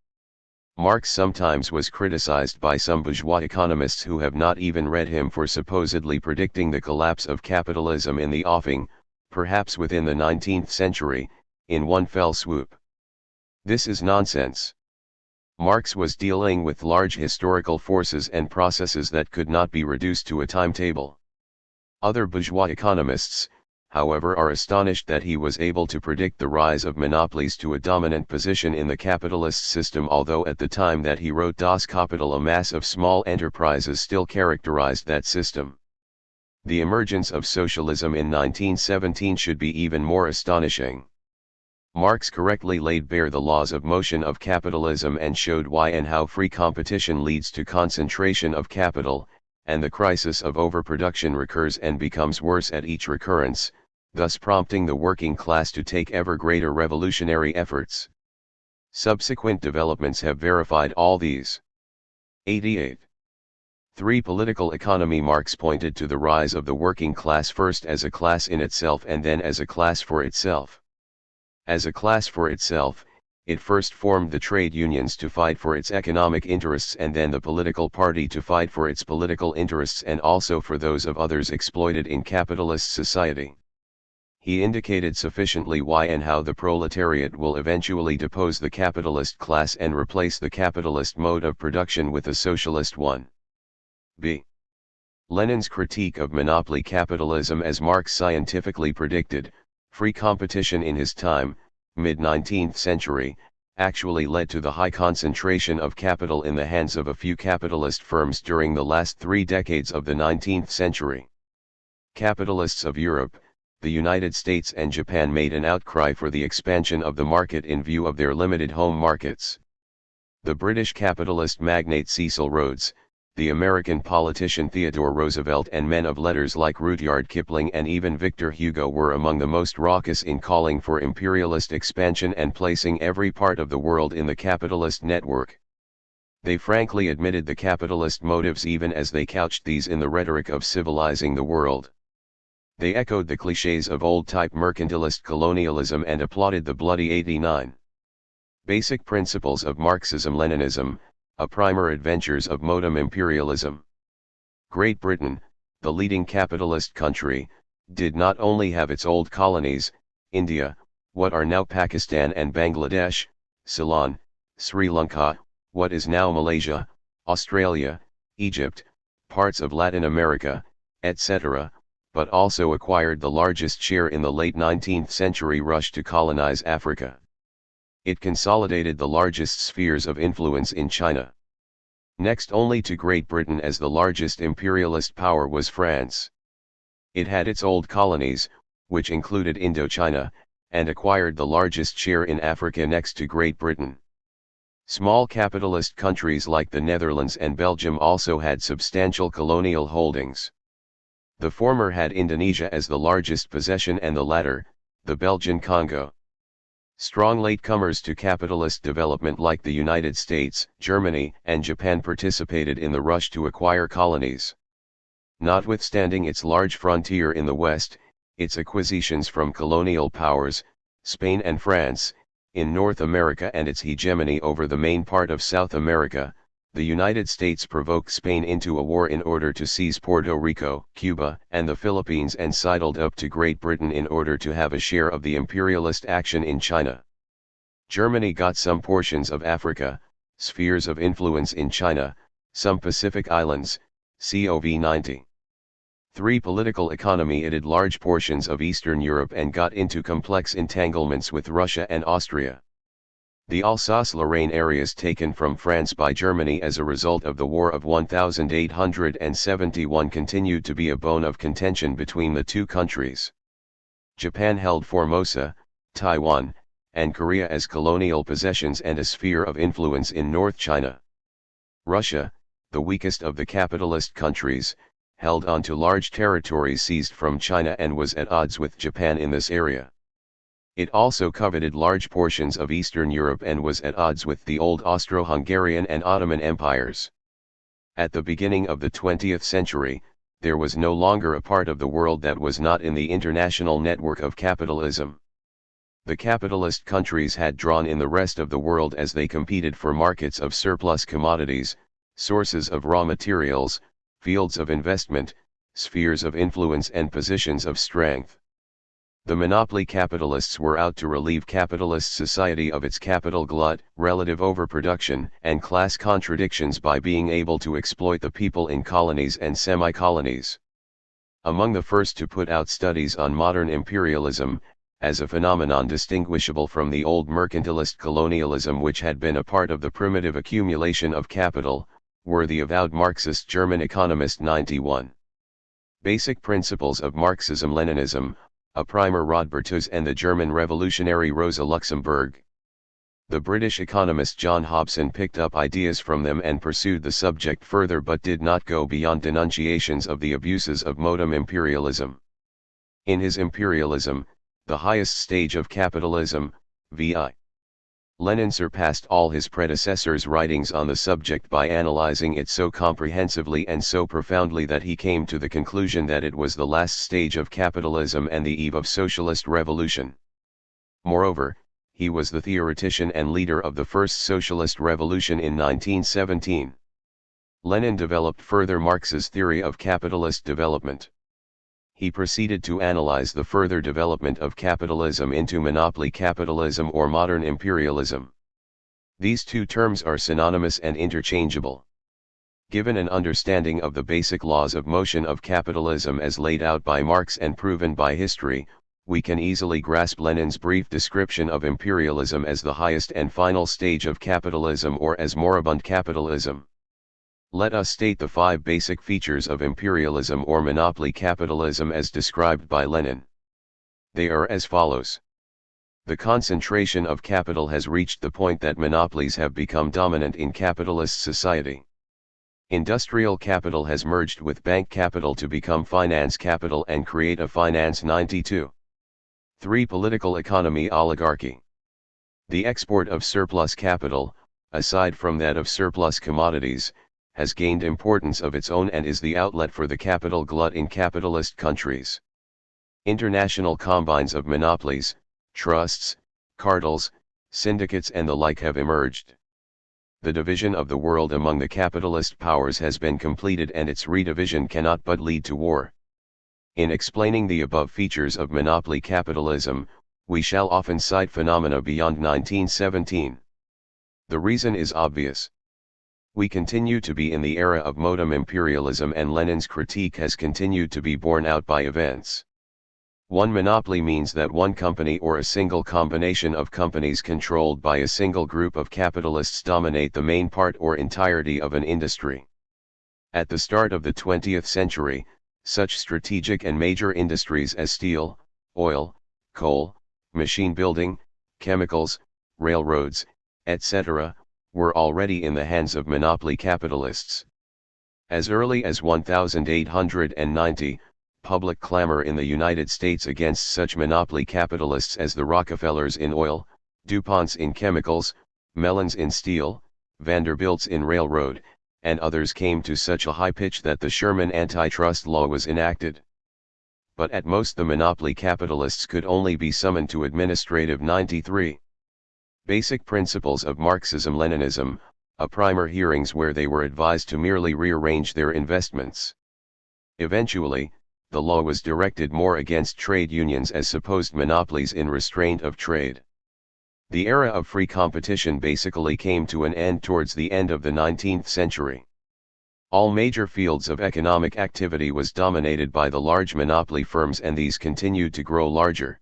Marx sometimes was criticized by some bourgeois economists who have not even read him for supposedly predicting the collapse of capitalism in the offing, perhaps within the 19th century, in one fell swoop. This is nonsense. Marx was dealing with large historical forces and processes that could not be reduced to a timetable. Other bourgeois economists, however, are astonished that he was able to predict the rise of monopolies to a dominant position in the capitalist system, although at the time that he wrote Das Kapital a mass of small enterprises still characterized that system. The emergence of socialism in 1917 should be even more astonishing. Marx correctly laid bare the laws of motion of capitalism and showed why and how free competition leads to concentration of capital, and the crisis of overproduction recurs and becomes worse at each recurrence, thus prompting the working class to take ever greater revolutionary efforts. Subsequent developments have verified all these. 88. 3. Political economy. Marx pointed to the rise of the working class first as a class in itself and then as a class for itself. As a class for itself, it first formed the trade unions to fight for its economic interests and then the political party to fight for its political interests and also for those of others exploited in capitalist society. He indicated sufficiently why and how the proletariat will eventually depose the capitalist class and replace the capitalist mode of production with a socialist one. B. Lenin's critique of monopoly capitalism. As Marx scientifically predicted, free competition in his time, mid-19th century, actually led to the high concentration of capital in the hands of a few capitalist firms during the last 3 decades of the 19th century. Capitalists of Europe, the United States and Japan made an outcry for the expansion of the market in view of their limited home markets. The British capitalist magnate Cecil Rhodes, the American politician Theodore Roosevelt and men of letters like Rudyard Kipling and even Victor Hugo were among the most raucous in calling for imperialist expansion and placing every part of the world in the capitalist network. They frankly admitted the capitalist motives even as they couched these in the rhetoric of civilizing the world. They echoed the clichés of old-type mercantilist colonialism and applauded the bloody 89. Basic principles of Marxism-Leninism, a primer. Adventures of modern imperialism. Great Britain, the leading capitalist country, did not only have its old colonies, India, what are now Pakistan and Bangladesh, Ceylon, Sri Lanka, what is now Malaysia, Australia, Egypt, parts of Latin America, etc., but also acquired the largest share in the late 19th century rush to colonize Africa. It consolidated the largest spheres of influence in China. Next only to Great Britain as the largest imperialist power was France. It had its old colonies, which included Indochina, and acquired the largest share in Africa next to Great Britain. Small capitalist countries like the Netherlands and Belgium also had substantial colonial holdings. The former had Indonesia as the largest possession and the latter, the Belgian Congo. Strong latecomers to capitalist development like the United States, Germany, and Japan participated in the rush to acquire colonies. Notwithstanding its large frontier in the West, its acquisitions from colonial powers, Spain and France, in North America and its hegemony over the main part of South America, the United States provoked Spain into a war in order to seize Puerto Rico, Cuba, and the Philippines and sidled up to Great Britain in order to have a share of the imperialist action in China. Germany got some portions of Africa, spheres of influence in China, some Pacific islands, COV 90. 3. Political economy. It had large portions of Eastern Europe and got into complex entanglements with Russia and Austria. The Alsace-Lorraine areas taken from France by Germany as a result of the War of 1871 continued to be a bone of contention between the two countries. Japan held Formosa, Taiwan, and Korea as colonial possessions and a sphere of influence in North China. Russia, the weakest of the capitalist countries, held on to large territories seized from China and was at odds with Japan in this area. It also coveted large portions of Eastern Europe and was at odds with the old Austro-Hungarian and Ottoman empires. At the beginning of the 20th century, there was no longer a part of the world that was not in the international network of capitalism. The capitalist countries had drawn in the rest of the world as they competed for markets of surplus commodities, sources of raw materials, fields of investment, spheres of influence and positions of strength. The monopoly capitalists were out to relieve capitalist society of its capital glut, relative overproduction, and class contradictions by being able to exploit the people in colonies and semi-colonies. Among the first to put out studies on modern imperialism, as a phenomenon distinguishable from the old mercantilist colonialism which had been a part of the primitive accumulation of capital, were the avowed Marxist German economist 91. Basic Principles of Marxism-Leninism, a primer Rodbertus and the German revolutionary Rosa Luxemburg. The British economist John Hobson picked up ideas from them and pursued the subject further but did not go beyond denunciations of the abuses of modern imperialism. In his Imperialism, the highest stage of capitalism, v.i. Lenin surpassed all his predecessors' writings on the subject by analyzing it so comprehensively and so profoundly that he came to the conclusion that it was the last stage of capitalism and the eve of socialist revolution. Moreover, he was the theoretician and leader of the first socialist revolution in 1917. Lenin developed further Marx's theory of capitalist development. He proceeded to analyze the further development of capitalism into monopoly capitalism or modern imperialism. These two terms are synonymous and interchangeable. Given an understanding of the basic laws of motion of capitalism as laid out by Marx and proven by history, we can easily grasp Lenin's brief description of imperialism as the highest and final stage of capitalism or as moribund capitalism. Let us state the 5 basic features of imperialism or monopoly capitalism as described by Lenin. They are as follows. The concentration of capital has reached the point that monopolies have become dominant in capitalist society. Industrial capital has merged with bank capital to become finance capital and create a finance 92. 3. Political economy oligarchy. The export of surplus capital, aside from that of surplus commodities, has gained importance of its own and is the outlet for the capital glut in capitalist countries. International combines of monopolies, trusts, cartels, syndicates and the like have emerged. The division of the world among the capitalist powers has been completed and its redivision cannot but lead to war. In explaining the above features of monopoly capitalism, we shall often cite phenomena beyond 1917. The reason is obvious. We continue to be in the era of modern imperialism and Lenin's critique has continued to be borne out by events. One monopoly means that one company or a single combination of companies controlled by a single group of capitalists dominate the main part or entirety of an industry. At the start of the 20th century, such strategic and major industries as steel, oil, coal, machine building, chemicals, railroads, etc., were already in the hands of monopoly capitalists. As early as 1890, public clamor in the United States against such monopoly capitalists as the Rockefellers in oil, DuPonts in chemicals, Mellons in steel, Vanderbilts in railroad, and others came to such a high pitch that the Sherman antitrust law was enacted. But at most the monopoly capitalists could only be summoned to Administrative 93. Basic Principles of Marxism-Leninism, a primer hearings where they were advised to merely rearrange their investments. Eventually, the law was directed more against trade unions as supposed monopolies in restraint of trade. The era of free competition basically came to an end towards the end of the 19th century. All major fields of economic activity was dominated by the large monopoly firms and these continued to grow larger.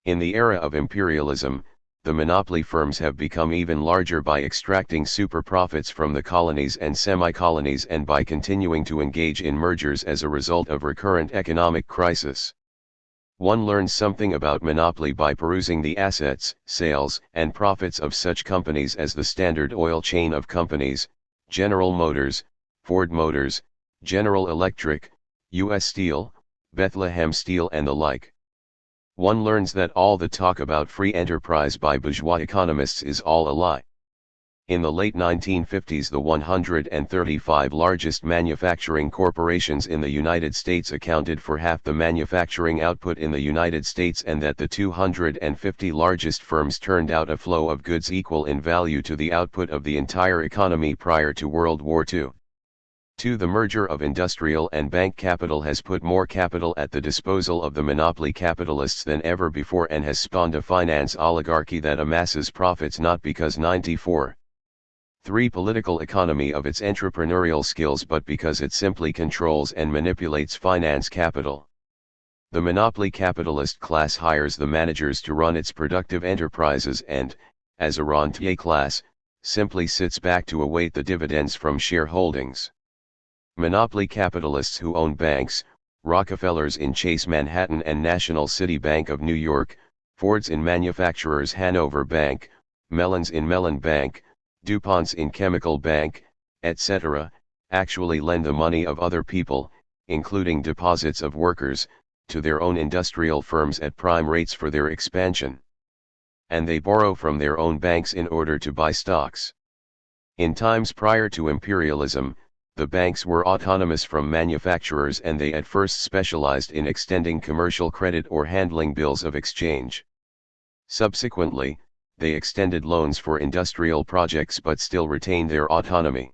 In the era of imperialism, the monopoly firms have become even larger by extracting super profits from the colonies and semi-colonies and by continuing to engage in mergers as a result of recurrent economic crisis. One learns something about monopoly by perusing the assets, sales, and profits of such companies as the Standard Oil chain of companies, General Motors, Ford Motors, General Electric, U.S. Steel, Bethlehem Steel and the like. one learns that all the talk about free enterprise by bourgeois economists is all a lie. In the late 1950s, the 135 largest manufacturing corporations in the United States accounted for half the manufacturing output in the United States, and that the 250 largest firms turned out a flow of goods equal in value to the output of the entire economy prior to World War II. 2. The merger of industrial and bank capital has put more capital at the disposal of the monopoly capitalists than ever before, and has spawned a finance oligarchy that amasses profits not because 3. Political economy of its entrepreneurial skills, but because it simply controls and manipulates finance capital. The monopoly capitalist class hires the managers to run its productive enterprises and, as a rentier class, simply sits back to await the dividends from shareholdings. Monopoly capitalists who own banks, Rockefellers in Chase Manhattan and National City Bank of New York, Fords in Manufacturers Hanover Bank, Mellons in Mellon Bank, DuPonts in Chemical Bank, etc., actually lend the money of other people, including deposits of workers, to their own industrial firms at prime rates for their expansion. And they borrow from their own banks in order to buy stocks. In times prior to imperialism, the banks were autonomous from manufacturers, and they at first specialized in extending commercial credit or handling bills of exchange. Subsequently, they extended loans for industrial projects but still retained their autonomy.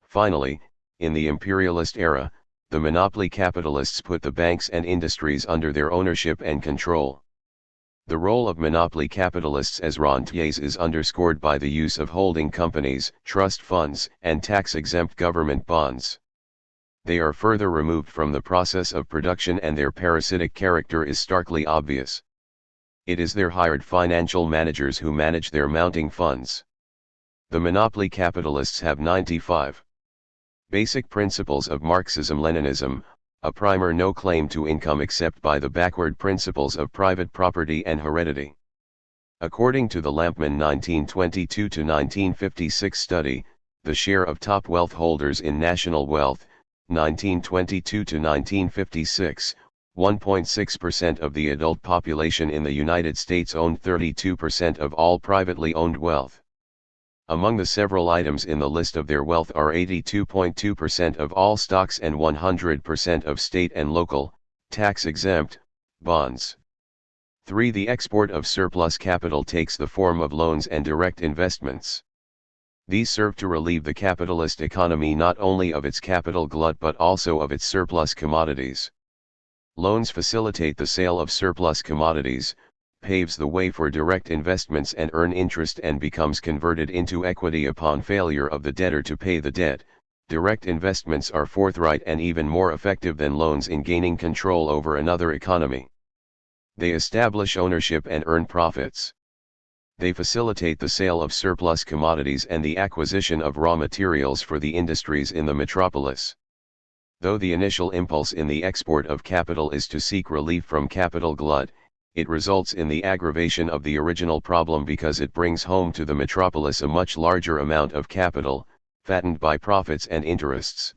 Finally, in the imperialist era, the monopoly capitalists put the banks and industries under their ownership and control. The role of monopoly capitalists as rentiers is underscored by the use of holding companies, trust funds, and tax-exempt government bonds. They are further removed from the process of production, and their parasitic character is starkly obvious. It is their hired financial managers who manage their mounting funds. The monopoly capitalists have 95 basic principles of Marxism-Leninism, a primer: no claim to income except by the backward principles of private property and heredity. According to the Lampman 1922-1956 study, the share of top wealth holders in national wealth, 1922-1956, 1.6% of the adult population in the United States owned 32% of all privately owned wealth. Among the several items in the list of their wealth are 82.2% of all stocks and 100% of state and local, tax-exempt, bonds. 3. The export of surplus capital takes the form of loans and direct investments. These serve to relieve the capitalist economy not only of its capital glut but also of its surplus commodities. Loans facilitate the sale of surplus commodities, paves the way for direct investments and earn interest and becomes converted into equity upon failure of the debtor to pay the debt. Direct investments are forthright and even more effective than loans in gaining control over another economy. They establish ownership and earn profits. They facilitate the sale of surplus commodities and the acquisition of raw materials for the industries in the metropolis. Though the initial impulse in the export of capital is to seek relief from capital glut, it results in the aggravation of the original problem because it brings home to the metropolis a much larger amount of capital, fattened by profits and interests.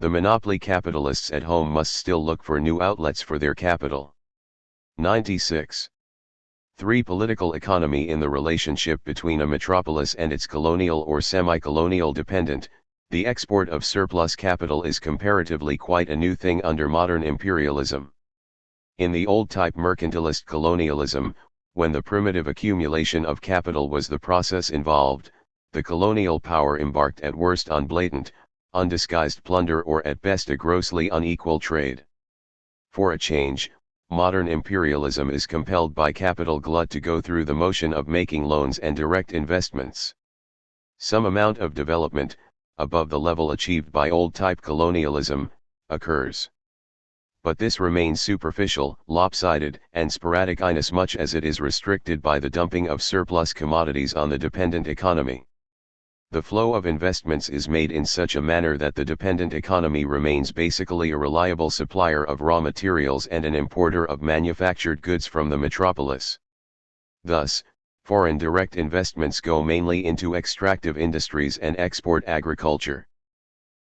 The monopoly capitalists at home must still look for new outlets for their capital. 96. 3. Political economy in the relationship between a metropolis and its colonial or semi-colonial dependent. The export of surplus capital is comparatively quite a new thing under modern imperialism. In the old-type mercantilist colonialism, when the primitive accumulation of capital was the process involved, the colonial power embarked at worst on blatant, undisguised plunder or at best a grossly unequal trade. For a change, modern imperialism is compelled by capital glut to go through the motion of making loans and direct investments. Some amount of development, above the level achieved by old-type colonialism, occurs. But this remains superficial, lopsided, and sporadic inasmuch as it is restricted by the dumping of surplus commodities on the dependent economy. The flow of investments is made in such a manner that the dependent economy remains basically a reliable supplier of raw materials and an importer of manufactured goods from the metropolis. Thus, foreign direct investments go mainly into extractive industries and export agriculture.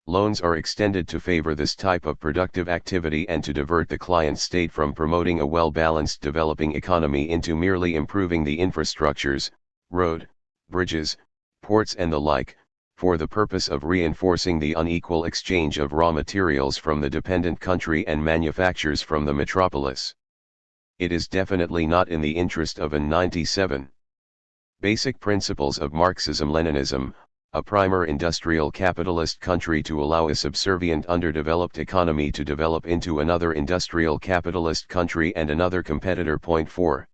Loans are extended to favor this type of productive activity and to divert the client state from promoting a well-balanced developing economy into merely improving the infrastructures, road, bridges, ports and the like, for the purpose of reinforcing the unequal exchange of raw materials from the dependent country and manufactures from the metropolis. It is definitely not in the interest of an 97. Basic principles of Marxism-Leninism, a primer industrial capitalist country to allow a subservient underdeveloped economy to develop into another industrial capitalist country and another competitor. Point 4.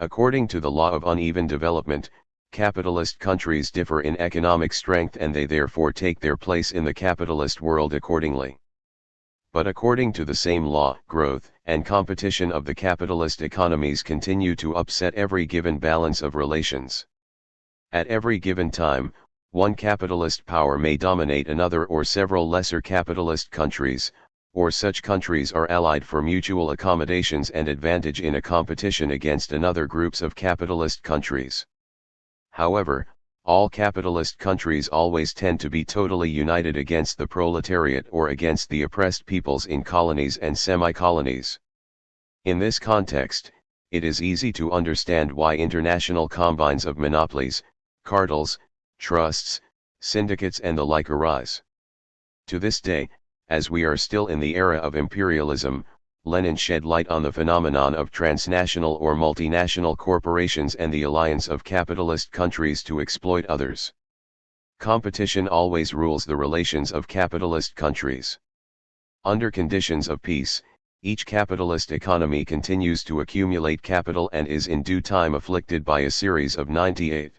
According to the law of uneven development, capitalist countries differ in economic strength and they therefore take their place in the capitalist world accordingly. But according to the same law, growth and competition of the capitalist economies continue to upset every given balance of relations. At every given time, one capitalist power may dominate another or several lesser capitalist countries, or such countries are allied for mutual accommodations and advantage in a competition against another groups of capitalist countries. However, all capitalist countries always tend to be totally united against the proletariat or against the oppressed peoples in colonies and semi-colonies. In this context, it is easy to understand why international combines of monopolies, cartels, trusts, syndicates and the like arise. To this day, as we are still in the era of imperialism, Lenin shed light on the phenomenon of transnational or multinational corporations and the alliance of capitalist countries to exploit others. Competition always rules the relations of capitalist countries. Under conditions of peace, each capitalist economy continues to accumulate capital and is in due time afflicted by a series of 98.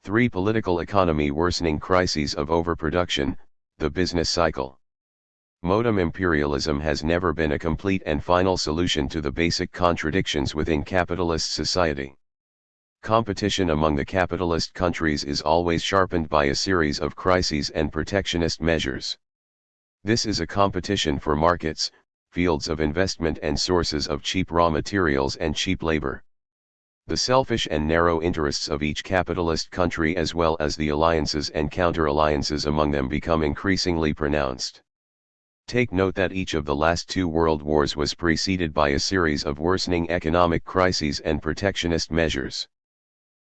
3. Political economy worsening crises of overproduction, the business cycle. Modern imperialism has never been a complete and final solution to the basic contradictions within capitalist society. Competition among the capitalist countries is always sharpened by a series of crises and protectionist measures. This is a competition for markets, fields of investment and sources of cheap raw materials and cheap labor. The selfish and narrow interests of each capitalist country as well as the alliances and counter-alliances among them become increasingly pronounced. Take note that each of the last two world wars was preceded by a series of worsening economic crises and protectionist measures.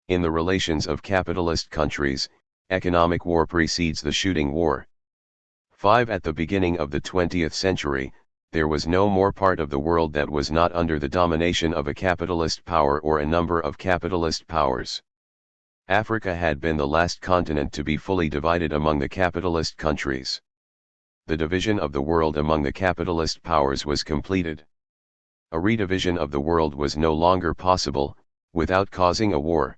In the relations of capitalist countries, economic war precedes the shooting war. 5. At the beginning of the 20th century, there was no more part of the world that was not under the domination of a capitalist power or a number of capitalist powers. Africa had been the last continent to be fully divided among the capitalist countries. The division of the world among the capitalist powers was completed. A redivision of the world was no longer possible, without causing a war.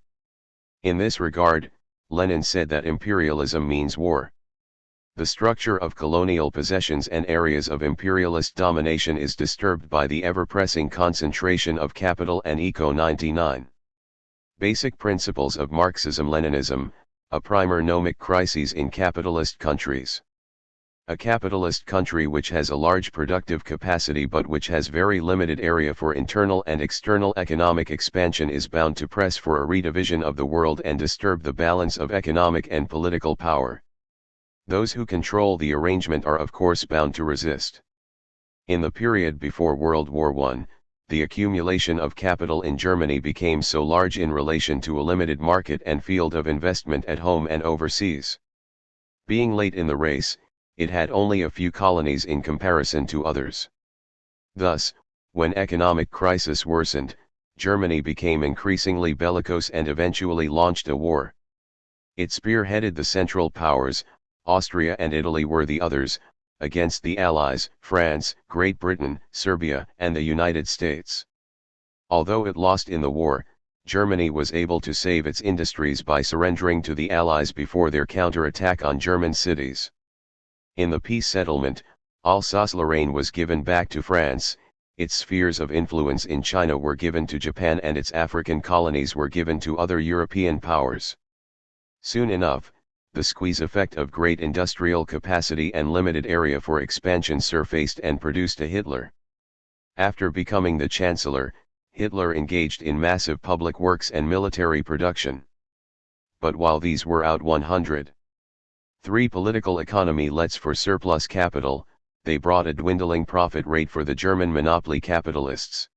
In this regard, Lenin said that imperialism means war. The structure of colonial possessions and areas of imperialist domination is disturbed by the ever-pressing concentration of capital and eco. 99. Basic principles of Marxism-Leninism, a primer nomic crises in capitalist countries. A capitalist country which has a large productive capacity but which has very limited area for internal and external economic expansion is bound to press for a redivision of the world and disturb the balance of economic and political power. Those who control the arrangement are of course bound to resist. In the period before World War I, the accumulation of capital in Germany became so large in relation to a limited market and field of investment at home and overseas. Being late in the race, it had only a few colonies in comparison to others. Thus, when economic crisis worsened, Germany became increasingly bellicose and eventually launched a war. It spearheaded the Central Powers, Austria and Italy were the others, against the Allies, France, Great Britain, Serbia, and the United States. Although it lost in the war, Germany was able to save its industries by surrendering to the Allies before their counterattack on German cities. In the peace settlement, Alsace-Lorraine was given back to France, its spheres of influence in China were given to Japan and its African colonies were given to other European powers. Soon enough, the squeeze effect of great industrial capacity and limited area for expansion surfaced and produced a Hitler. After becoming the Chancellor, Hitler engaged in massive public works and military production. But while these were out 100 3. Political economy lets for surplus capital, they brought a dwindling profit rate for the German monopoly capitalists.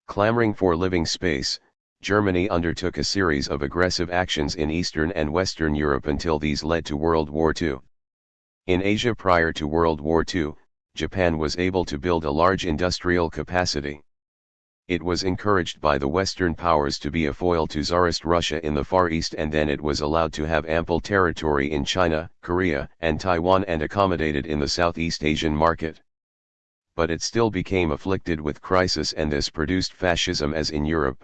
Clamoring for living space, Germany undertook a series of aggressive actions in Eastern and Western Europe until these led to World War II. In Asia prior to World War II, Japan was able to build a large industrial capacity. It was encouraged by the Western powers to be a foil to Tsarist Russia in the Far East, and then it was allowed to have ample territory in China, Korea, and Taiwan, and accommodated in the Southeast Asian market. But it still became afflicted with crisis, and this produced fascism as in Europe.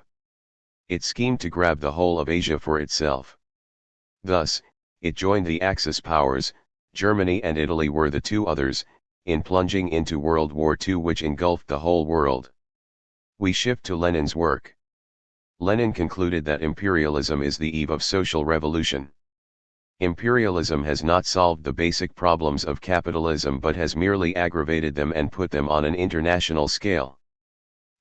It schemed to grab the whole of Asia for itself. Thus, it joined the Axis powers. Germany and Italy were the two others, in plunging into World War II, which engulfed the whole world. We shift to Lenin's work. Lenin concluded that imperialism is the eve of social revolution. Imperialism has not solved the basic problems of capitalism, but has merely aggravated them and put them on an international scale.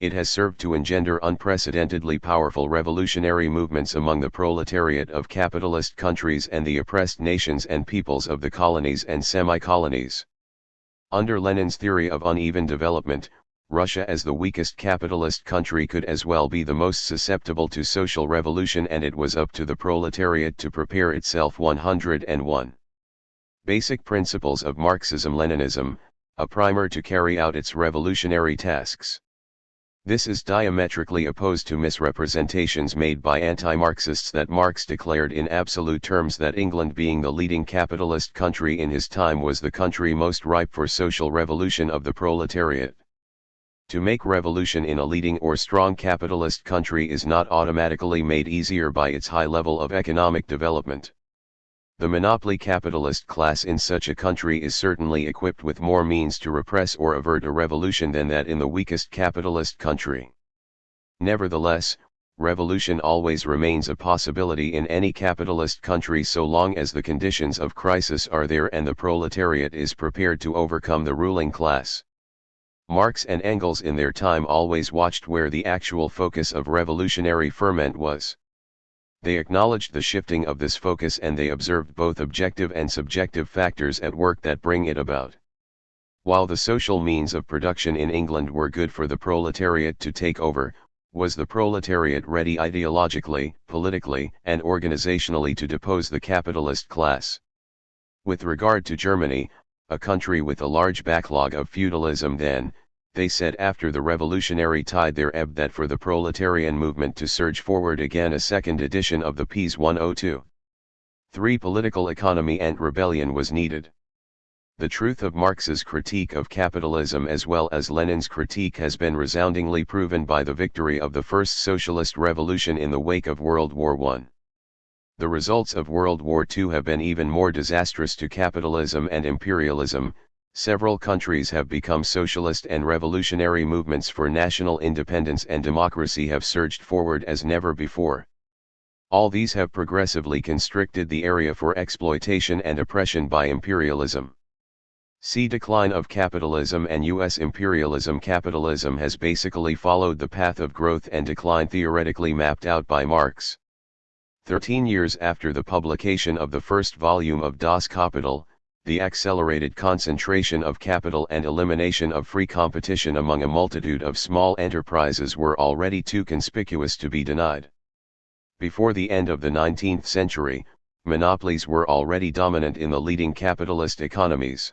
It has served to engender unprecedentedly powerful revolutionary movements among the proletariat of capitalist countries and the oppressed nations and peoples of the colonies and semi-colonies. Under Lenin's theory of uneven development, Russia as the weakest capitalist country could as well be the most susceptible to social revolution, and it was up to the proletariat to prepare itself. 101. Basic Principles of Marxism-Leninism, a primer to carry out its revolutionary tasks. This is diametrically opposed to misrepresentations made by anti-Marxists that Marx declared in absolute terms that England, being the leading capitalist country in his time, was the country most ripe for social revolution of the proletariat. To make revolution in a leading or strong capitalist country is not automatically made easier by its high level of economic development. The monopoly capitalist class in such a country is certainly equipped with more means to repress or avert a revolution than that in the weakest capitalist country. Nevertheless, revolution always remains a possibility in any capitalist country so long as the conditions of crisis are there and the proletariat is prepared to overcome the ruling class. Marx and Engels in their time always watched where the actual focus of revolutionary ferment was. They acknowledged the shifting of this focus, and they observed both objective and subjective factors at work that bring it about. While the social means of production in England were good for the proletariat to take over, was the proletariat ready ideologically, politically, and organizationally to depose the capitalist class? With regard to Germany, a country with a large backlog of feudalism, then, they said after the revolutionary tide there ebbed, that for the proletarian movement to surge forward again a second edition of the Ps 102. 3. Political economy and rebellion was needed. The truth of Marx's critique of capitalism as well as Lenin's critique has been resoundingly proven by the victory of the first socialist revolution in the wake of World War I. The results of World War II have been even more disastrous to capitalism and imperialism. Several countries have become socialist, and revolutionary movements for national independence and democracy have surged forward as never before. All these have progressively constricted the area for exploitation and oppression by imperialism. See Decline of Capitalism and U.S. Imperialism. Capitalism has basically followed the path of growth and decline theoretically mapped out by Marx. 13 years after the publication of the first volume of Das Kapital, the accelerated concentration of capital and elimination of free competition among a multitude of small enterprises were already too conspicuous to be denied. Before the end of the 19th century, monopolies were already dominant in the leading capitalist economies.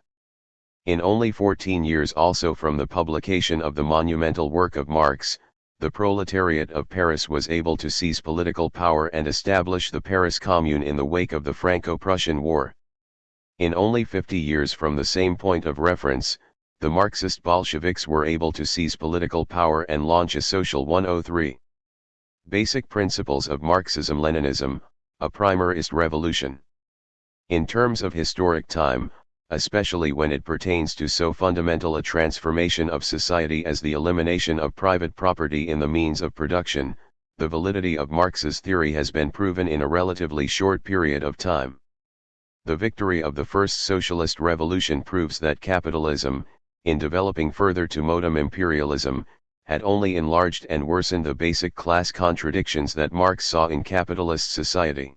In only 14 years also from the publication of the monumental work of Marx, the proletariat of Paris was able to seize political power and establish the Paris Commune in the wake of the Franco-Prussian War. In only 50 years from the same point of reference, the Marxist Bolsheviks were able to seize political power and launch a social 103. Basic Principles of Marxism-Leninism, a primer is revolution. In terms of historic time, especially when it pertains to so fundamental a transformation of society as the elimination of private property in the means of production, the validity of Marx's theory has been proven in a relatively short period of time. The victory of the first socialist revolution proves that capitalism, in developing further to modern imperialism, had only enlarged and worsened the basic class contradictions that Marx saw in capitalist society.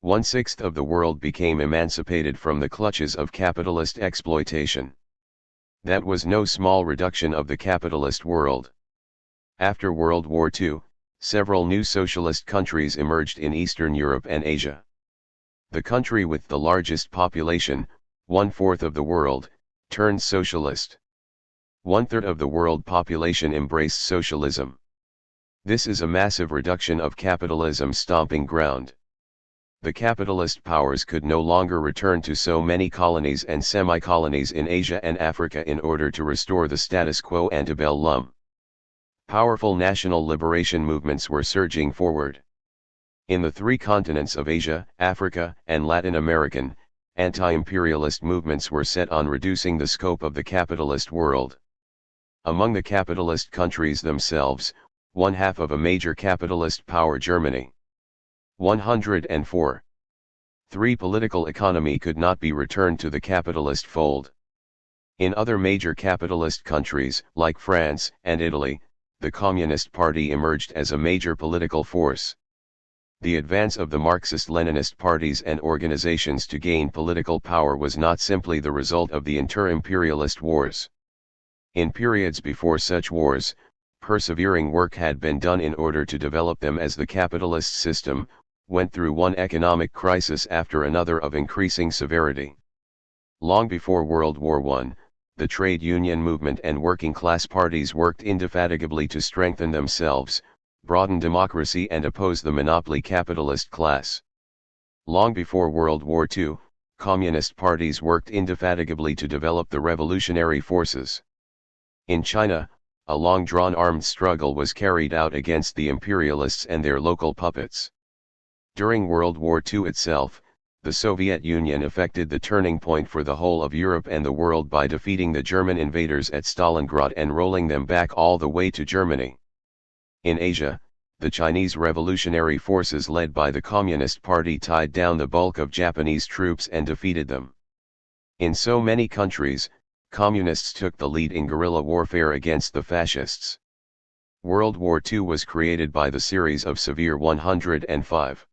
1/6 of the world became emancipated from the clutches of capitalist exploitation. That was no small reduction of the capitalist world. After World War II, several new socialist countries emerged in Eastern Europe and Asia. The country with the largest population, 1/4 of the world, turned socialist. 1/3 of the world population embraced socialism. This is a massive reduction of capitalism's stomping ground. The capitalist powers could no longer return to so many colonies and semi-colonies in Asia and Africa in order to restore the status quo antebellum. Powerful national liberation movements were surging forward. In the three continents of Asia, Africa, and Latin America, anti-imperialist movements were set on reducing the scope of the capitalist world. Among the capitalist countries themselves, 1/2 of a major capitalist power, Germany. 104. 3. Political economy could not be returned to the capitalist fold. In other major capitalist countries, like France and Italy, the Communist Party emerged as a major political force. The advance of the Marxist-Leninist parties and organizations to gain political power was not simply the result of the inter-imperialist wars. In periods before such wars, persevering work had been done in order to develop them as the capitalist system went through one economic crisis after another of increasing severity. Long before World War I, the trade union movement and working class parties worked indefatigably to strengthen themselves, broaden democracy and oppose the monopoly capitalist class. Long before World War II, communist parties worked indefatigably to develop the revolutionary forces. In China, a long-drawn armed struggle was carried out against the imperialists and their local puppets. During World War II itself, the Soviet Union effected the turning point for the whole of Europe and the world by defeating the German invaders at Stalingrad and rolling them back all the way to Germany. In Asia, the Chinese revolutionary forces led by the Communist Party tied down the bulk of Japanese troops and defeated them. In so many countries, communists took the lead in guerrilla warfare against the fascists. World War II was created by the series of severe 105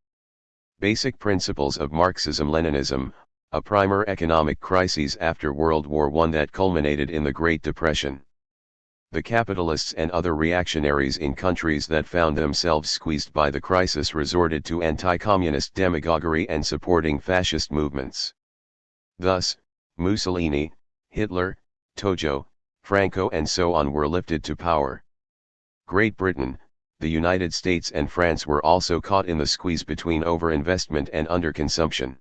basic principles of Marxism-Leninism, a primer economic crises after World War I that culminated in the Great Depression. The capitalists and other reactionaries in countries that found themselves squeezed by the crisis resorted to anti-communist demagoguery and supporting fascist movements. Thus, Mussolini, Hitler, Tojo, Franco and so on were lifted to power. Great Britain, the United States and France were also caught in the squeeze between overinvestment and underconsumption.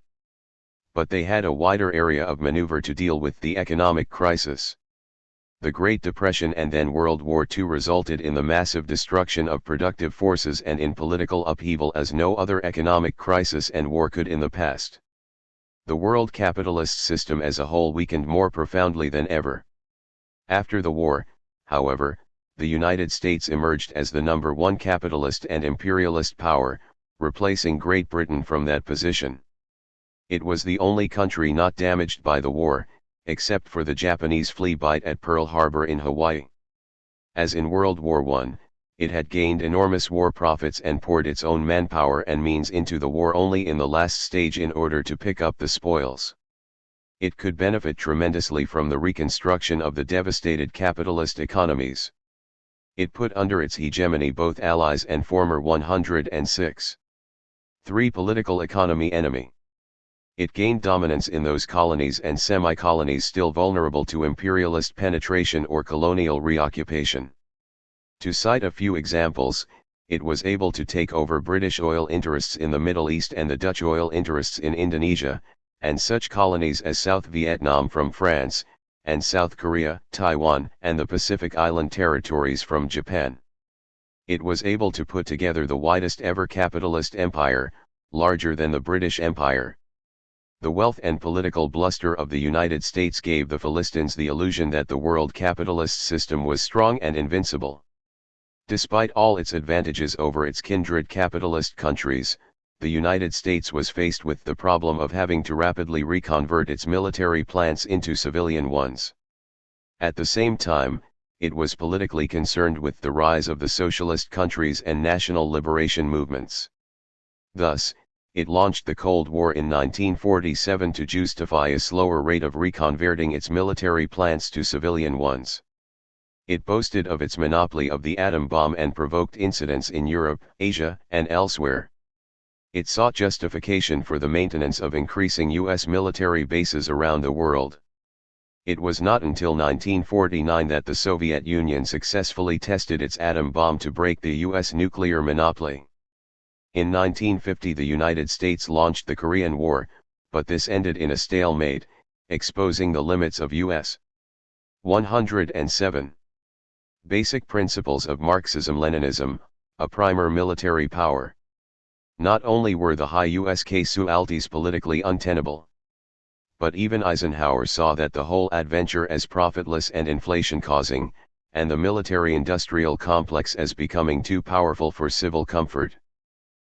But they had a wider area of maneuver to deal with the economic crisis. The Great Depression and then World War II resulted in the massive destruction of productive forces and in political upheaval as no other economic crisis and war could in the past. The world capitalist system as a whole weakened more profoundly than ever. After the war, however, the United States emerged as the number one capitalist and imperialist power, replacing Great Britain from that position. It was the only country not damaged by the war, except for the Japanese flea bite at Pearl Harbor in Hawaii. As in World War I, it had gained enormous war profits and poured its own manpower and means into the war only in the last stage in order to pick up the spoils. It could benefit tremendously from the reconstruction of the devastated capitalist economies. It put under its hegemony both allies and former 106. 3. Political economy enemy. It gained dominance in those colonies and semi-colonies still vulnerable to imperialist penetration or colonial reoccupation. To cite a few examples, it was able to take over British oil interests in the Middle East and the Dutch oil interests in Indonesia, and such colonies as South Vietnam from France, and South Korea, Taiwan, and the Pacific Island territories from Japan. It was able to put together the widest ever capitalist empire, larger than the British Empire. The wealth and political bluster of the United States gave the Philistines the illusion that the world capitalist system was strong and invincible. Despite all its advantages over its kindred capitalist countries, the United States was faced with the problem of having to rapidly reconvert its military plants into civilian ones. At the same time, it was politically concerned with the rise of the socialist countries and national liberation movements. Thus, it launched the Cold War in 1947 to justify a slower rate of reconverting its military plants to civilian ones. It boasted of its monopoly of the atom bomb and provoked incidents in Europe, Asia, and elsewhere. It sought justification for the maintenance of increasing U.S. military bases around the world. It was not until 1949 that the Soviet Union successfully tested its atom bomb to break the U.S. nuclear monopoly. In 1950 the United States launched the Korean War, but this ended in a stalemate, exposing the limits of U.S. 107. Basic principles of Marxism-Leninism, a primer military power. Not only were the high U.S. casualties politically untenable, but even Eisenhower saw that the whole adventure as profitless and inflation-causing, and the military-industrial complex as becoming too powerful for civil comfort.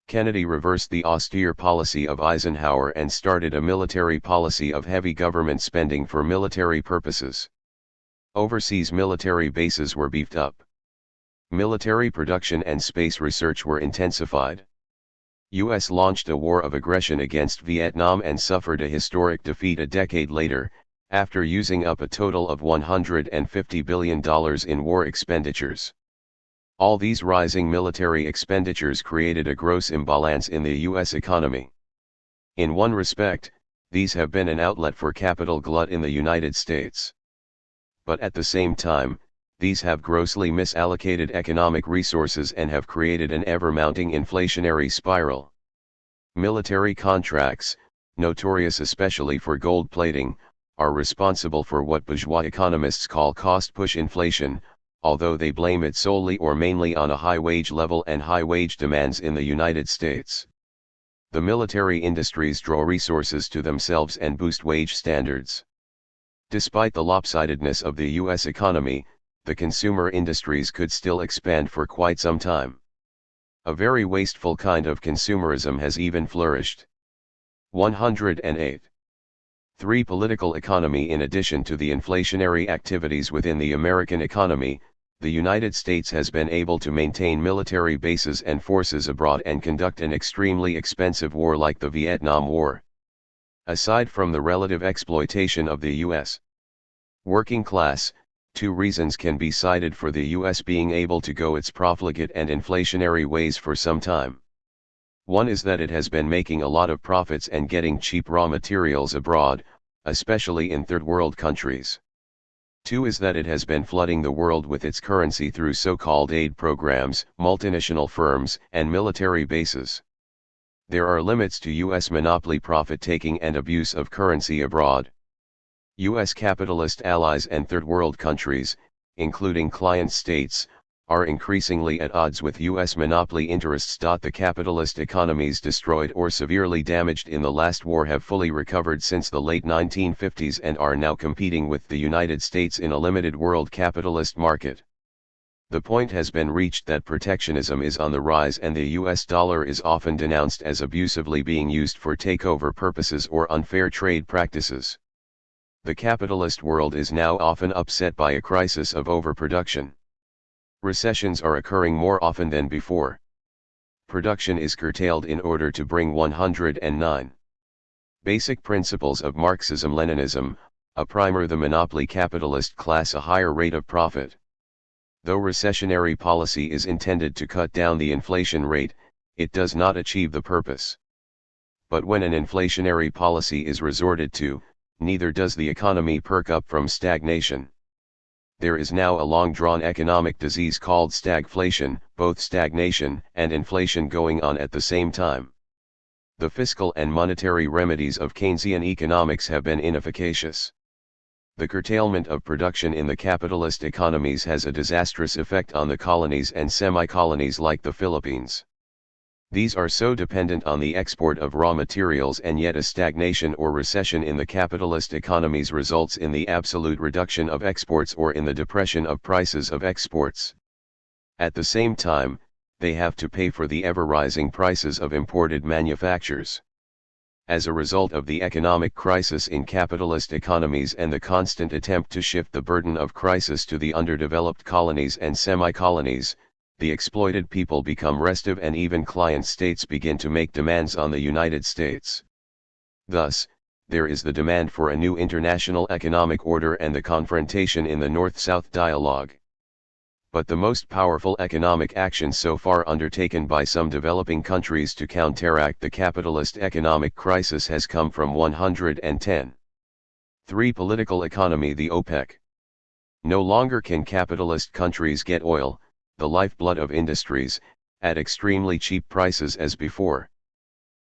Kennedy reversed the austere policy of Eisenhower and started a military policy of heavy government spending for military purposes. Overseas military bases were beefed up. Military production and space research were intensified. U.S. launched a war of aggression against Vietnam and suffered a historic defeat a decade later, after using up a total of $150 billion in war expenditures. All these rising military expenditures created a gross imbalance in the U.S. economy. In one respect, these have been an outlet for capital glut in the United States. But at the same time, these have grossly misallocated economic resources and have created an ever-mounting inflationary spiral. Military contracts, notorious especially for gold plating, are responsible for what bourgeois economists call cost-push inflation, although they blame it solely or mainly on a high wage level and high wage demands in the United States. The military industries draw resources to themselves and boost wage standards. Despite the lopsidedness of the U.S. economy, the consumer industries could still expand for quite some time. A very wasteful kind of consumerism has even flourished. 108. 3. Political economy. In addition to the inflationary activities within the American economy, the United States has been able to maintain military bases and forces abroad and conduct an extremely expensive war like the Vietnam War. Aside from the relative exploitation of the U.S. working class, two reasons can be cited for the U.S. being able to go its profligate and inflationary ways for some time. One is that it has been making a lot of profits and getting cheap raw materials abroad, especially in third world countries. Two is that it has been flooding the world with its currency through so-called aid programs, multinational firms, and military bases. There are limits to U.S. monopoly profit-taking and abuse of currency abroad. U.S. capitalist allies and third world countries, including client states, are increasingly at odds with U.S. monopoly interests. The capitalist economies destroyed or severely damaged in the last war have fully recovered since the late 1950s and are now competing with the United States in a limited world capitalist market. The point has been reached that protectionism is on the rise and the U.S. dollar is often denounced as abusively being used for takeover purposes or unfair trade practices. The capitalist world is now often upset by a crisis of overproduction. Recessions are occurring more often than before. Production is curtailed in order to bring 109. Basic principles of Marxism-Leninism, a primer. The monopoly capitalist class a higher rate of profit. Though recessionary policy is intended to cut down the inflation rate, it does not achieve the purpose. But when an inflationary policy is resorted to, neither does the economy perk up from stagnation. There is now a long-drawn economic disease called stagflation, both stagnation and inflation going on at the same time. The fiscal and monetary remedies of Keynesian economics have been inefficacious. The curtailment of production in the capitalist economies has a disastrous effect on the colonies and semi-colonies like the Philippines. These are so dependent on the export of raw materials, and yet a stagnation or recession in the capitalist economies results in the absolute reduction of exports or in the depression of prices of exports. At the same time, they have to pay for the ever-rising prices of imported manufactures. As a result of the economic crisis in capitalist economies and the constant attempt to shift the burden of crisis to the underdeveloped colonies and semi-colonies, the exploited people become restive and even client states begin to make demands on the United States. Thus, there is the demand for a new international economic order and the confrontation in the North-South dialogue. But the most powerful economic action so far undertaken by some developing countries to counteract the capitalist economic crisis has come from 110. 3. Political economy. The OPEC. No longer can capitalist countries get oil, the lifeblood of industries, at extremely cheap prices as before.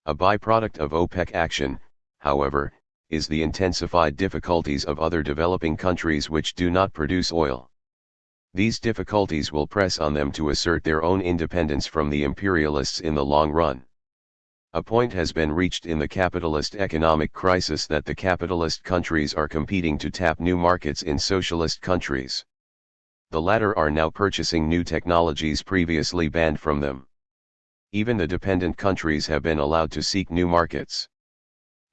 A byproduct of OPEC action, however, is the intensified difficulties of other developing countries which do not produce oil. These difficulties will press on them to assert their own independence from the imperialists in the long run. A point has been reached in the capitalist economic crisis that the capitalist countries are competing to tap new markets in socialist countries. The latter are now purchasing new technologies previously banned from them. Even the dependent countries have been allowed to seek new markets.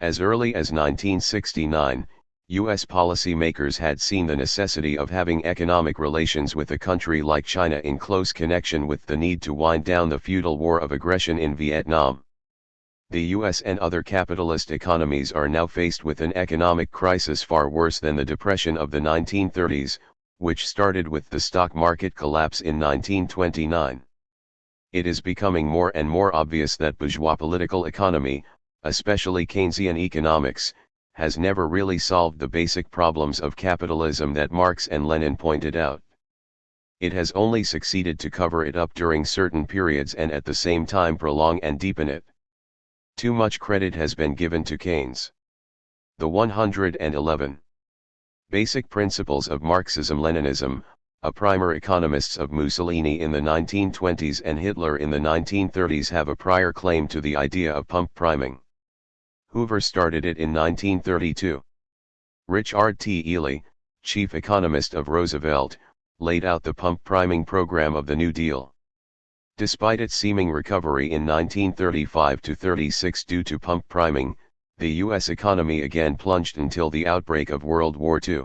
As early as 1969, U.S. policymakers had seen the necessity of having economic relations with a country like China in close connection with the need to wind down the feudal war of aggression in Vietnam. The U.S. and other capitalist economies are now faced with an economic crisis far worse than the Depression of the 1930s, which started with the stock market collapse in 1929. It is becoming more and more obvious that bourgeois political economy, especially Keynesian economics, has never really solved the basic problems of capitalism that Marx and Lenin pointed out. It has only succeeded to cover it up during certain periods and at the same time prolong and deepen it. Too much credit has been given to Keynes. The 111 Basic Principles of Marxism-Leninism, a primer. Economists of Mussolini in the 1920s and Hitler in the 1930s have a prior claim to the idea of pump priming. Hoover started it in 1932. Richard T. Ely, chief economist of Roosevelt, laid out the pump priming program of the New Deal. Despite its seeming recovery in 1935-36 due to pump priming, the U.S. economy again plunged until the outbreak of World War II.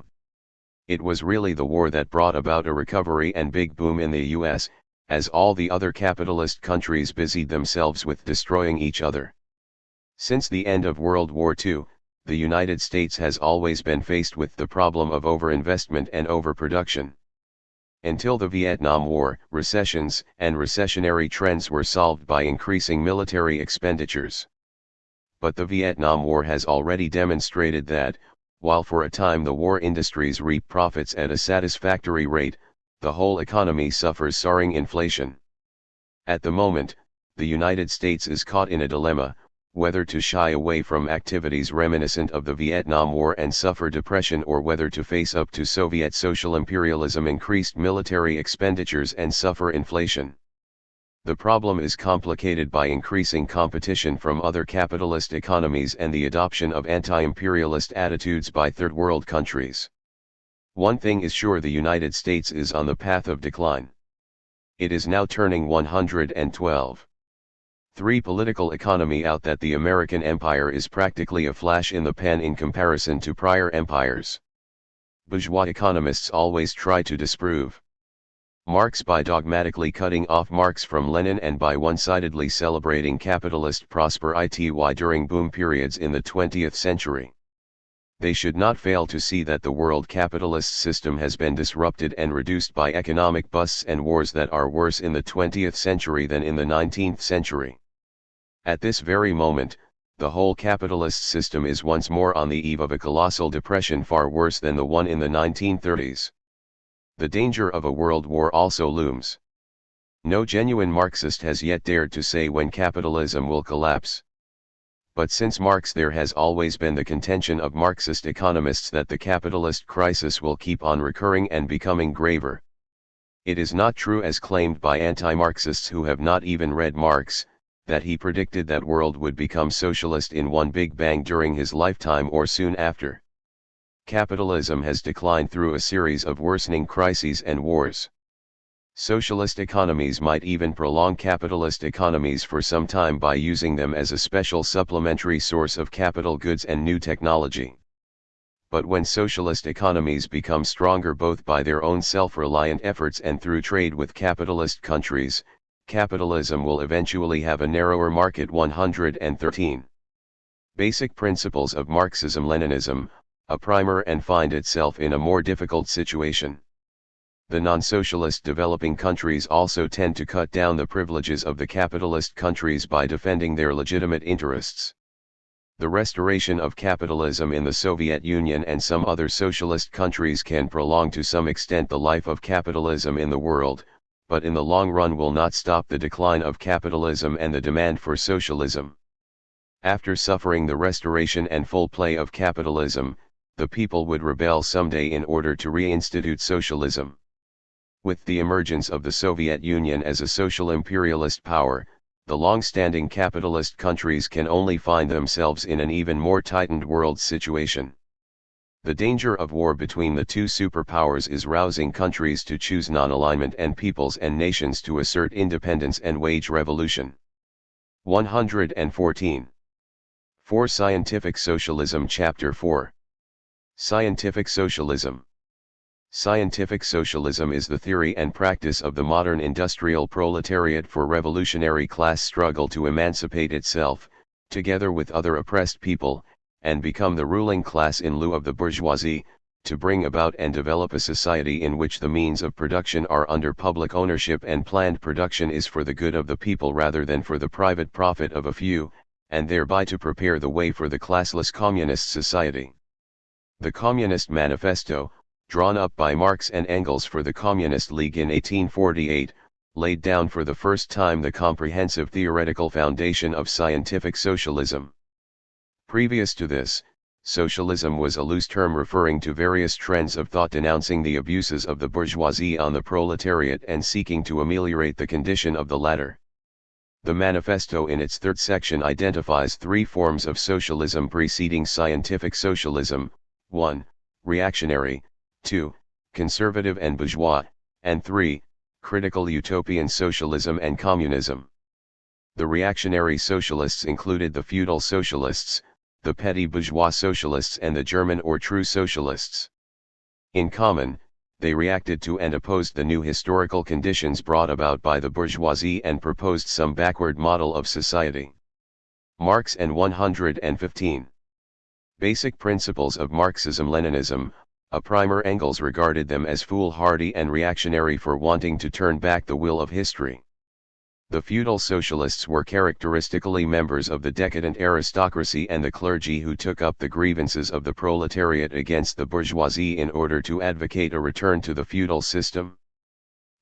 It was really the war that brought about a recovery and big boom in the U.S., as all the other capitalist countries busied themselves with destroying each other. Since the end of World War II, the United States has always been faced with the problem of overinvestment and overproduction. Until the Vietnam War, recessions and recessionary trends were solved by increasing military expenditures. But the Vietnam War has already demonstrated that, while for a time the war industries reap profits at a satisfactory rate, the whole economy suffers soaring inflation. At the moment, the United States is caught in a dilemma, whether to shy away from activities reminiscent of the Vietnam War and suffer depression or whether to face up to Soviet social imperialism, increased military expenditures and suffer inflation. The problem is complicated by increasing competition from other capitalist economies and the adoption of anti-imperialist attitudes by third world countries. One thing is sure: the United States is on the path of decline. It is now turning 112. 3. Political economy out that the American empire is practically a flash in the pan in comparison to prior empires. Bourgeois economists always try to disprove Marx by dogmatically cutting off Marx from Lenin and by one-sidedly celebrating capitalist prosperity during boom periods in the 20th century. They should not fail to see that the world capitalist system has been disrupted and reduced by economic busts and wars that are worse in the 20th century than in the 19th century. At this very moment, the whole capitalist system is once more on the eve of a colossal depression far worse than the one in the 1930s. The danger of a world war also looms. No genuine Marxist has yet dared to say when capitalism will collapse. But since Marx, there has always been the contention of Marxist economists that the capitalist crisis will keep on recurring and becoming graver. It is not true, as claimed by anti-Marxists who have not even read Marx, that he predicted that world would become socialist in one big bang during his lifetime or soon after. Capitalism has declined through a series of worsening crises and wars. Socialist economies might even prolong capitalist economies for some time by using them as a special supplementary source of capital goods and new technology. But when socialist economies become stronger both by their own self-reliant efforts and through trade with capitalist countries, capitalism will eventually have a narrower market. 113. Basic principles of Marxism-Leninism, a primer, and find itself in a more difficult situation. The non-socialist developing countries also tend to cut down the privileges of the capitalist countries by defending their legitimate interests. The restoration of capitalism in the Soviet Union and some other socialist countries can prolong to some extent the life of capitalism in the world, but in the long run will not stop the decline of capitalism and the demand for socialism. After suffering the restoration and full play of capitalism, the people would rebel someday in order to reinstitute socialism. With the emergence of the Soviet Union as a social imperialist power, the long-standing capitalist countries can only find themselves in an even more tightened world situation. The danger of war between the two superpowers is rousing countries to choose non-alignment and peoples and nations to assert independence and wage revolution. 114. For Scientific Socialism. Chapter 4. Scientific Socialism. Scientific socialism is the theory and practice of the modern industrial proletariat for revolutionary class struggle to emancipate itself, together with other oppressed people, and become the ruling class in lieu of the bourgeoisie, to bring about and develop a society in which the means of production are under public ownership and planned production is for the good of the people rather than for the private profit of a few, and thereby to prepare the way for the classless communist society. The Communist Manifesto, drawn up by Marx and Engels for the Communist League in 1848, laid down for the first time the comprehensive theoretical foundation of scientific socialism. Previous to this, socialism was a loose term referring to various trends of thought denouncing the abuses of the bourgeoisie on the proletariat and seeking to ameliorate the condition of the latter. The manifesto in its third section identifies three forms of socialism preceding scientific socialism: 1. Reactionary, 2. Conservative and bourgeois, and 3. Critical utopian socialism and communism. The reactionary socialists included the feudal socialists, the petty bourgeois socialists, and the German or true socialists. In common, they reacted to and opposed the new historical conditions brought about by the bourgeoisie and proposed some backward model of society. Marx and 115. Basic principles of Marxism-Leninism. A primer. Engels regarded them as foolhardy and reactionary for wanting to turn back the wheel of history. The feudal socialists were characteristically members of the decadent aristocracy and the clergy who took up the grievances of the proletariat against the bourgeoisie in order to advocate a return to the feudal system.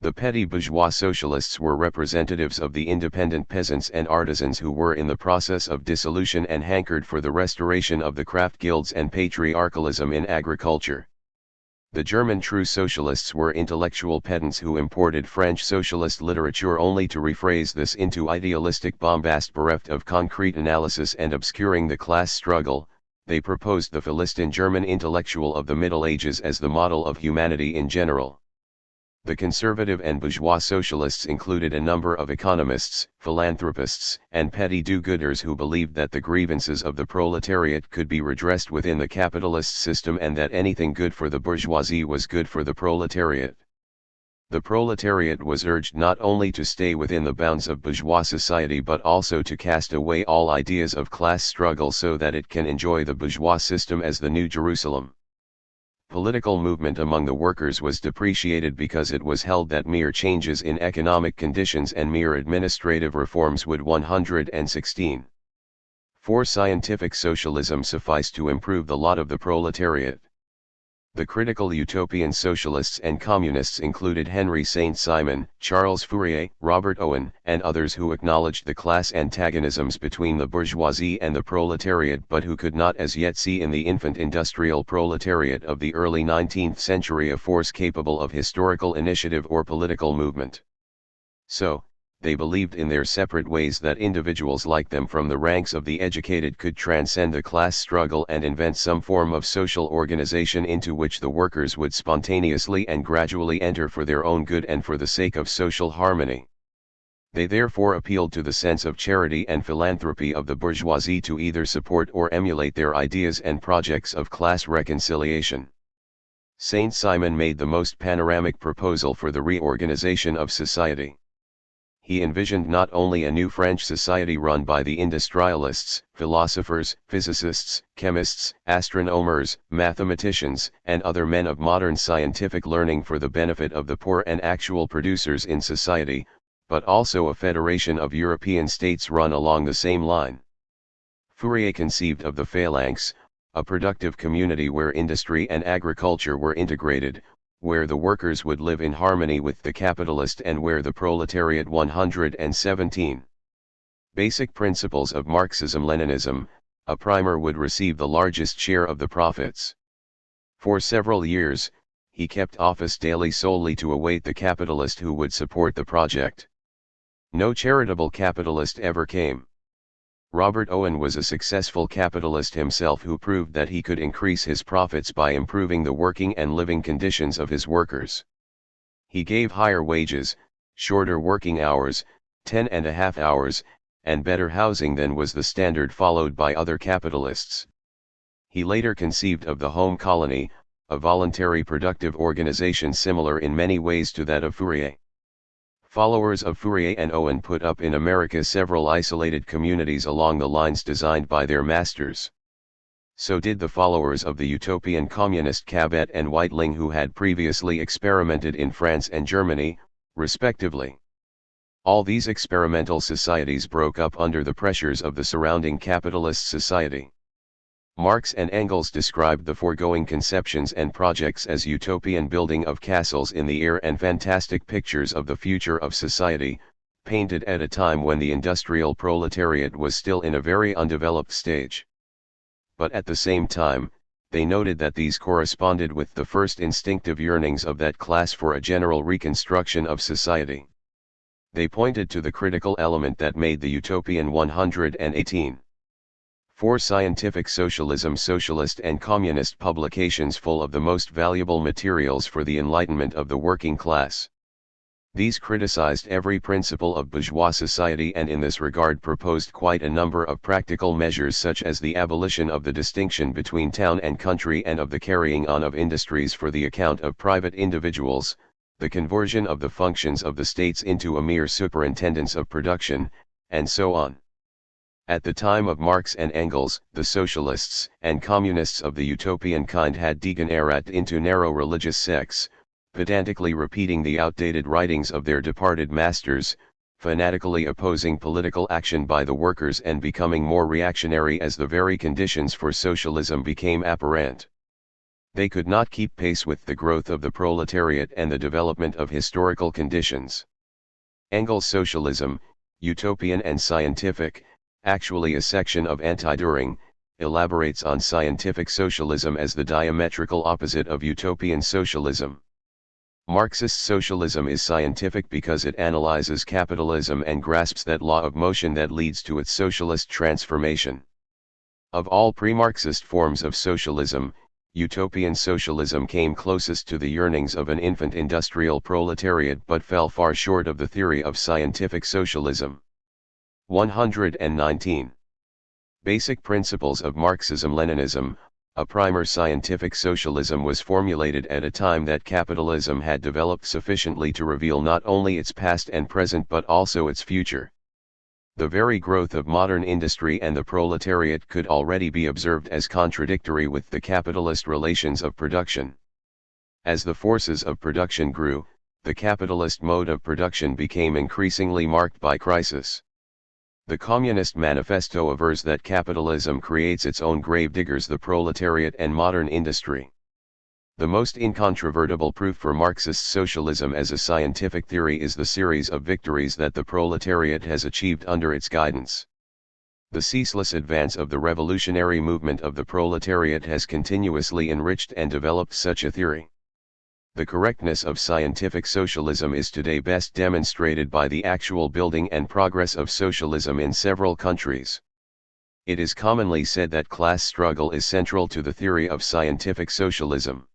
The petty bourgeois socialists were representatives of the independent peasants and artisans who were in the process of dissolution and hankered for the restoration of the craft guilds and patriarchalism in agriculture. The German true socialists were intellectual pedants who imported French socialist literature only to rephrase this into idealistic bombast bereft of concrete analysis and obscuring the class struggle. They proposed the Philistine German intellectual of the Middle Ages as the model of humanity in general. The conservative and bourgeois socialists included a number of economists, philanthropists, and petty do-gooders who believed that the grievances of the proletariat could be redressed within the capitalist system and that anything good for the bourgeoisie was good for the proletariat. The proletariat was urged not only to stay within the bounds of bourgeois society but also to cast away all ideas of class struggle so that it can enjoy the bourgeois system as the New Jerusalem. Political movement among the workers was depreciated because it was held that mere changes in economic conditions and mere administrative reforms would 116. For scientific socialism suffice to improve the lot of the proletariat. The critical utopian socialists and communists included Henry Saint-Simon, Charles Fourier, Robert Owen, and others who acknowledged the class antagonisms between the bourgeoisie and the proletariat but who could not as yet see in the infant industrial proletariat of the early 19th century a force capable of historical initiative or political movement. So, they believed in their separate ways that individuals like them from the ranks of the educated could transcend the class struggle and invent some form of social organization into which the workers would spontaneously and gradually enter for their own good and for the sake of social harmony. They therefore appealed to the sense of charity and philanthropy of the bourgeoisie to either support or emulate their ideas and projects of class reconciliation. Saint-Simon made the most panoramic proposal for the reorganization of society. He envisioned not only a new French society run by the industrialists, philosophers, physicists, chemists, astronomers, mathematicians, and other men of modern scientific learning for the benefit of the poor and actual producers in society, but also a federation of European states run along the same line. Fourier conceived of the phalanx, a productive community where industry and agriculture were integrated, where the workers would live in harmony with the capitalist and where the proletariat 117. Basic principles of Marxism-Leninism, a primer would receive the largest share of the profits. For several years, he kept office daily solely to await the capitalist who would support the project. No charitable capitalist ever came. Robert Owen was a successful capitalist himself who proved that he could increase his profits by improving the working and living conditions of his workers. He gave higher wages, shorter working hours, 10.5 hours, and better housing than was the standard followed by other capitalists. He later conceived of the home colony, a voluntary productive organization similar in many ways to that of Fourier. Followers of Fourier and Owen put up in America several isolated communities along the lines designed by their masters. So did the followers of the utopian communist Cabet and Whiteling, who had previously experimented in France and Germany, respectively. All these experimental societies broke up under the pressures of the surrounding capitalist society. Marx and Engels described the foregoing conceptions and projects as utopian building of castles in the air and fantastic pictures of the future of society, painted at a time when the industrial proletariat was still in a very undeveloped stage. But at the same time, they noted that these corresponded with the first instinctive yearnings of that class for a general reconstruction of society. They pointed to the critical element that made the utopian 118. For scientific socialism, socialist and communist publications full of the most valuable materials for the enlightenment of the working class. These criticized every principle of bourgeois society and in this regard proposed quite a number of practical measures, such as the abolition of the distinction between town and country and of the carrying on of industries for the account of private individuals, the conversion of the functions of the states into a mere superintendence of production, and so on. At the time of Marx and Engels, the socialists and communists of the utopian kind had degenerated into narrow religious sects, pedantically repeating the outdated writings of their departed masters, fanatically opposing political action by the workers and becoming more reactionary as the very conditions for socialism became apparent. They could not keep pace with the growth of the proletariat and the development of historical conditions. Engels' socialism, utopian and scientific, actually a section of anti-Dühring, elaborates on scientific socialism as the diametrical opposite of utopian socialism. Marxist socialism is scientific because it analyzes capitalism and grasps that law of motion that leads to its socialist transformation. Of all pre-Marxist forms of socialism, utopian socialism came closest to the yearnings of an infant industrial proletariat but fell far short of the theory of scientific socialism. 119. Basic principles of Marxism-Leninism, a primer. Scientific socialism was formulated at a time that capitalism had developed sufficiently to reveal not only its past and present but also its future. The very growth of modern industry and the proletariat could already be observed as contradictory with the capitalist relations of production. As the forces of production grew, the capitalist mode of production became increasingly marked by crisis. The Communist Manifesto avers that capitalism creates its own gravediggers, the proletariat and modern industry. The most incontrovertible proof for Marxist socialism as a scientific theory is the series of victories that the proletariat has achieved under its guidance. The ceaseless advance of the revolutionary movement of the proletariat has continuously enriched and developed such a theory. The correctness of scientific socialism is today best demonstrated by the actual building and progress of socialism in several countries. It is commonly said that class struggle is central to the theory of scientific socialism.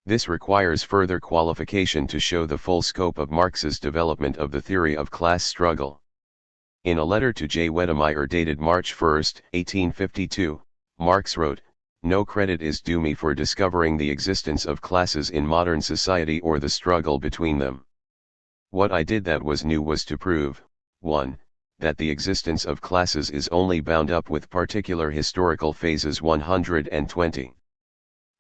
This requires further qualification to show the full scope of Marx's development of the theory of class struggle. In a letter to J. Wedemeyer dated March 1, 1852, Marx wrote, "No credit is due me for discovering the existence of classes in modern society or the struggle between them. What I did that was new was to prove, 1. That the existence of classes is only bound up with particular historical phases 120.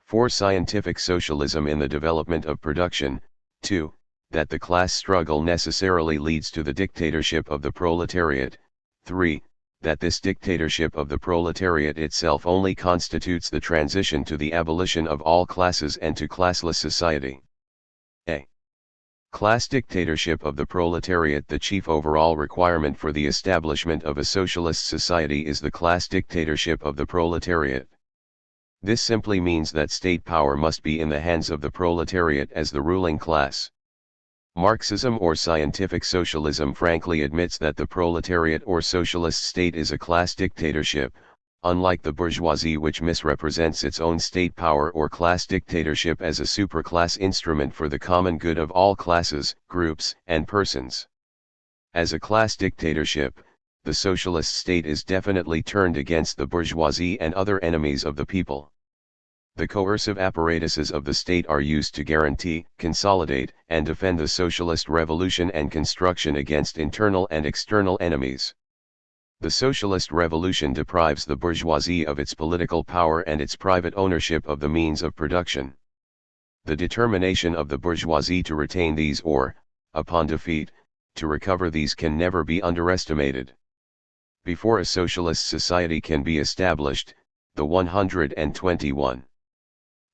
4. Scientific socialism in the development of production, 2. That the class struggle necessarily leads to the dictatorship of the proletariat, 3. That this dictatorship of the proletariat itself only constitutes the transition to the abolition of all classes and to classless society. A. Class dictatorship of the proletariat. The chief overall requirement for the establishment of a socialist society is the class dictatorship of the proletariat. This simply means that state power must be in the hands of the proletariat as the ruling class. Marxism or scientific socialism frankly admits that the proletariat or socialist state is a class dictatorship, unlike the bourgeoisie, which misrepresents its own state power or class dictatorship as a superclass instrument for the common good of all classes, groups, and persons. As a class dictatorship, the socialist state is definitely turned against the bourgeoisie and other enemies of the people. The coercive apparatuses of the state are used to guarantee, consolidate, and defend the socialist revolution and construction against internal and external enemies. The socialist revolution deprives the bourgeoisie of its political power and its private ownership of the means of production. The determination of the bourgeoisie to retain these or, upon defeat, to recover these can never be underestimated. Before a socialist society can be established, the 121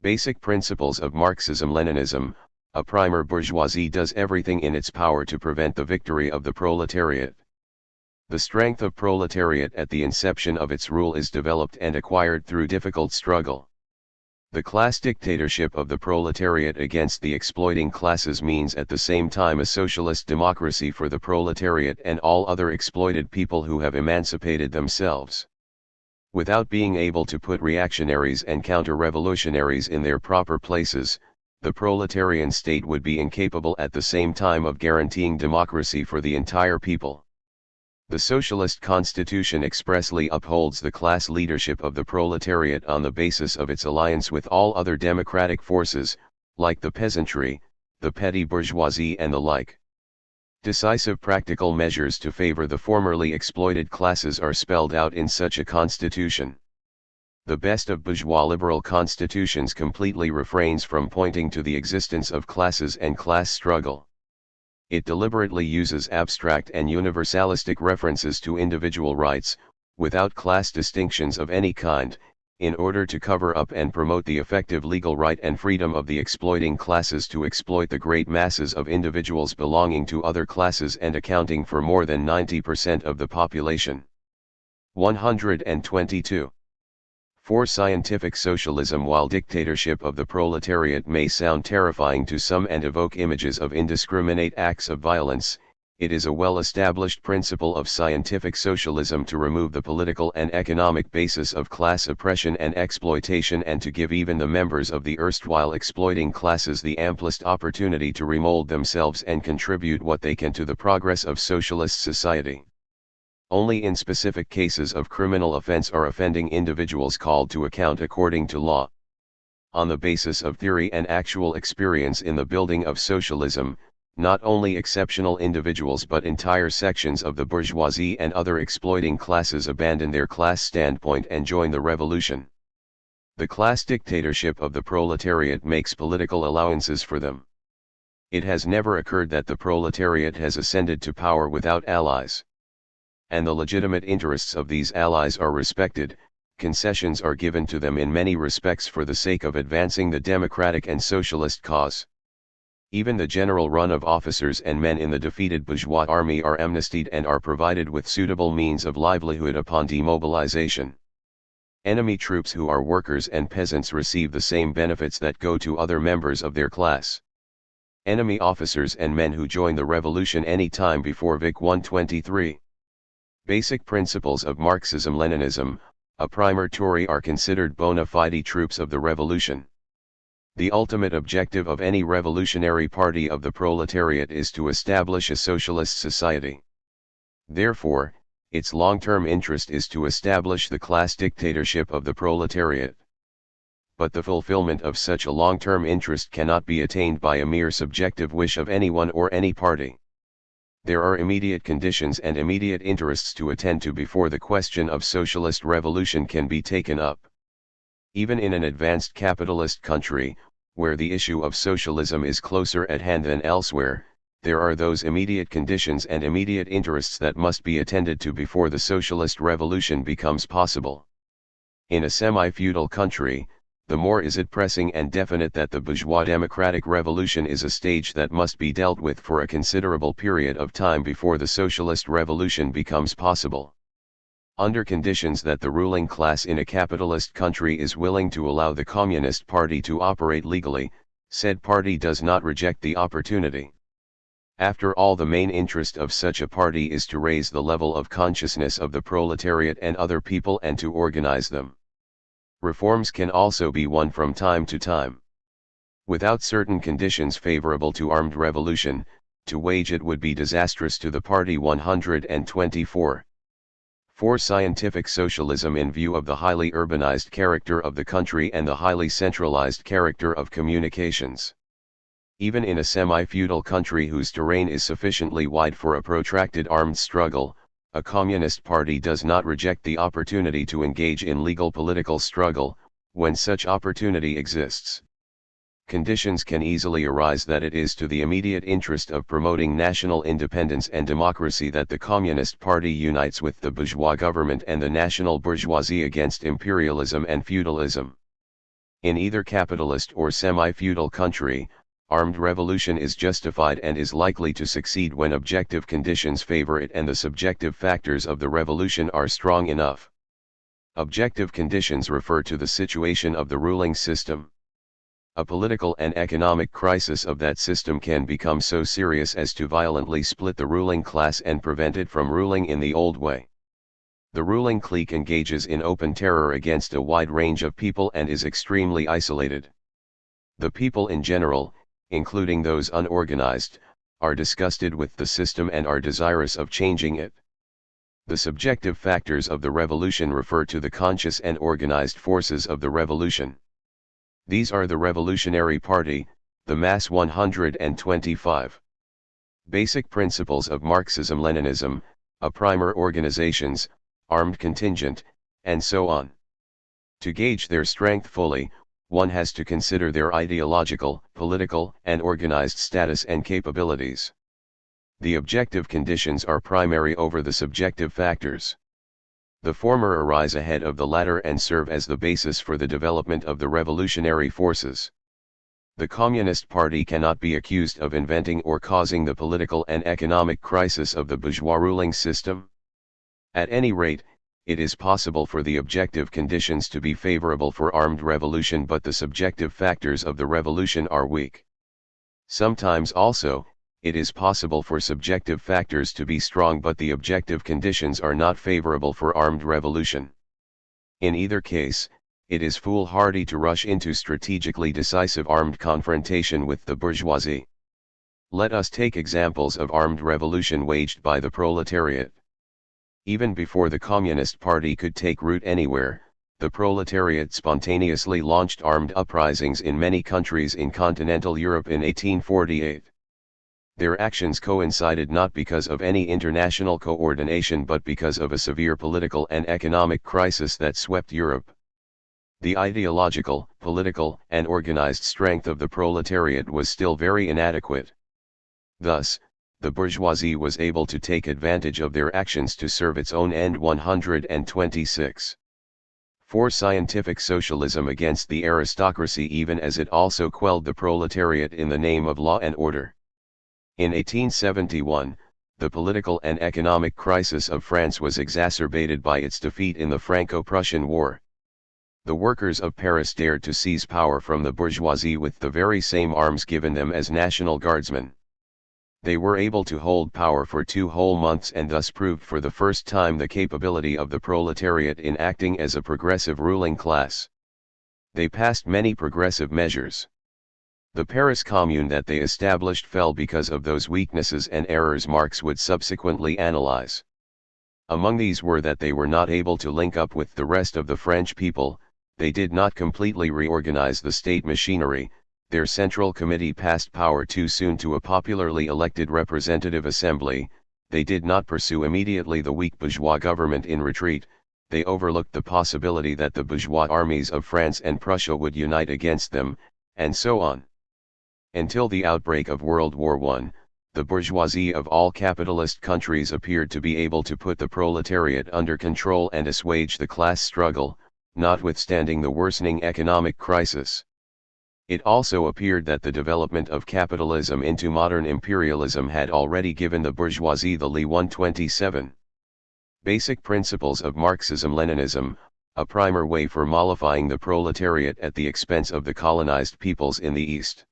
Basic Principles of Marxism-Leninism, a primer. Bourgeoisie does everything in its power to prevent the victory of the proletariat. The strength of proletariat at the inception of its rule is developed and acquired through difficult struggle. The class dictatorship of the proletariat against the exploiting classes means at the same time a socialist democracy for the proletariat and all other exploited people who have emancipated themselves. Without being able to put reactionaries and counter-revolutionaries in their proper places, the proletarian state would be incapable at the same time of guaranteeing democracy for the entire people. The socialist constitution expressly upholds the class leadership of the proletariat on the basis of its alliance with all other democratic forces, like the peasantry, the petty bourgeoisie and the like. Decisive practical measures to favor the formerly exploited classes are spelled out in such a constitution. The best of bourgeois liberal constitutions completely refrains from pointing to the existence of classes and class struggle. It deliberately uses abstract and universalistic references to individual rights, without class distinctions of any kind, in order to cover up and promote the effective legal right and freedom of the exploiting classes to exploit the great masses of individuals belonging to other classes and accounting for more than 90% of the population. 122. For scientific socialism. While dictatorship of the proletariat may sound terrifying to some and evoke images of indiscriminate acts of violence, it is a well-established principle of scientific socialism to remove the political and economic basis of class oppression and exploitation and to give even the members of the erstwhile exploiting classes the amplest opportunity to remold themselves and contribute what they can to the progress of socialist society. Only in specific cases of criminal offense are offending individuals called to account according to law. On the basis of theory and actual experience in the building of socialism, not only exceptional individuals but entire sections of the bourgeoisie and other exploiting classes abandon their class standpoint and join the revolution. The class dictatorship of the proletariat makes political allowances for them. It has never occurred that the proletariat has ascended to power without allies. And the legitimate interests of these allies are respected, concessions are given to them in many respects for the sake of advancing the democratic and socialist cause. Even the general run of officers and men in the defeated bourgeois army are amnestied and are provided with suitable means of livelihood upon demobilization. Enemy troops who are workers and peasants receive the same benefits that go to other members of their class. Enemy officers and men who join the revolution any time before Vic 123. Basic Principles of Marxism-Leninism, a primer Tory are considered bona fide troops of the revolution. The ultimate objective of any revolutionary party of the proletariat is to establish a socialist society. Therefore, its long-term interest is to establish the class dictatorship of the proletariat. But the fulfillment of such a long-term interest cannot be attained by a mere subjective wish of anyone or any party. There are immediate conditions and immediate interests to attend to before the question of socialist revolution can be taken up. Even in an advanced capitalist country, where the issue of socialism is closer at hand than elsewhere, there are those immediate conditions and immediate interests that must be attended to before the socialist revolution becomes possible. In a semi-feudal country, the more is it pressing and definite that the bourgeois democratic revolution is a stage that must be dealt with for a considerable period of time before the socialist revolution becomes possible. Under conditions that the ruling class in a capitalist country is willing to allow the Communist Party to operate legally, said party does not reject the opportunity. After all, the main interest of such a party is to raise the level of consciousness of the proletariat and other people and to organize them. Reforms can also be won from time to time. Without certain conditions favorable to armed revolution, to wage it would be disastrous to the party. 124. For scientific socialism, in view of the highly urbanized character of the country and the highly centralized character of communications. Even in a semi-feudal country whose terrain is sufficiently wide for a protracted armed struggle, a communist party does not reject the opportunity to engage in legal political struggle, when such opportunity exists. Conditions can easily arise that it is to the immediate interest of promoting national independence and democracy that the Communist Party unites with the bourgeois government and the national bourgeoisie against imperialism and feudalism. In either capitalist or semi-feudal country, armed revolution is justified and is likely to succeed when objective conditions favor it and the subjective factors of the revolution are strong enough. Objective conditions refer to the situation of the ruling system. A political and economic crisis of that system can become so serious as to violently split the ruling class and prevent it from ruling in the old way. The ruling clique engages in open terror against a wide range of people and is extremely isolated. The people in general, including those unorganized, are disgusted with the system and are desirous of changing it. The subjective factors of the revolution refer to the conscious and organized forces of the revolution. These are the Revolutionary Party, the mass. 125. Basic principles of Marxism-Leninism, a primer, organizations, armed contingent, and so on. To gauge their strength fully, one has to consider their ideological, political, and organized status and capabilities. The objective conditions are primary over the subjective factors. The former arise ahead of the latter and serve as the basis for the development of the revolutionary forces. The Communist Party cannot be accused of inventing or causing the political and economic crisis of the bourgeois ruling system. At any rate, it is possible for the objective conditions to be favorable for armed revolution, but the subjective factors of the revolution are weak. Sometimes also, it is possible for subjective factors to be strong, but the objective conditions are not favorable for armed revolution. In either case, it is foolhardy to rush into strategically decisive armed confrontation with the bourgeoisie. Let us take examples of armed revolution waged by the proletariat. Even before the Communist Party could take root anywhere, the proletariat spontaneously launched armed uprisings in many countries in continental Europe in 1848. Their actions coincided not because of any international coordination but because of a severe political and economic crisis that swept Europe. The ideological, political, and organized strength of the proletariat was still very inadequate. Thus, the bourgeoisie was able to take advantage of their actions to serve its own end. 126. For scientific socialism against the aristocracy, even as it also quelled the proletariat in the name of law and order. In 1871, the political and economic crisis of France was exacerbated by its defeat in the Franco-Prussian War. The workers of Paris dared to seize power from the bourgeoisie with the very same arms given them as National Guardsmen. They were able to hold power for 2 whole months and thus proved for the first time the capability of the proletariat in acting as a progressive ruling class. They passed many progressive measures. The Paris Commune that they established fell because of those weaknesses and errors Marx would subsequently analyze. Among these were that they were not able to link up with the rest of the French people, they did not completely reorganize the state machinery, their central committee passed power too soon to a popularly elected representative assembly, they did not pursue immediately the weak bourgeois government in retreat, they overlooked the possibility that the bourgeois armies of France and Prussia would unite against them, and so on. Until the outbreak of World War I, the bourgeoisie of all capitalist countries appeared to be able to put the proletariat under control and assuage the class struggle, notwithstanding the worsening economic crisis. It also appeared that the development of capitalism into modern imperialism had already given the bourgeoisie the Li 127. Basic Principles of Marxism-Leninism, a primer way for mollifying the proletariat at the expense of the colonized peoples in the East.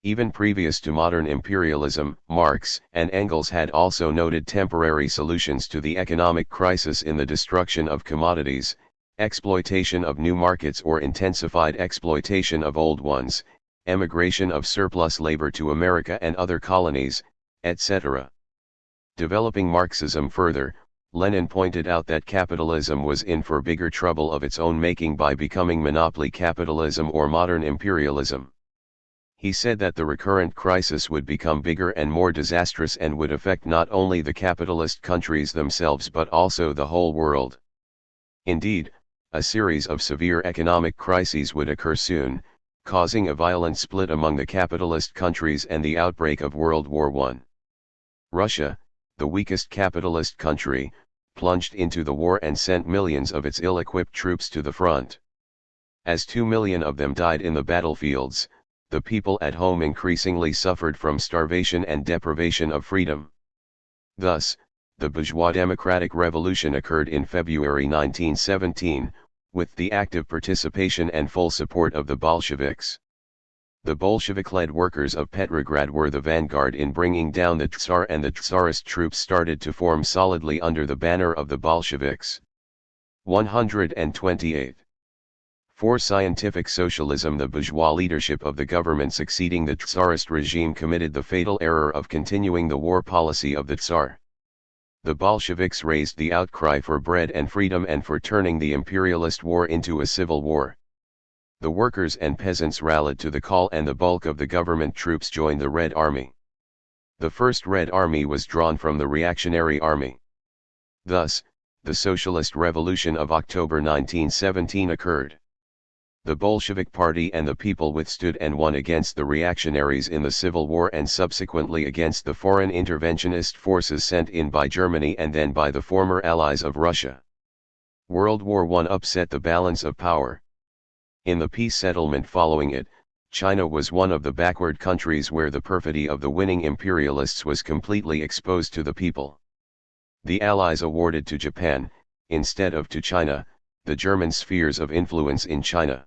Even previous to modern imperialism, Marx and Engels had also noted temporary solutions to the economic crisis in the destruction of commodities, exploitation of new markets or intensified exploitation of old ones, emigration of surplus labor to America and other colonies, etc. Developing Marxism further, Lenin pointed out that capitalism was in for bigger trouble of its own making by becoming monopoly capitalism or modern imperialism. He said that the recurrent crisis would become bigger and more disastrous and would affect not only the capitalist countries themselves but also the whole world. Indeed, a series of severe economic crises would occur soon, causing a violent split among the capitalist countries and the outbreak of World War I. Russia, the weakest capitalist country, plunged into the war and sent millions of its ill-equipped troops to the front. As 2 million of them died in the battlefields, the people at home increasingly suffered from starvation and deprivation of freedom. Thus, the bourgeois democratic revolution occurred in February 1917, with the active participation and full support of the Bolsheviks. The Bolshevik-led workers of Petrograd were the vanguard in bringing down the Tsar, and the Tsarist troops started to form solidly under the banner of the Bolsheviks. 128. For scientific socialism, the bourgeois leadership of the government succeeding the Tsarist regime committed the fatal error of continuing the war policy of the Tsar. The Bolsheviks raised the outcry for bread and freedom and for turning the imperialist war into a civil war. The workers and peasants rallied to the call and the bulk of the government troops joined the Red Army. The first Red Army was drawn from the reactionary army. Thus, the Socialist Revolution of October 1917 occurred. The Bolshevik Party and the people withstood and won against the reactionaries in the Civil War and subsequently against the foreign interventionist forces sent in by Germany and then by the former allies of Russia. World War I upset the balance of power. In the peace settlement following it, China was one of the backward countries where the perfidy of the winning imperialists was completely exposed to the people. The Allies awarded to Japan, instead of to China, the German spheres of influence in China.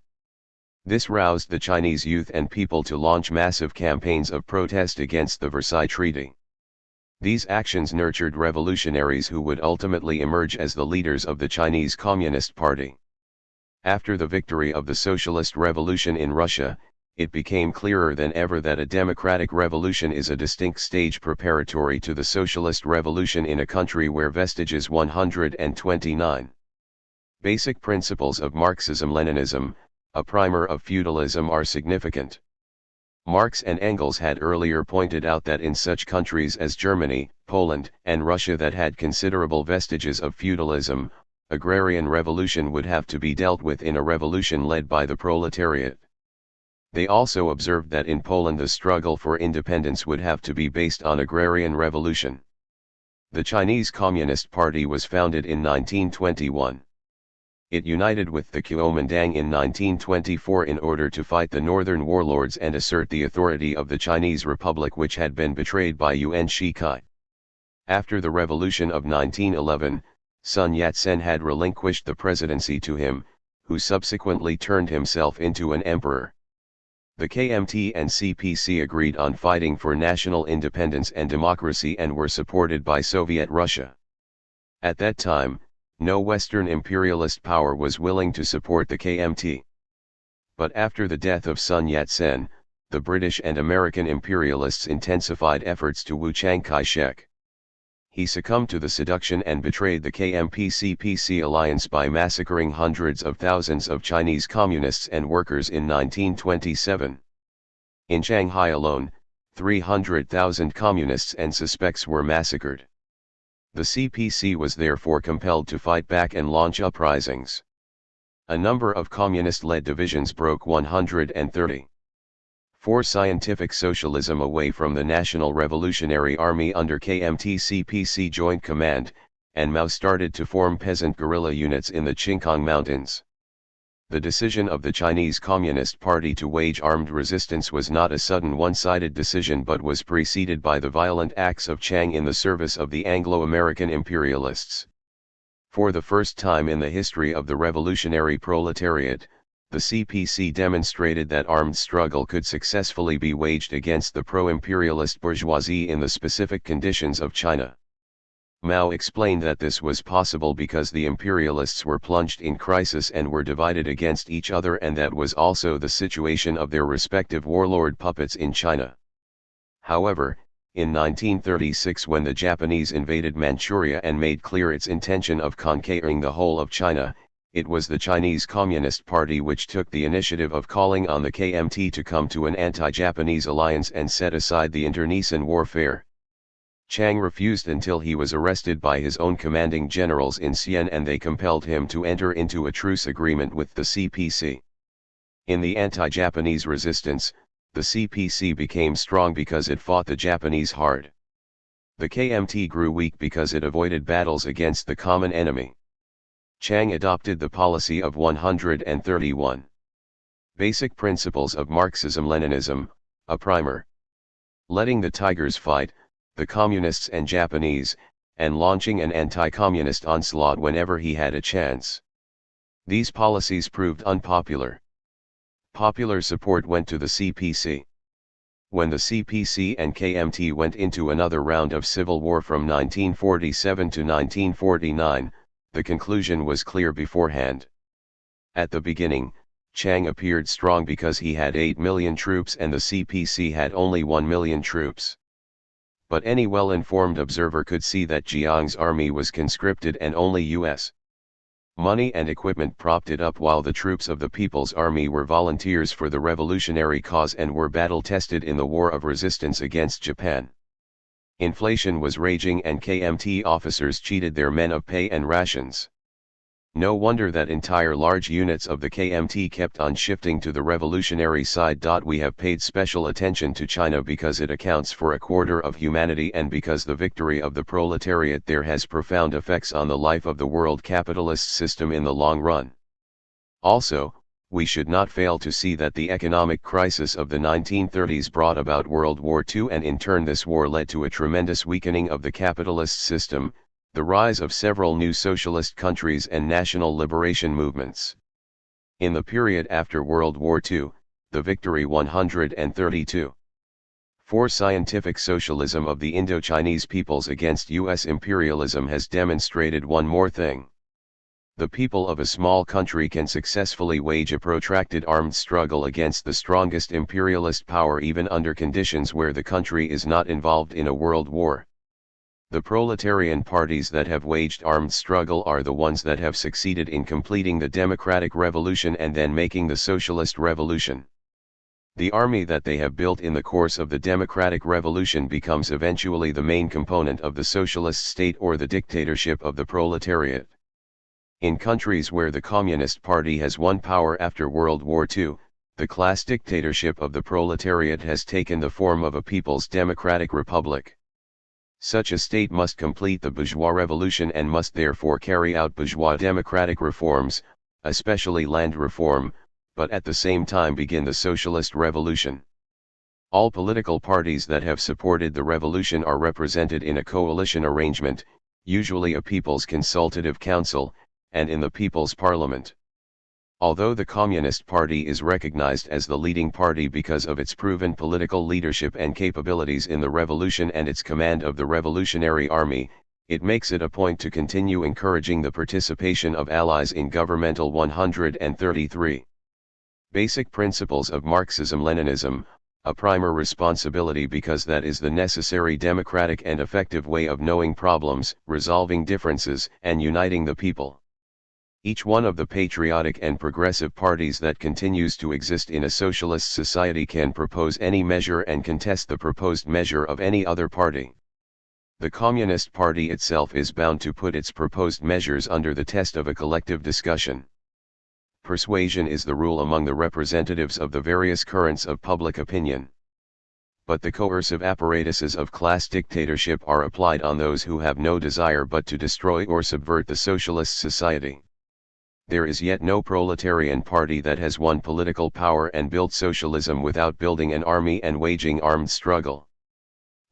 This roused the Chinese youth and people to launch massive campaigns of protest against the Versailles Treaty. These actions nurtured revolutionaries who would ultimately emerge as the leaders of the Chinese Communist Party. After the victory of the Socialist Revolution in Russia, it became clearer than ever that a democratic revolution is a distinct stage preparatory to the Socialist Revolution in a country where vestiges 129. Basic Principles of Marxism-Leninism, a primer of feudalism are significant. Marx and Engels had earlier pointed out that in such countries as Germany, Poland, and Russia that had considerable vestiges of feudalism, agrarian revolution would have to be dealt with in a revolution led by the proletariat. They also observed that in Poland the struggle for independence would have to be based on agrarian revolution. The Chinese Communist Party was founded in 1921. It united with the Kuomintang in 1924 in order to fight the northern warlords and assert the authority of the Chinese Republic, which had been betrayed by Yuan Shikai. After the revolution of 1911, Sun Yat-sen had relinquished the presidency to him, who subsequently turned himself into an emperor. The KMT and CPC agreed on fighting for national independence and democracy and were supported by Soviet Russia. At that time, no Western imperialist power was willing to support the KMT. But after the death of Sun Yat-sen, the British and American imperialists intensified efforts to woo Chiang Kai-shek. He succumbed to the seduction and betrayed the KMT-CPC alliance by massacring hundreds of thousands of Chinese communists and workers in 1927. In Shanghai alone, 300,000 communists and suspects were massacred. The CPC was therefore compelled to fight back and launch uprisings. A number of communist-led divisions broke 130. 4 Scientific socialism away from the National Revolutionary Army under KMT-CPC Joint Command, and Mao started to form peasant guerrilla units in the Qingkang Mountains. The decision of the Chinese Communist Party to wage armed resistance was not a sudden one-sided decision but was preceded by the violent acts of Chiang in the service of the Anglo-American imperialists. For the first time in the history of the revolutionary proletariat, the CPC demonstrated that armed struggle could successfully be waged against the pro-imperialist bourgeoisie in the specific conditions of China. Mao explained that this was possible because the imperialists were plunged in crisis and were divided against each other, and that was also the situation of their respective warlord puppets in China. However, in 1936, when the Japanese invaded Manchuria and made clear its intention of conquering the whole of China, it was the Chinese Communist Party which took the initiative of calling on the KMT to come to an anti-Japanese alliance and set aside the internecine warfare. Chiang refused until he was arrested by his own commanding generals in Xi'an, and they compelled him to enter into a truce agreement with the CPC. In the anti-Japanese resistance, the CPC became strong because it fought the Japanese hard. The KMT grew weak because it avoided battles against the common enemy. Chiang adopted the policy of 131. Basic Principles of Marxism-Leninism, a primer. Letting the tigers fight, the communists and Japanese, and launching an anti-communist onslaught whenever he had a chance. These policies proved unpopular. Popular support went to the CPC. When the CPC and KMT went into another round of civil war from 1947 to 1949, the conclusion was clear beforehand. At the beginning, Chiang appeared strong because he had 8 million troops and the CPC had only 1 million troops. But any well-informed observer could see that Jiang's army was conscripted and only U.S. money and equipment propped it up, while the troops of the People's Army were volunteers for the revolutionary cause and were battle-tested in the war of resistance against Japan. Inflation was raging and KMT officers cheated their men of pay and rations. No wonder that entire large units of the KMT kept on shifting to the revolutionary side. We have paid special attention to China because it accounts for a quarter of humanity and because the victory of the proletariat there has profound effects on the life of the world capitalist system in the long run. Also, we should not fail to see that the economic crisis of the 1930s brought about World War II, and in turn this war led to a tremendous weakening of the capitalist system, the rise of several new socialist countries and national liberation movements. In the period after World War II, the victory 132. 4 Scientific socialism of the Indo-Chinese peoples against U.S. imperialism has demonstrated one more thing. The people of a small country can successfully wage a protracted armed struggle against the strongest imperialist power even under conditions where the country is not involved in a world war. The proletarian parties that have waged armed struggle are the ones that have succeeded in completing the democratic revolution and then making the socialist revolution. The army that they have built in the course of the democratic revolution becomes eventually the main component of the socialist state or the dictatorship of the proletariat. In countries where the Communist Party has won power after World War II, the class dictatorship of the proletariat has taken the form of a people's democratic republic. Such a state must complete the bourgeois revolution and must therefore carry out bourgeois democratic reforms, especially land reform, but at the same time begin the socialist revolution. All political parties that have supported the revolution are represented in a coalition arrangement, usually a People's Consultative Council, and in the People's Parliament. Although the Communist Party is recognized as the leading party because of its proven political leadership and capabilities in the revolution and its command of the Revolutionary Army, it makes it a point to continue encouraging the participation of allies in governmental 133. Basic Principles of Marxism-Leninism, a primer responsibility because that is the necessary democratic and effective way of knowing problems, resolving differences, and uniting the people. Each one of the patriotic and progressive parties that continues to exist in a socialist society can propose any measure and contest the proposed measure of any other party. The Communist Party itself is bound to put its proposed measures under the test of a collective discussion. Persuasion is the rule among the representatives of the various currents of public opinion. But the coercive apparatuses of class dictatorship are applied on those who have no desire but to destroy or subvert the socialist society. There is yet no proletarian party that has won political power and built socialism without building an army and waging armed struggle.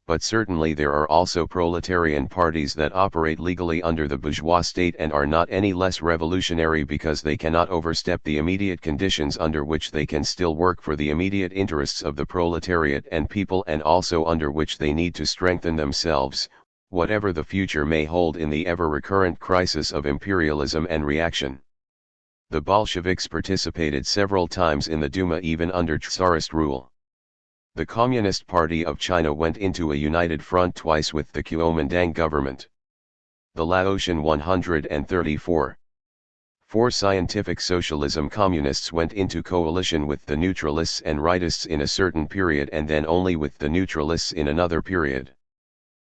But certainly there are also proletarian parties that operate legally under the bourgeois state and are not any less revolutionary because they cannot overstep the immediate conditions under which they can still work for the immediate interests of the proletariat and people, and also under which they need to strengthen themselves, whatever the future may hold in the ever-recurrent crisis of imperialism and reaction. The Bolsheviks participated several times in the Duma even under Tsarist rule. The Communist Party of China went into a united front twice with the Kuomintang government. The Laotian 134. For scientific socialism, communists went into coalition with the neutralists and rightists in a certain period and then only with the neutralists in another period.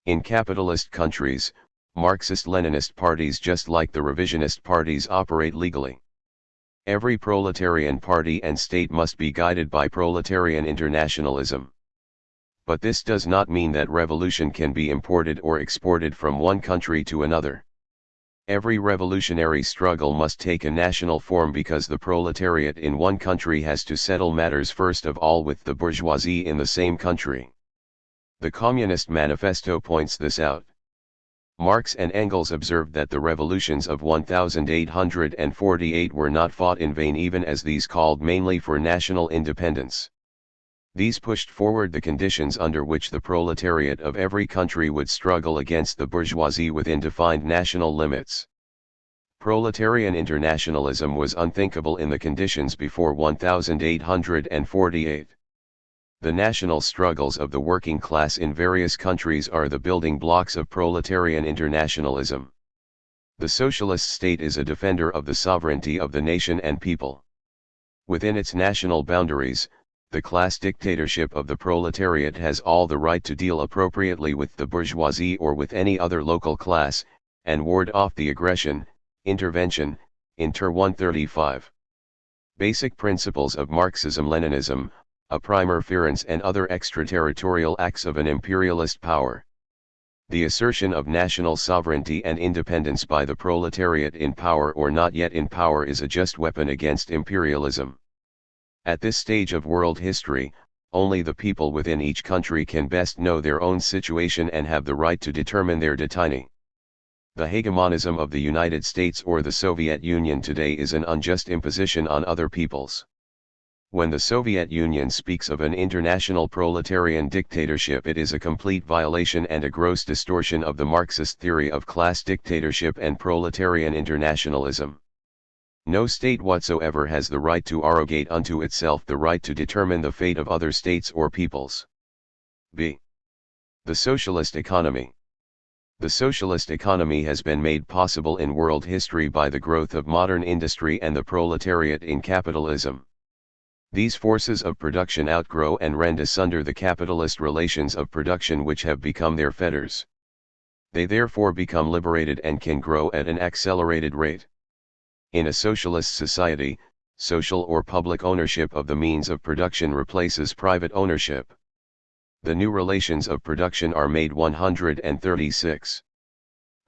In capitalist countries, Marxist-Leninist parties just like the revisionist parties operate legally. Every proletarian party and state must be guided by proletarian internationalism. But this does not mean that revolution can be imported or exported from one country to another. Every revolutionary struggle must take a national form because the proletariat in one country has to settle matters first of all with the bourgeoisie in the same country. The Communist Manifesto points this out. Marx and Engels observed that the revolutions of 1848 were not fought in vain, even as these called mainly for national independence. These pushed forward the conditions under which the proletariat of every country would struggle against the bourgeoisie within defined national limits. Proletarian internationalism was unthinkable in the conditions before 1848. The national struggles of the working class in various countries are the building blocks of proletarian internationalism. The socialist state is a defender of the sovereignty of the nation and people. Within its national boundaries, the class dictatorship of the proletariat has all the right to deal appropriately with the bourgeoisie or with any other local class, and ward off the aggression, intervention, inter 135. Basic principles of Marxism-Leninism, a primerference and other extraterritorial acts of an imperialist power. The assertion of national sovereignty and independence by the proletariat in power or not yet in power is a just weapon against imperialism. At this stage of world history, only the people within each country can best know their own situation and have the right to determine their destiny. The hegemonism of the United States or the Soviet Union today is an unjust imposition on other peoples. When the Soviet Union speaks of an international proletarian dictatorship, it is a complete violation and a gross distortion of the Marxist theory of class dictatorship and proletarian internationalism. No state whatsoever has the right to arrogate unto itself the right to determine the fate of other states or peoples. b. The socialist economy. The socialist economy has been made possible in world history by the growth of modern industry and the proletariat in capitalism. These forces of production outgrow and rend asunder the capitalist relations of production which have become their fetters. They therefore become liberated and can grow at an accelerated rate. In a socialist society, social or public ownership of the means of production replaces private ownership. The new relations of production are made 136.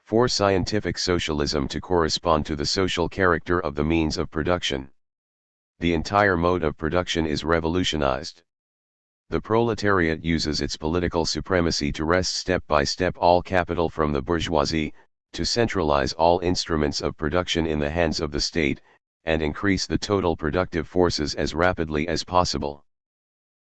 For scientific socialism to correspond to the social character of the means of production, the entire mode of production is revolutionized. The proletariat uses its political supremacy to wrest step by step all capital from the bourgeoisie, to centralize all instruments of production in the hands of the state, and increase the total productive forces as rapidly as possible.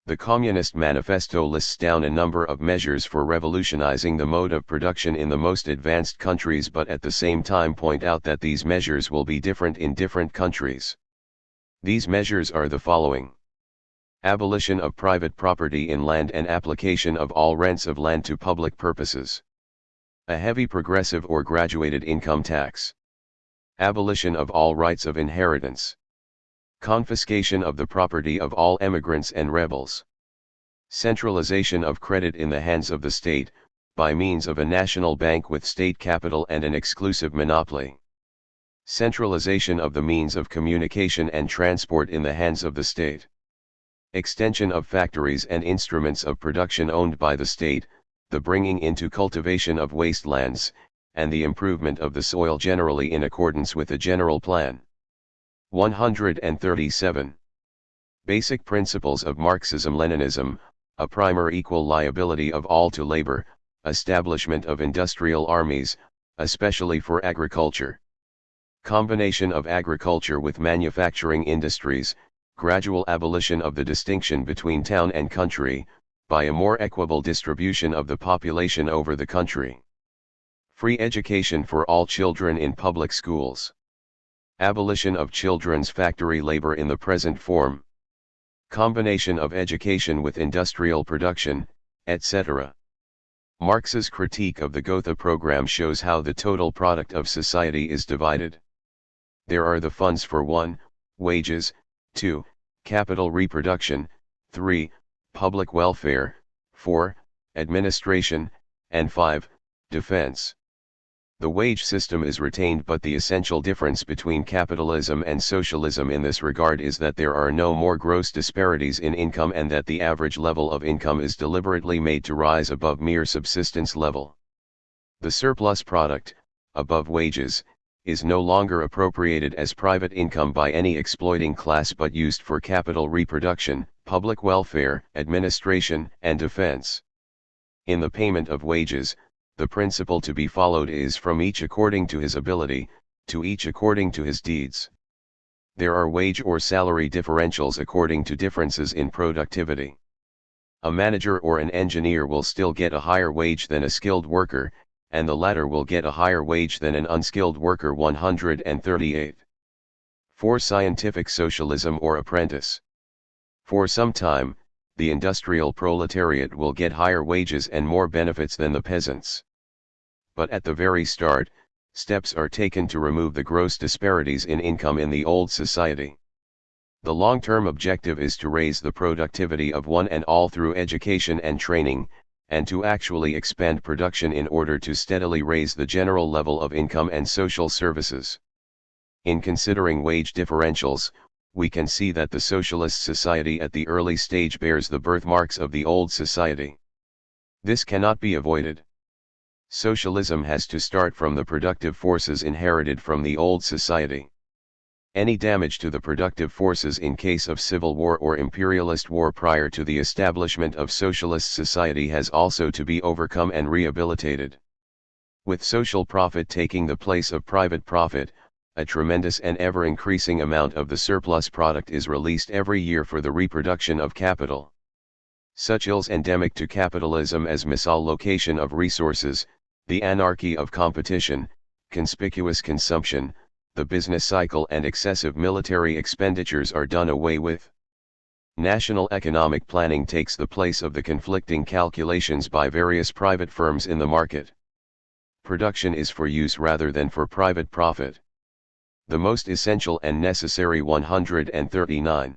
The Communist Manifesto lists down a number of measures for revolutionizing the mode of production in the most advanced countries, but at the same time point out that these measures will be different in different countries. These measures are the following. Abolition of private property in land and application of all rents of land to public purposes. A heavy progressive or graduated income tax. Abolition of all rights of inheritance. Confiscation of the property of all emigrants and rebels. Centralization of credit in the hands of the state, by means of a national bank with state capital and an exclusive monopoly. Centralization of the means of communication and transport in the hands of the state. Extension of factories and instruments of production owned by the state, the bringing into cultivation of wastelands, and the improvement of the soil generally in accordance with a general plan. 137. Basic principles of Marxism-Leninism, a primer equal liability of all to labor, establishment of industrial armies, especially for agriculture. Combination of agriculture with manufacturing industries, gradual abolition of the distinction between town and country, by a more equable distribution of the population over the country. Free education for all children in public schools. Abolition of children's factory labor in the present form. Combination of education with industrial production, etc. Marx's critique of the Gotha program shows how the total product of society is divided. There are the funds for 1. Wages, 2. Capital reproduction, 3. Public welfare, 4. Administration, and 5. Defense. The wage system is retained, but the essential difference between capitalism and socialism in this regard is that there are no more gross disparities in income and that the average level of income is deliberately made to rise above mere subsistence level. The surplus product, above wages, is no longer appropriated as private income by any exploiting class but used for capital reproduction, public welfare, administration, and defense. In the payment of wages, the principle to be followed is from each according to his ability, to each according to his deeds. There are wage or salary differentials according to differences in productivity. A manager or an engineer will still get a higher wage than a skilled worker, and the latter will get a higher wage than an unskilled worker. 138. For scientific socialism or apprentice. For some time, the industrial proletariat will get higher wages and more benefits than the peasants. But at the very start, steps are taken to remove the gross disparities in income in the old society. The long-term objective is to raise the productivity of one and all through education and training, and to actually expand production in order to steadily raise the general level of income and social services. In considering wage differentials, we can see that the socialist society at the early stage bears the birthmarks of the old society. This cannot be avoided. Socialism has to start from the productive forces inherited from the old society. Any damage to the productive forces in case of civil war or imperialist war prior to the establishment of socialist society has also to be overcome and rehabilitated. With social profit taking the place of private profit, a tremendous and ever-increasing amount of the surplus product is released every year for the reproduction of capital. Such ills endemic to capitalism as misallocation of resources, the anarchy of competition, conspicuous consumption, the business cycle and excessive military expenditures are done away with. National economic planning takes the place of the conflicting calculations by various private firms in the market. Production is for use rather than for private profit. The most essential and necessary 139.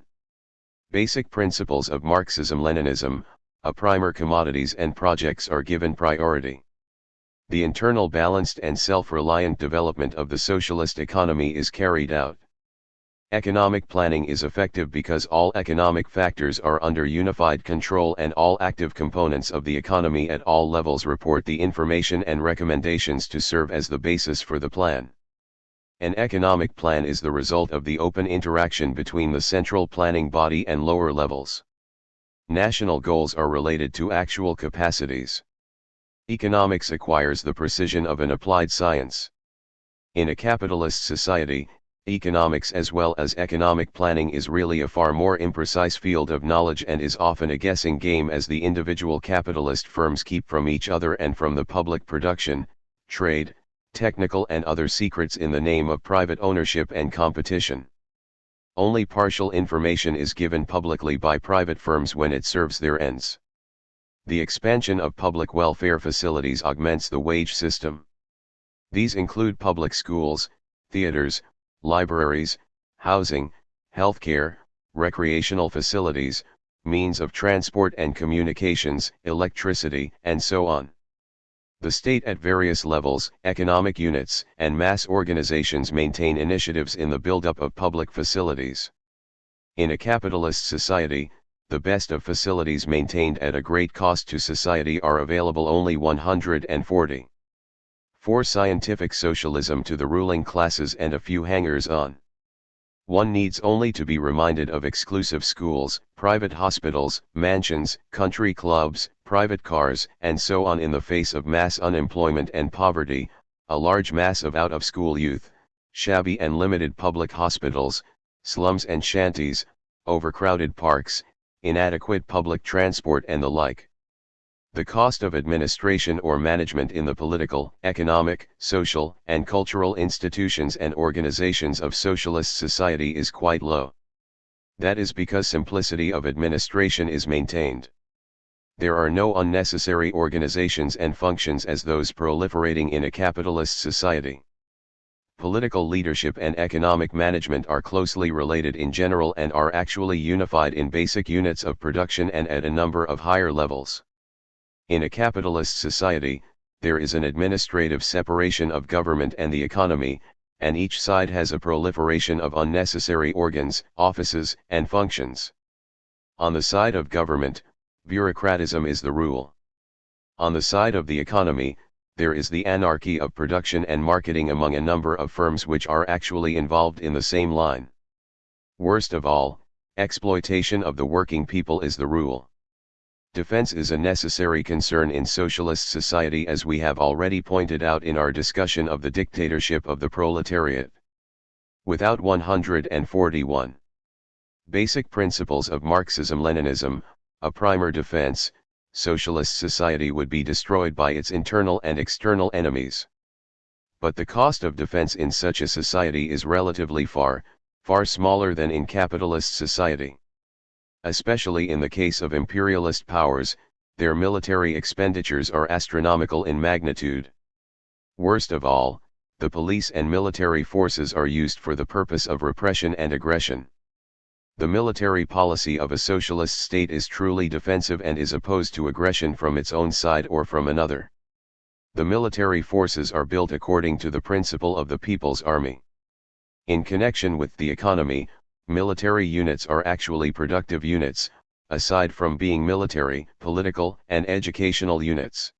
Basic principles of Marxism-Leninism, a primer. Commodities and projects are given priority. The internal balanced and self-reliant development of the socialist economy is carried out. Economic planning is effective because all economic factors are under unified control and all active components of the economy at all levels report the information and recommendations to serve as the basis for the plan. An economic plan is the result of the open interaction between the central planning body and lower levels. National goals are related to actual capacities. Economics acquires the precision of an applied science. In a capitalist society, economics as well as economic planning is really a far more imprecise field of knowledge and is often a guessing game as the individual capitalist firms keep from each other and from the public production, trade, technical and other secrets in the name of private ownership and competition. Only partial information is given publicly by private firms when it serves their ends. The expansion of public welfare facilities augments the wage system. These include public schools, theaters, libraries, housing, healthcare, recreational facilities, means of transport and communications, electricity, and so on. The state at various levels, economic units, and mass organizations maintain initiatives in the buildup of public facilities. In a capitalist society, the best of facilities maintained at a great cost to society are available only 140. For scientific socialism to the ruling classes and a few hangers-on. One needs only to be reminded of exclusive schools, private hospitals, mansions, country clubs, private cars, and so on in the face of mass unemployment and poverty, a large mass of out-of-school youth, shabby and limited public hospitals, slums and shanties, overcrowded parks, inadequate public transport and the like. The cost of administration or management in the political, economic, social, and cultural institutions and organizations of socialist society is quite low. That is because simplicity of administration is maintained. There are no unnecessary organizations and functions as those proliferating in a capitalist society. Political leadership and economic management are closely related in general and are actually unified in basic units of production and at a number of higher levels. In a capitalist society, there is an administrative separation of government and the economy, and each side has a proliferation of unnecessary organs, offices, and functions. On the side of government, bureaucratism is the rule. On the side of the economy, there is the anarchy of production and marketing among a number of firms which are actually involved in the same line. Worst of all, exploitation of the working people is the rule. Defense is a necessary concern in socialist society, as we have already pointed out in our discussion of the dictatorship of the proletariat. Without 141 basic principles of Marxism-Leninism, a primer defense, socialist society would be destroyed by its internal and external enemies. But the cost of defense in such a society is relatively far smaller than in capitalist society. Especially in the case of imperialist powers, their military expenditures are astronomical in magnitude. Worst of all, the police and military forces are used for the purpose of repression and aggression. The military policy of a socialist state is truly defensive and is opposed to aggression from its own side or from another. The military forces are built according to the principle of the People's Army. In connection with the economy, military units are actually productive units, aside from being military, political, and educational units.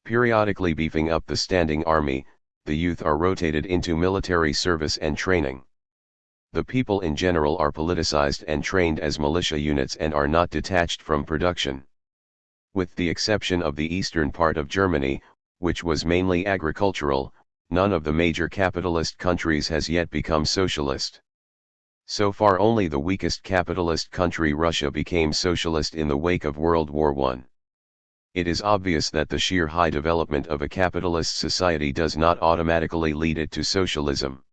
Periodically beefing up the standing army, the youth are rotated into military service and training. The people in general are politicized and trained as militia units and are not detached from production. With the exception of the eastern part of Germany, which was mainly agricultural, none of the major capitalist countries has yet become socialist. So far only the weakest capitalist country, Russia, became socialist in the wake of World War I. It is obvious that the sheer high development of a capitalist society does not automatically lead it to socialism.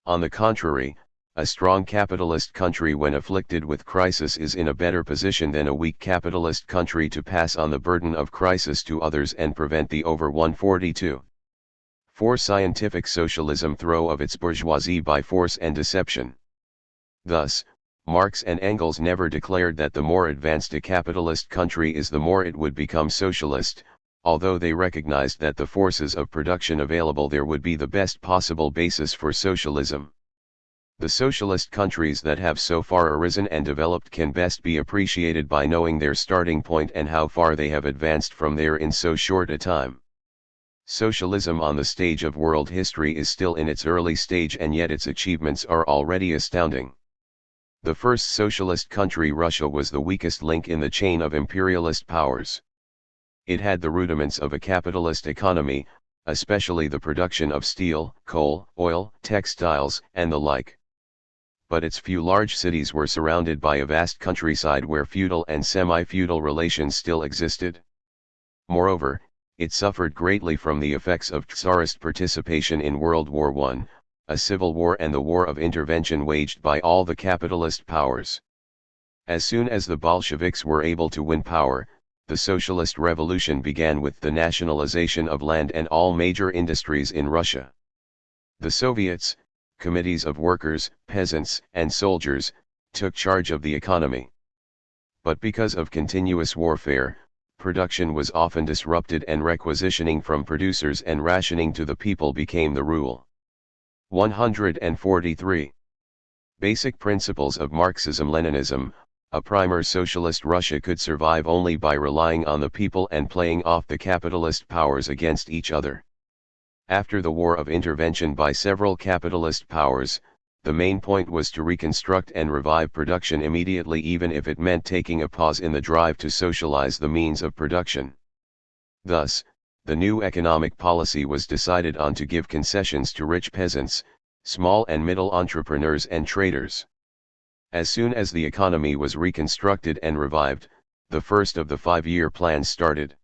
On the contrary, a strong capitalist country when afflicted with crisis is in a better position than a weak capitalist country to pass on the burden of crisis to others and prevent the over 142. For scientific socialism throw of its bourgeoisie by force and deception. Thus, Marx and Engels never declared that the more advanced a capitalist country is the more it would become socialist, although they recognized that the forces of production available there would be the best possible basis for socialism. The socialist countries that have so far arisen and developed can best be appreciated by knowing their starting point and how far they have advanced from there in so short a time. Socialism on the stage of world history is still in its early stage, and yet its achievements are already astounding. The first socialist country, Russia, was the weakest link in the chain of imperialist powers. It had the rudiments of a capitalist economy, especially the production of steel, coal, oil, textiles, and the like. But its few large cities were surrounded by a vast countryside where feudal and semi-feudal relations still existed. Moreover, it suffered greatly from the effects of Tsarist participation in World War I, a civil war and the war of intervention waged by all the capitalist powers. As soon as the Bolsheviks were able to win power, the socialist revolution began with the nationalization of land and all major industries in Russia. The Soviets, committees of workers, peasants, and soldiers, took charge of the economy. But because of continuous warfare, production was often disrupted and requisitioning from producers and rationing to the people became the rule. 143. Basic principles of Marxism-Leninism. A primer socialist Russia could survive only by relying on the people and playing off the capitalist powers against each other. After the war of intervention by several capitalist powers, the main point was to reconstruct and revive production immediately, even if it meant taking a pause in the drive to socialize the means of production. Thus, the new economic policy was decided on to give concessions to rich peasants, small and middle entrepreneurs and traders. As soon as the economy was reconstructed and revived, the first of the 5-year plans started.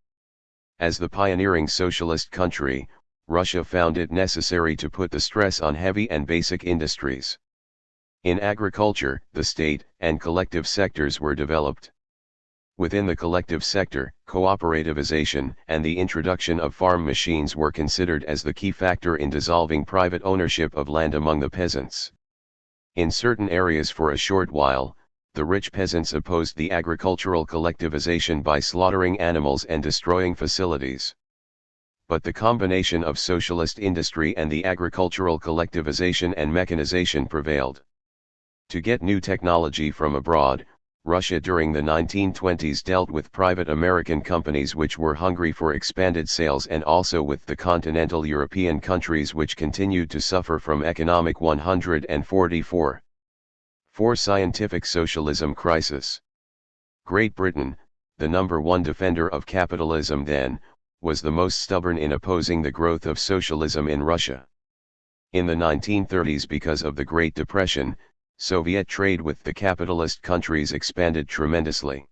As the pioneering socialist country, Russia found it necessary to put the stress on heavy and basic industries. In agriculture, the state and collective sectors were developed. Within the collective sector, cooperativization and the introduction of farm machines were considered as the key factor in dissolving private ownership of land among the peasants. In certain areas for a short while, the rich peasants opposed the agricultural collectivization by slaughtering animals and destroying facilities. But the combination of socialist industry and the agricultural collectivization and mechanization prevailed. To get new technology from abroad, Russia during the 1920s dealt with private American companies which were hungry for expanded sales, and also with the continental European countries which continued to suffer from economic 144. 4. Scientific socialism crisis. Great Britain, the number one defender of capitalism then, was the most stubborn in opposing the growth of socialism in Russia. In the 1930s, because of the Great Depression, Soviet trade with the capitalist countries expanded tremendously.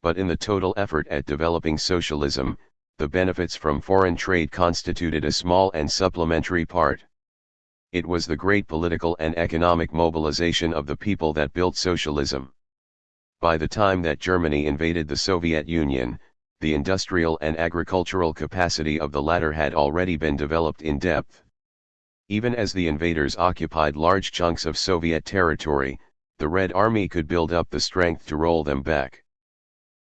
But in the total effort at developing socialism, the benefits from foreign trade constituted a small and supplementary part. It was the great political and economic mobilization of the people that built socialism. By the time that Germany invaded the Soviet Union, the industrial and agricultural capacity of the latter had already been developed in depth. Even as the invaders occupied large chunks of Soviet territory, the Red Army could build up the strength to roll them back.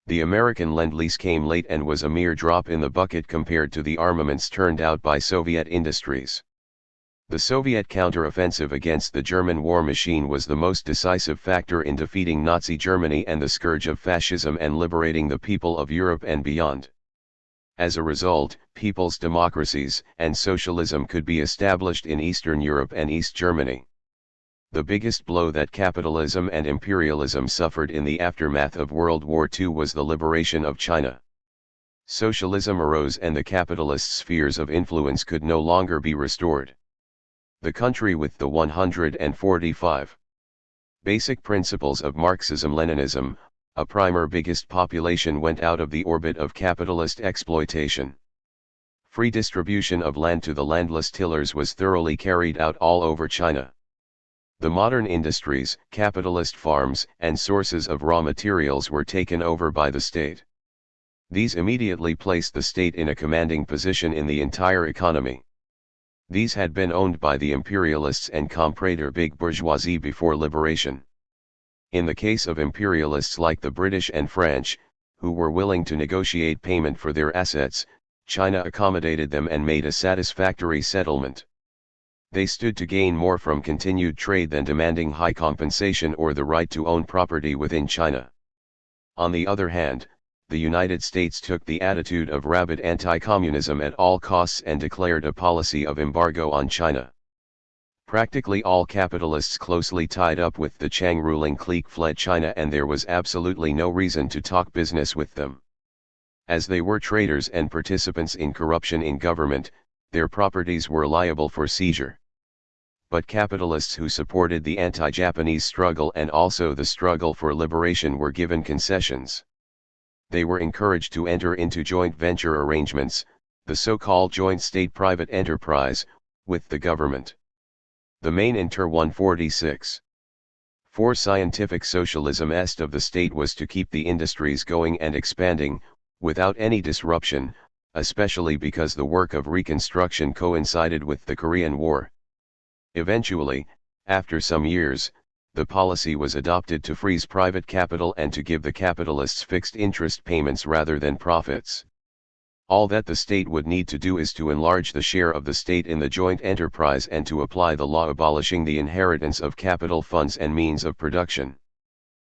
The American Lend-Lease came late and was a mere drop in the bucket compared to the armaments turned out by Soviet industries. The Soviet counter-offensive against the German war machine was the most decisive factor in defeating Nazi Germany and the scourge of fascism and liberating the people of Europe and beyond. As a result, people's democracies and socialism could be established in Eastern Europe and East Germany. The biggest blow that capitalism and imperialism suffered in the aftermath of World War II was the liberation of China. Socialism arose and the capitalist spheres of influence could no longer be restored. The country with the 145 basic principles of Marxism-Leninism, a primer biggest population went out of the orbit of capitalist exploitation. Free distribution of land to the landless tillers was thoroughly carried out all over China. The modern industries, capitalist farms, and sources of raw materials were taken over by the state. These immediately placed the state in a commanding position in the entire economy. These had been owned by the imperialists and comprador big bourgeoisie before liberation. In the case of imperialists like the British and French, who were willing to negotiate payment for their assets, China accommodated them and made a satisfactory settlement. They stood to gain more from continued trade than demanding high compensation or the right to own property within China. On the other hand, the United States took the attitude of rabid anti-communism at all costs and declared a policy of embargo on China. Practically all capitalists closely tied up with the Chiang ruling clique fled China, and there was absolutely no reason to talk business with them. As they were traders and participants in corruption in government, their properties were liable for seizure. But capitalists who supported the anti-Japanese struggle and also the struggle for liberation were given concessions. They were encouraged to enter into joint venture arrangements, the so-called joint state-private enterprise, with the government. The main inter 146. For scientific socialism est of the state was to keep the industries going and expanding, without any disruption, especially because the work of reconstruction coincided with the Korean War. Eventually, after some years, the policy was adopted to freeze private capital and to give the capitalists fixed interest payments rather than profits. All that the state would need to do is to enlarge the share of the state in the joint enterprise and to apply the law abolishing the inheritance of capital funds and means of production.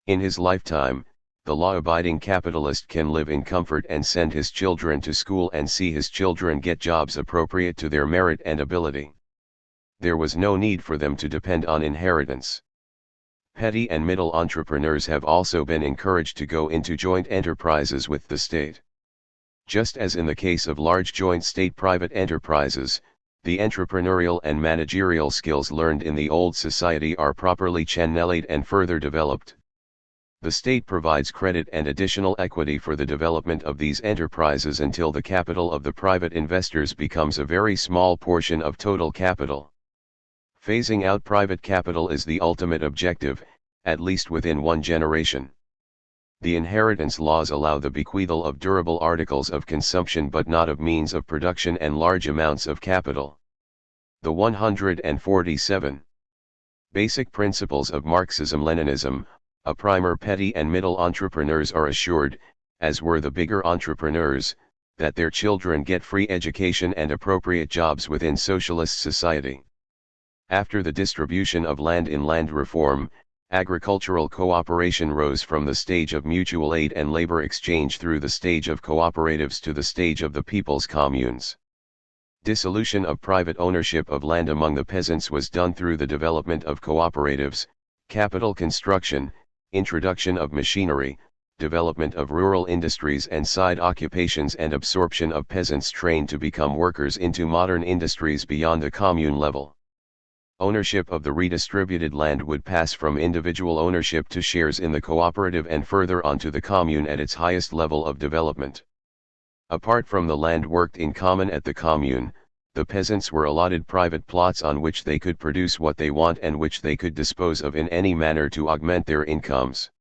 In his lifetime, the law-abiding capitalist can live in comfort and send his children to school and see his children get jobs appropriate to their merit and ability. There was no need for them to depend on inheritance. Petty and middle entrepreneurs have also been encouraged to go into joint enterprises with the state. Just as in the case of large joint state-private enterprises, the entrepreneurial and managerial skills learned in the old society are properly channeled and further developed. The state provides credit and additional equity for the development of these enterprises until the capital of the private investors becomes a very small portion of total capital. Phasing out private capital is the ultimate objective, at least within one generation. The inheritance laws allow the bequeathal of durable articles of consumption but not of means of production and large amounts of capital. The 147. Basic principles of Marxism-Leninism, a primer. Petty and middle entrepreneurs are assured, as were the bigger entrepreneurs, that their children get free education and appropriate jobs within socialist society. After the distribution of land in land reform, agricultural cooperation rose from the stage of mutual aid and labor exchange through the stage of cooperatives to the stage of the people's communes. Dissolution of private ownership of land among the peasants was done through the development of cooperatives, capital construction, introduction of machinery, development of rural industries and side occupations and absorption of peasants trained to become workers into modern industries beyond the commune level. Ownership of the redistributed land would pass from individual ownership to shares in the cooperative and further on to the commune at its highest level of development. Apart from the land worked in common at the commune, the peasants were allotted private plots on which they could produce what they want and which they could dispose of in any manner to augment their incomes.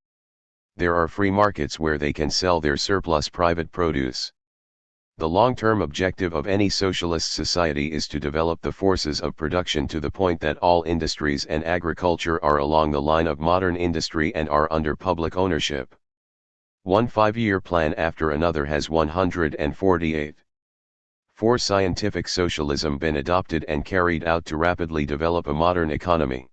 There are free markets where they can sell their surplus private produce. The long-term objective of any socialist society is to develop the forces of production to the point that all industries and agriculture are along the line of modern industry and are under public ownership. One 5-year plan after another has 148. For scientific socialism been adopted and carried out to rapidly develop a modern economy.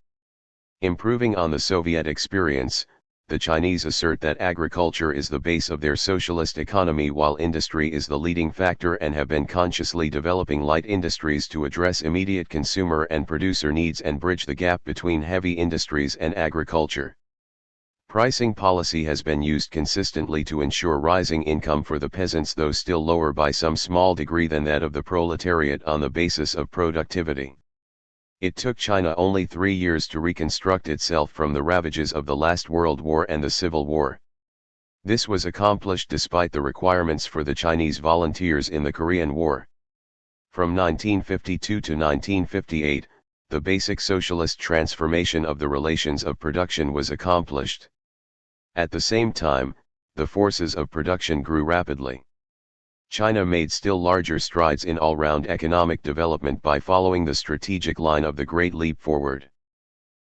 Improving on the Soviet experience, the Chinese assert that agriculture is the base of their socialist economy while industry is the leading factor and have been consciously developing light industries to address immediate consumer and producer needs and bridge the gap between heavy industries and agriculture. Pricing policy has been used consistently to ensure rising income for the peasants, though still lower by some small degree than that of the proletariat on the basis of productivity. It took China only 3 years to reconstruct itself from the ravages of the last World War and the Civil War. This was accomplished despite the requirements for the Chinese volunteers in the Korean War. From 1952 to 1958, the basic socialist transformation of the relations of production was accomplished. At the same time, the forces of production grew rapidly. China made still larger strides in all-round economic development by following the strategic line of the Great Leap Forward.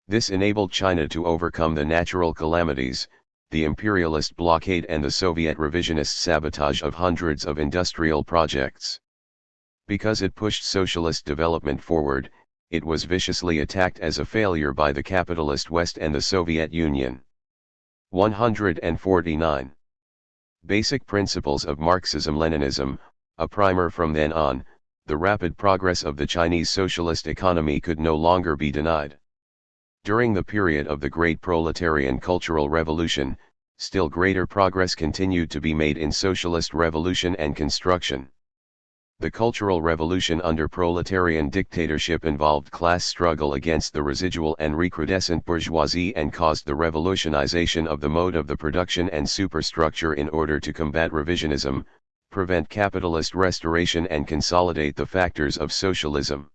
This enabled China to overcome the natural calamities, the imperialist blockade and the Soviet revisionist sabotage of hundreds of industrial projects. Because it pushed socialist development forward, it was viciously attacked as a failure by the capitalist West and the Soviet Union. 149. Basic principles of Marxism-Leninism, a primer. From then on, the rapid progress of the Chinese socialist economy could no longer be denied. During the period of the Great Proletarian Cultural Revolution, still greater progress continued to be made in socialist revolution and construction. The Cultural Revolution under proletarian dictatorship involved class struggle against the residual and recrudescent bourgeoisie and caused the revolutionization of the mode of the production and superstructure in order to combat revisionism, prevent capitalist restoration and consolidate the factors of socialism.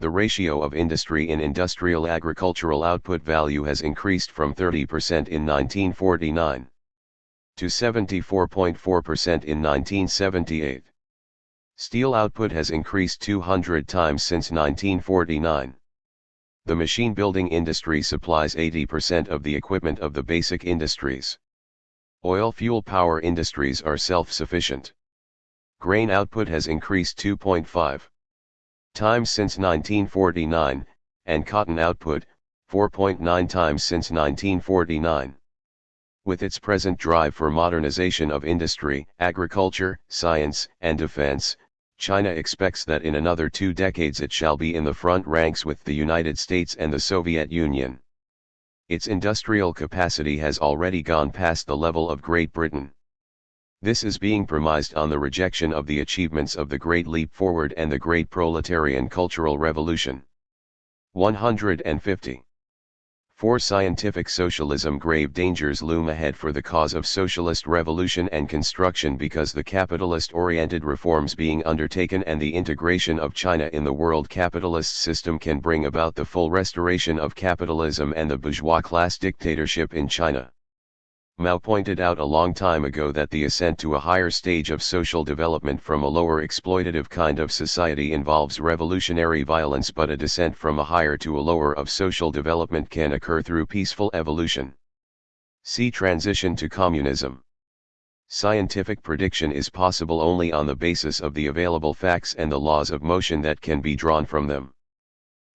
The ratio of industry in industrial agricultural output value has increased from 30% in 1949 to 74.4% in 1978. Steel output has increased 200 times since 1949. The machine building industry supplies 80% of the equipment of the basic industries. Oil fuel power industries are self-sufficient. Grain output has increased 2.5 times since 1949, and cotton output, 4.9 times since 1949. With its present drive for modernization of industry, agriculture, science, and defense, China expects that in another 2 decades it shall be in the front ranks with the United States and the Soviet Union. Its industrial capacity has already gone past the level of Great Britain. This is being premised on the rejection of the achievements of the Great Leap Forward and the Great Proletarian Cultural Revolution. 150. For scientific socialism, grave dangers loom ahead for the cause of socialist revolution and construction, because the capitalist-oriented reforms being undertaken and the integration of China in the world capitalist system can bring about the full restoration of capitalism and the bourgeois class dictatorship in China. Mao pointed out a long time ago that the ascent to a higher stage of social development from a lower exploitative kind of society involves revolutionary violence, but a descent from a higher to a lower of social development can occur through peaceful evolution. See Transition to Communism. Scientific prediction is possible only on the basis of the available facts and the laws of motion that can be drawn from them.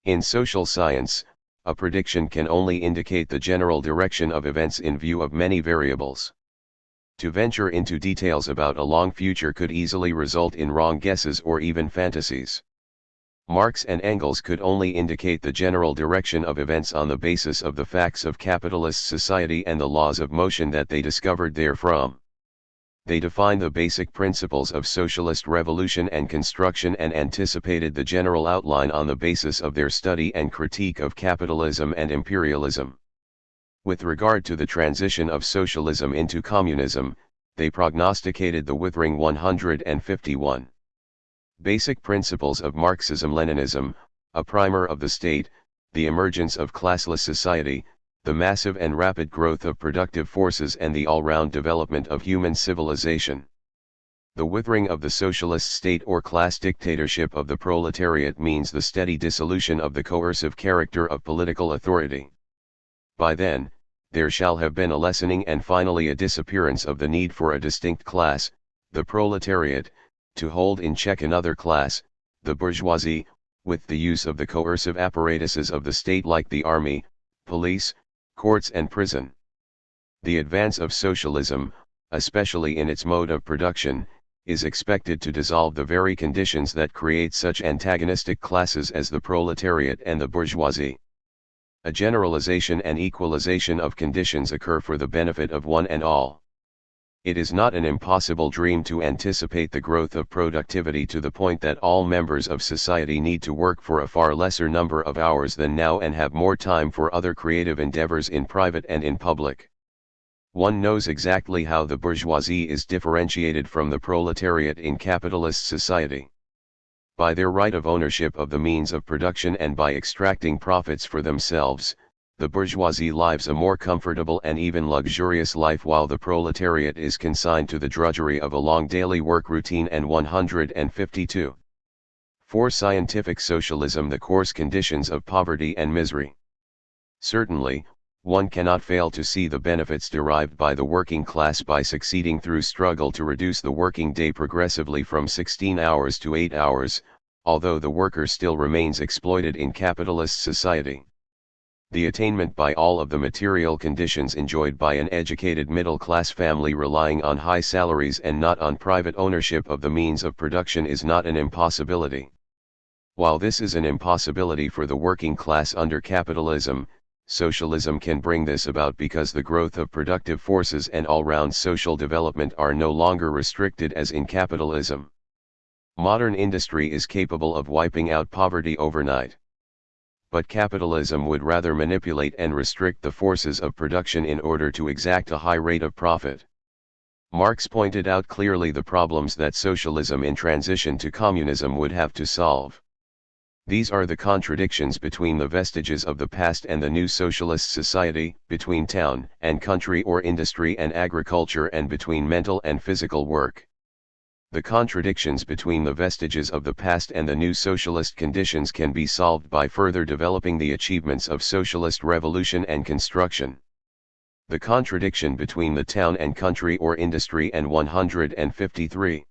In social science, a prediction can only indicate the general direction of events in view of many variables. To venture into details about a long future could easily result in wrong guesses or even fantasies. Marx and Engels could only indicate the general direction of events on the basis of the facts of capitalist society and the laws of motion that they discovered therefrom. They defined the basic principles of socialist revolution and construction and anticipated the general outline on the basis of their study and critique of capitalism and imperialism. With regard to the transition of socialism into communism, they prognosticated the withering 151 basic principles of Marxism-Leninism, a primer of the state, the emergence of classless society, the massive and rapid growth of productive forces, and the all-round development of human civilization. The withering of the socialist state or class dictatorship of the proletariat means the steady dissolution of the coercive character of political authority. By then, there shall have been a lessening and finally a disappearance of the need for a distinct class, the proletariat, to hold in check another class, the bourgeoisie, with the use of the coercive apparatuses of the state like the army, police, courts and prison. The advance of socialism, especially in its mode of production, is expected to dissolve the very conditions that create such antagonistic classes as the proletariat and the bourgeoisie. A generalization and equalization of conditions occur for the benefit of one and all. It is not an impossible dream to anticipate the growth of productivity to the point that all members of society need to work for a far lesser number of hours than now and have more time for other creative endeavors in private and in public. One knows exactly how the bourgeoisie is differentiated from the proletariat in capitalist society. By their right of ownership of the means of production and by extracting profits for themselves, the bourgeoisie lives a more comfortable and even luxurious life, while the proletariat is consigned to the drudgery of a long daily work routine. And 152. For scientific socialism, the coarse conditions of poverty and misery. Certainly, one cannot fail to see the benefits derived by the working class by succeeding through struggle to reduce the working day progressively from 16 hours to 8 hours, although the worker still remains exploited in capitalist society. The attainment by all of the material conditions enjoyed by an educated middle-class family relying on high salaries and not on private ownership of the means of production is not an impossibility. While this is an impossibility for the working class under capitalism, socialism can bring this about because the growth of productive forces and all-round social development are no longer restricted as in capitalism. Modern industry is capable of wiping out poverty overnight. But capitalism would rather manipulate and restrict the forces of production in order to exact a high rate of profit. Marx pointed out clearly the problems that socialism in transition to communism would have to solve. These are the contradictions between the vestiges of the past and the new socialist society, between town and country or industry and agriculture, and between mental and physical work. The contradictions between the vestiges of the past and the new socialist conditions can be solved by further developing the achievements of socialist revolution and construction. The contradiction between the town and country or industry and 153.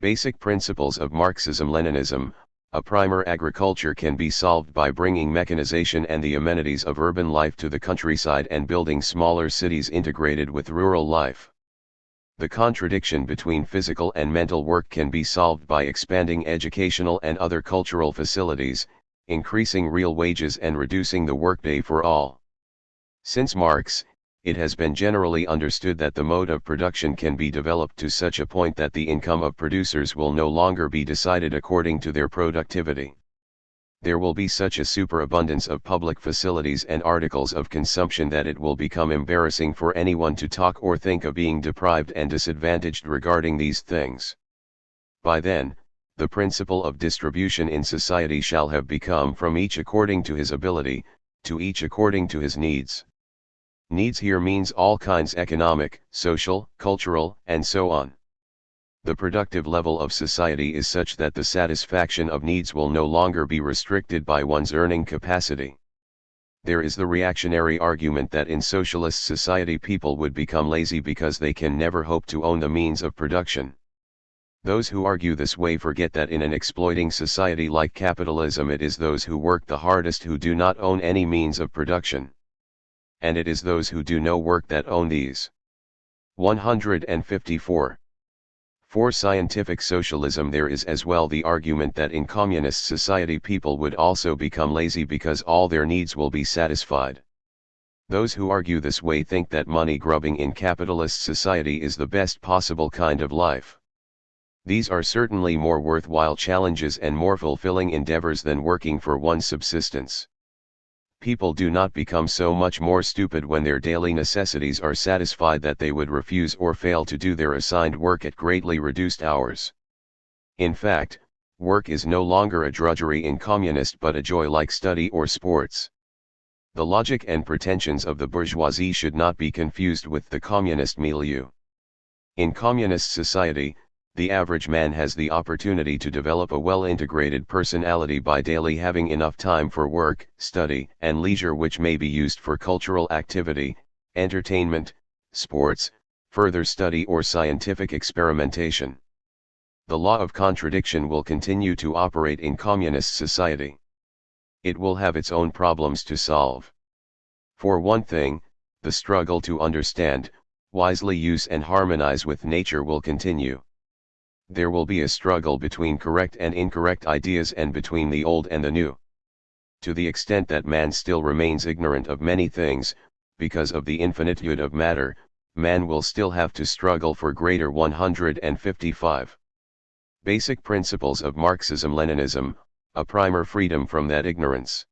Basic principles of Marxism-Leninism. A primer, agriculture can be solved by bringing mechanization and the amenities of urban life to the countryside and building smaller cities integrated with rural life. The contradiction between physical and mental work can be solved by expanding educational and other cultural facilities, increasing real wages and reducing the workday for all. Since Marx, it has been generally understood that the mode of production can be developed to such a point that the income of producers will no longer be decided according to their productivity. There will be such a superabundance of public facilities and articles of consumption that it will become embarrassing for anyone to talk or think of being deprived and disadvantaged regarding these things. By then, the principle of distribution in society shall have become from each according to his ability, to each according to his needs. Needs here means all kinds: economic, social, cultural, and so on. The productive level of society is such that the satisfaction of needs will no longer be restricted by one's earning capacity. There is the reactionary argument that in socialist society people would become lazy because they can never hope to own the means of production. Those who argue this way forget that in an exploiting society like capitalism it is those who work the hardest who do not own any means of production. And it is those who do no work that own these. 154. For scientific socialism there is as well the argument that in communist society people would also become lazy because all their needs will be satisfied. Those who argue this way think that money grubbing in capitalist society is the best possible kind of life. These are certainly more worthwhile challenges and more fulfilling endeavors than working for one's subsistence. People do not become so much more stupid when their daily necessities are satisfied that they would refuse or fail to do their assigned work at greatly reduced hours. In fact, work is no longer a drudgery in communist but a joy like study or sports. The logic and pretensions of the bourgeoisie should not be confused with the communist milieu. In communist society, the average man has the opportunity to develop a well-integrated personality by daily having enough time for work, study, and leisure which may be used for cultural activity, entertainment, sports, further study or scientific experimentation. The law of contradiction will continue to operate in communist society. It will have its own problems to solve. For one thing, the struggle to understand, wisely use and harmonize with nature will continue. There will be a struggle between correct and incorrect ideas and between the old and the new. To the extent that man still remains ignorant of many things, because of the infinitude of matter, man will still have to struggle for greater. 155. Basic principles of Marxism-Leninism, a primer: freedom from that ignorance.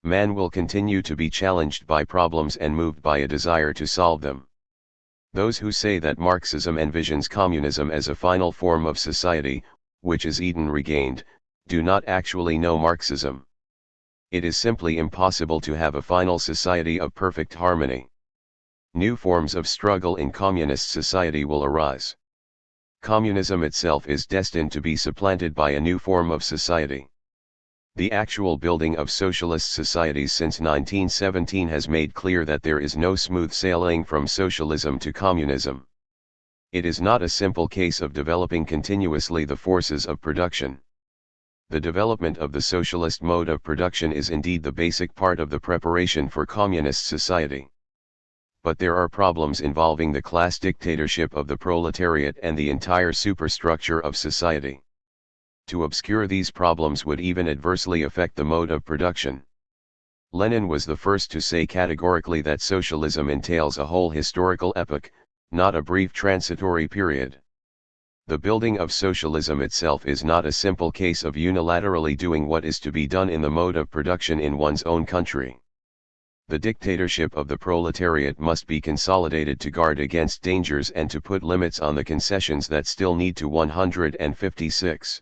Man will continue to be challenged by problems and moved by a desire to solve them. Those who say that Marxism envisions communism as a final form of society, which is Eden regained, do not actually know Marxism. It is simply impossible to have a final society of perfect harmony. New forms of struggle in communist society will arise. Communism itself is destined to be supplanted by a new form of society. The actual building of socialist societies since 1917 has made clear that there is no smooth sailing from socialism to communism. It is not a simple case of developing continuously the forces of production. The development of the socialist mode of production is indeed the basic part of the preparation for communist society. But there are problems involving the class dictatorship of the proletariat and the entire superstructure of society. To obscure these problems would even adversely affect the mode of production. Lenin was the first to say categorically that socialism entails a whole historical epoch, not a brief transitory period. The building of socialism itself is not a simple case of unilaterally doing what is to be done in the mode of production in one's own country. The dictatorship of the proletariat must be consolidated to guard against dangers and to put limits on the concessions that still need to. 156.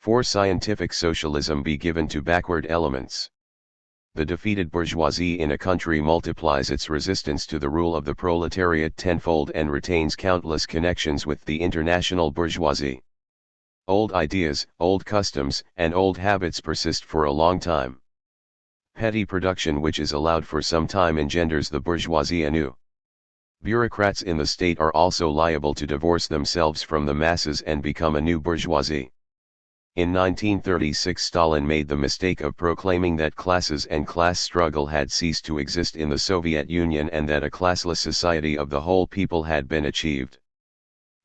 4. Scientific socialism be given to backward elements. The defeated bourgeoisie in a country multiplies its resistance to the rule of the proletariat tenfold and retains countless connections with the international bourgeoisie. Old ideas, old customs, and old habits persist for a long time. Petty production which is allowed for some time engenders the bourgeoisie anew. Bureaucrats in the state are also liable to divorce themselves from the masses and become a new bourgeoisie. In 1936 Stalin made the mistake of proclaiming that classes and class struggle had ceased to exist in the Soviet Union and that a classless society of the whole people had been achieved.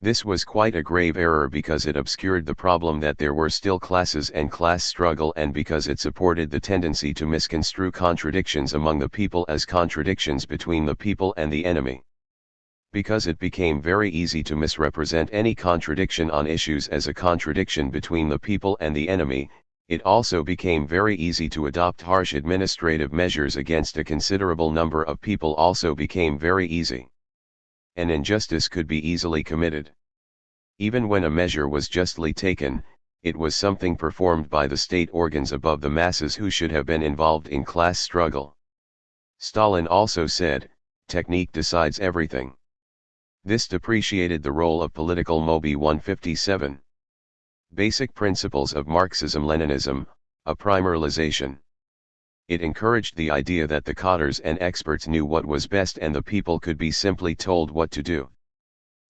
This was quite a grave error because it obscured the problem that there were still classes and class struggle and because it supported the tendency to misconstrue contradictions among the people as contradictions between the people and the enemy. Because it became very easy to misrepresent any contradiction on issues as a contradiction between the people and the enemy, it also became very easy to adopt harsh administrative measures against a considerable number of people also became very easy. An injustice could be easily committed. Even when a measure was justly taken, it was something performed by the state organs above the masses who should have been involved in class struggle. Stalin also said, "Technique decides everything." This depreciated the role of political Moby 157. Basic principles of Marxism-Leninism, a primaralization. It encouraged the idea that the cadres and experts knew what was best and the people could be simply told what to do.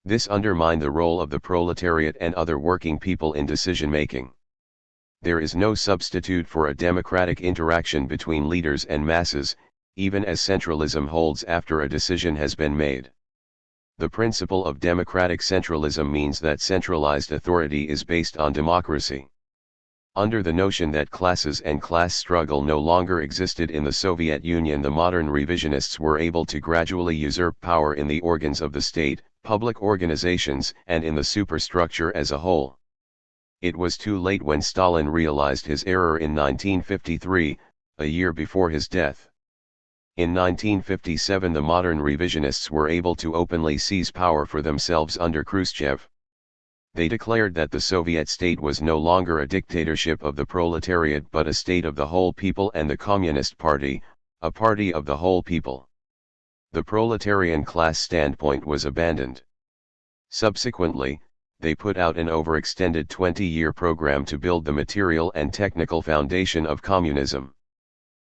This undermined the role of the proletariat and other working people in decision-making. There is no substitute for a democratic interaction between leaders and masses, even as centralism holds after a decision has been made. The principle of democratic centralism means that centralized authority is based on democracy. Under the notion that classes and class struggle no longer existed in the Soviet Union, the modern revisionists were able to gradually usurp power in the organs of the state, public organizations, and in the superstructure as a whole. It was too late when Stalin realized his error in 1953, a year before his death. In 1957 the modern revisionists were able to openly seize power for themselves under Khrushchev. They declared that the Soviet state was no longer a dictatorship of the proletariat but a state of the whole people and the Communist Party, a party of the whole people. The proletarian class standpoint was abandoned. Subsequently, they put out an overextended 20-year program to build the material and technical foundation of communism.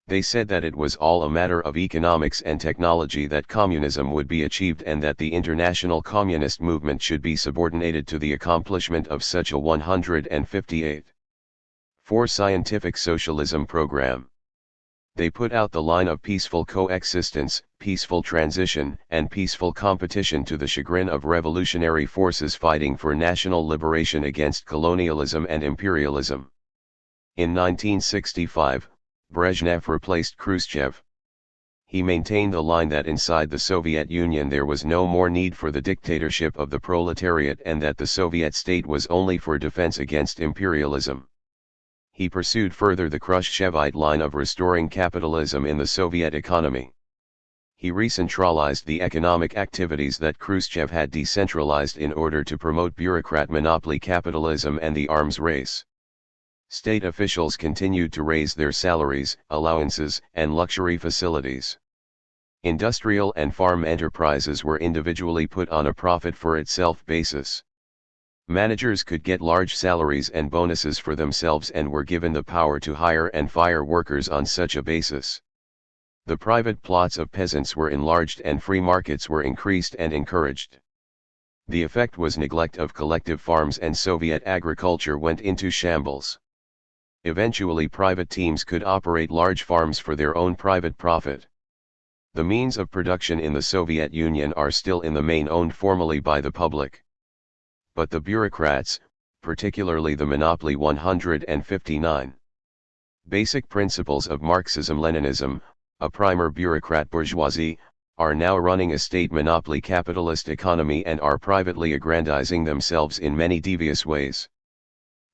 They said that it was all a matter of economics and technology that communism would be achieved and that the international communist movement should be subordinated to the accomplishment of such a 158.4 scientific socialism program. They put out the line of peaceful coexistence, peaceful transition, and peaceful competition to the chagrin of revolutionary forces fighting for national liberation against colonialism and imperialism. In 1965, Brezhnev replaced Khrushchev. He maintained the line that inside the Soviet Union there was no more need for the dictatorship of the proletariat and that the Soviet state was only for defense against imperialism. He pursued further the Khrushchevite line of restoring capitalism in the Soviet economy. He recentralized the economic activities that Khrushchev had decentralized in order to promote bureaucrat monopoly capitalism and the arms race. State officials continued to raise their salaries, allowances, and luxury facilities. Industrial and farm enterprises were individually put on a profit-for-itself basis. Managers could get large salaries and bonuses for themselves and were given the power to hire and fire workers on such a basis. The private plots of peasants were enlarged and free markets were increased and encouraged. The effect was neglect of collective farms and Soviet agriculture went into shambles. Eventually private teams could operate large farms for their own private profit. The means of production in the Soviet Union are still in the main owned formally by the public. But the bureaucrats, particularly the Monopoly 159. Basic principles of Marxism-Leninism, a primer bureaucrat bourgeoisie, are now running a state monopoly capitalist economy and are privately aggrandizing themselves in many devious ways.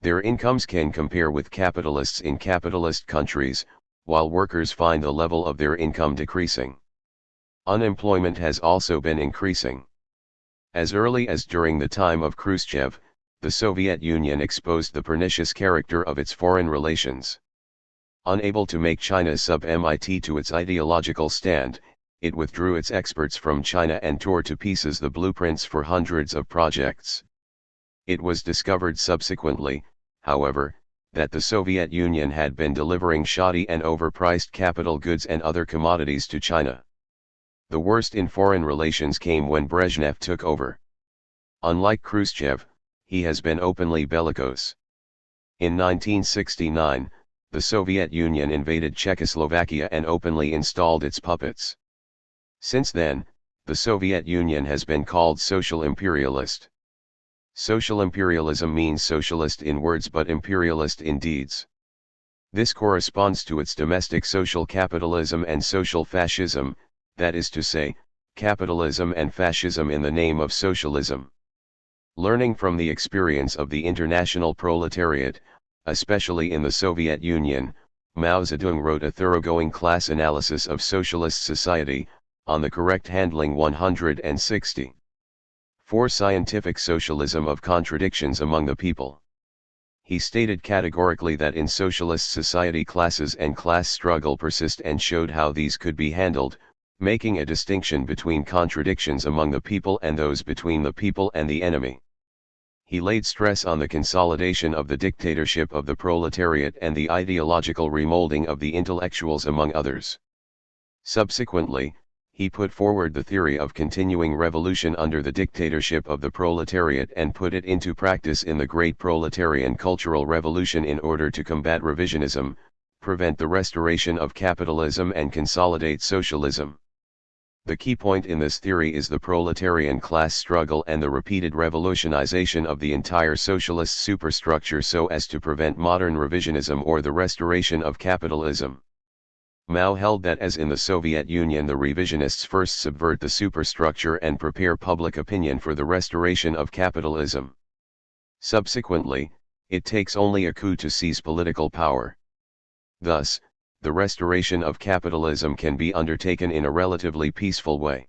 Their incomes can compare with capitalists in capitalist countries, while workers find the level of their income decreasing. Unemployment has also been increasing. As early as during the time of Khrushchev, the Soviet Union exposed the pernicious character of its foreign relations. Unable to make China submit to its ideological stand, it withdrew its experts from China and tore to pieces the blueprints for hundreds of projects. It was discovered subsequently, however, that the Soviet Union had been delivering shoddy and overpriced capital goods and other commodities to China. The worst in foreign relations came when Brezhnev took over. Unlike Khrushchev, he has been openly bellicose. In 1969, the Soviet Union invaded Czechoslovakia and openly installed its puppets. Since then, the Soviet Union has been called social imperialist. Social imperialism means socialist in words but imperialist in deeds. This corresponds to its domestic social capitalism and social fascism, that is to say, capitalism and fascism in the name of socialism. Learning from the experience of the international proletariat, especially in the Soviet Union, Mao Zedong wrote a thoroughgoing class analysis of socialist society, on the correct handling 160. For scientific socialism of contradictions among the people. He stated categorically that in socialist society classes and class struggle persist and showed how these could be handled, making a distinction between contradictions among the people and those between the people and the enemy. He laid stress on the consolidation of the dictatorship of the proletariat and the ideological remolding of the intellectuals among others. Subsequently, he put forward the theory of continuing revolution under the dictatorship of the proletariat and put it into practice in the Great Proletarian Cultural Revolution in order to combat revisionism, prevent the restoration of capitalism and consolidate socialism. The key point in this theory is the proletarian class struggle and the repeated revolutionization of the entire socialist superstructure so as to prevent modern revisionism or the restoration of capitalism. Mao held that as in the Soviet Union the revisionists first subvert the superstructure and prepare public opinion for the restoration of capitalism. Subsequently, it takes only a coup to seize political power. Thus, the restoration of capitalism can be undertaken in a relatively peaceful way.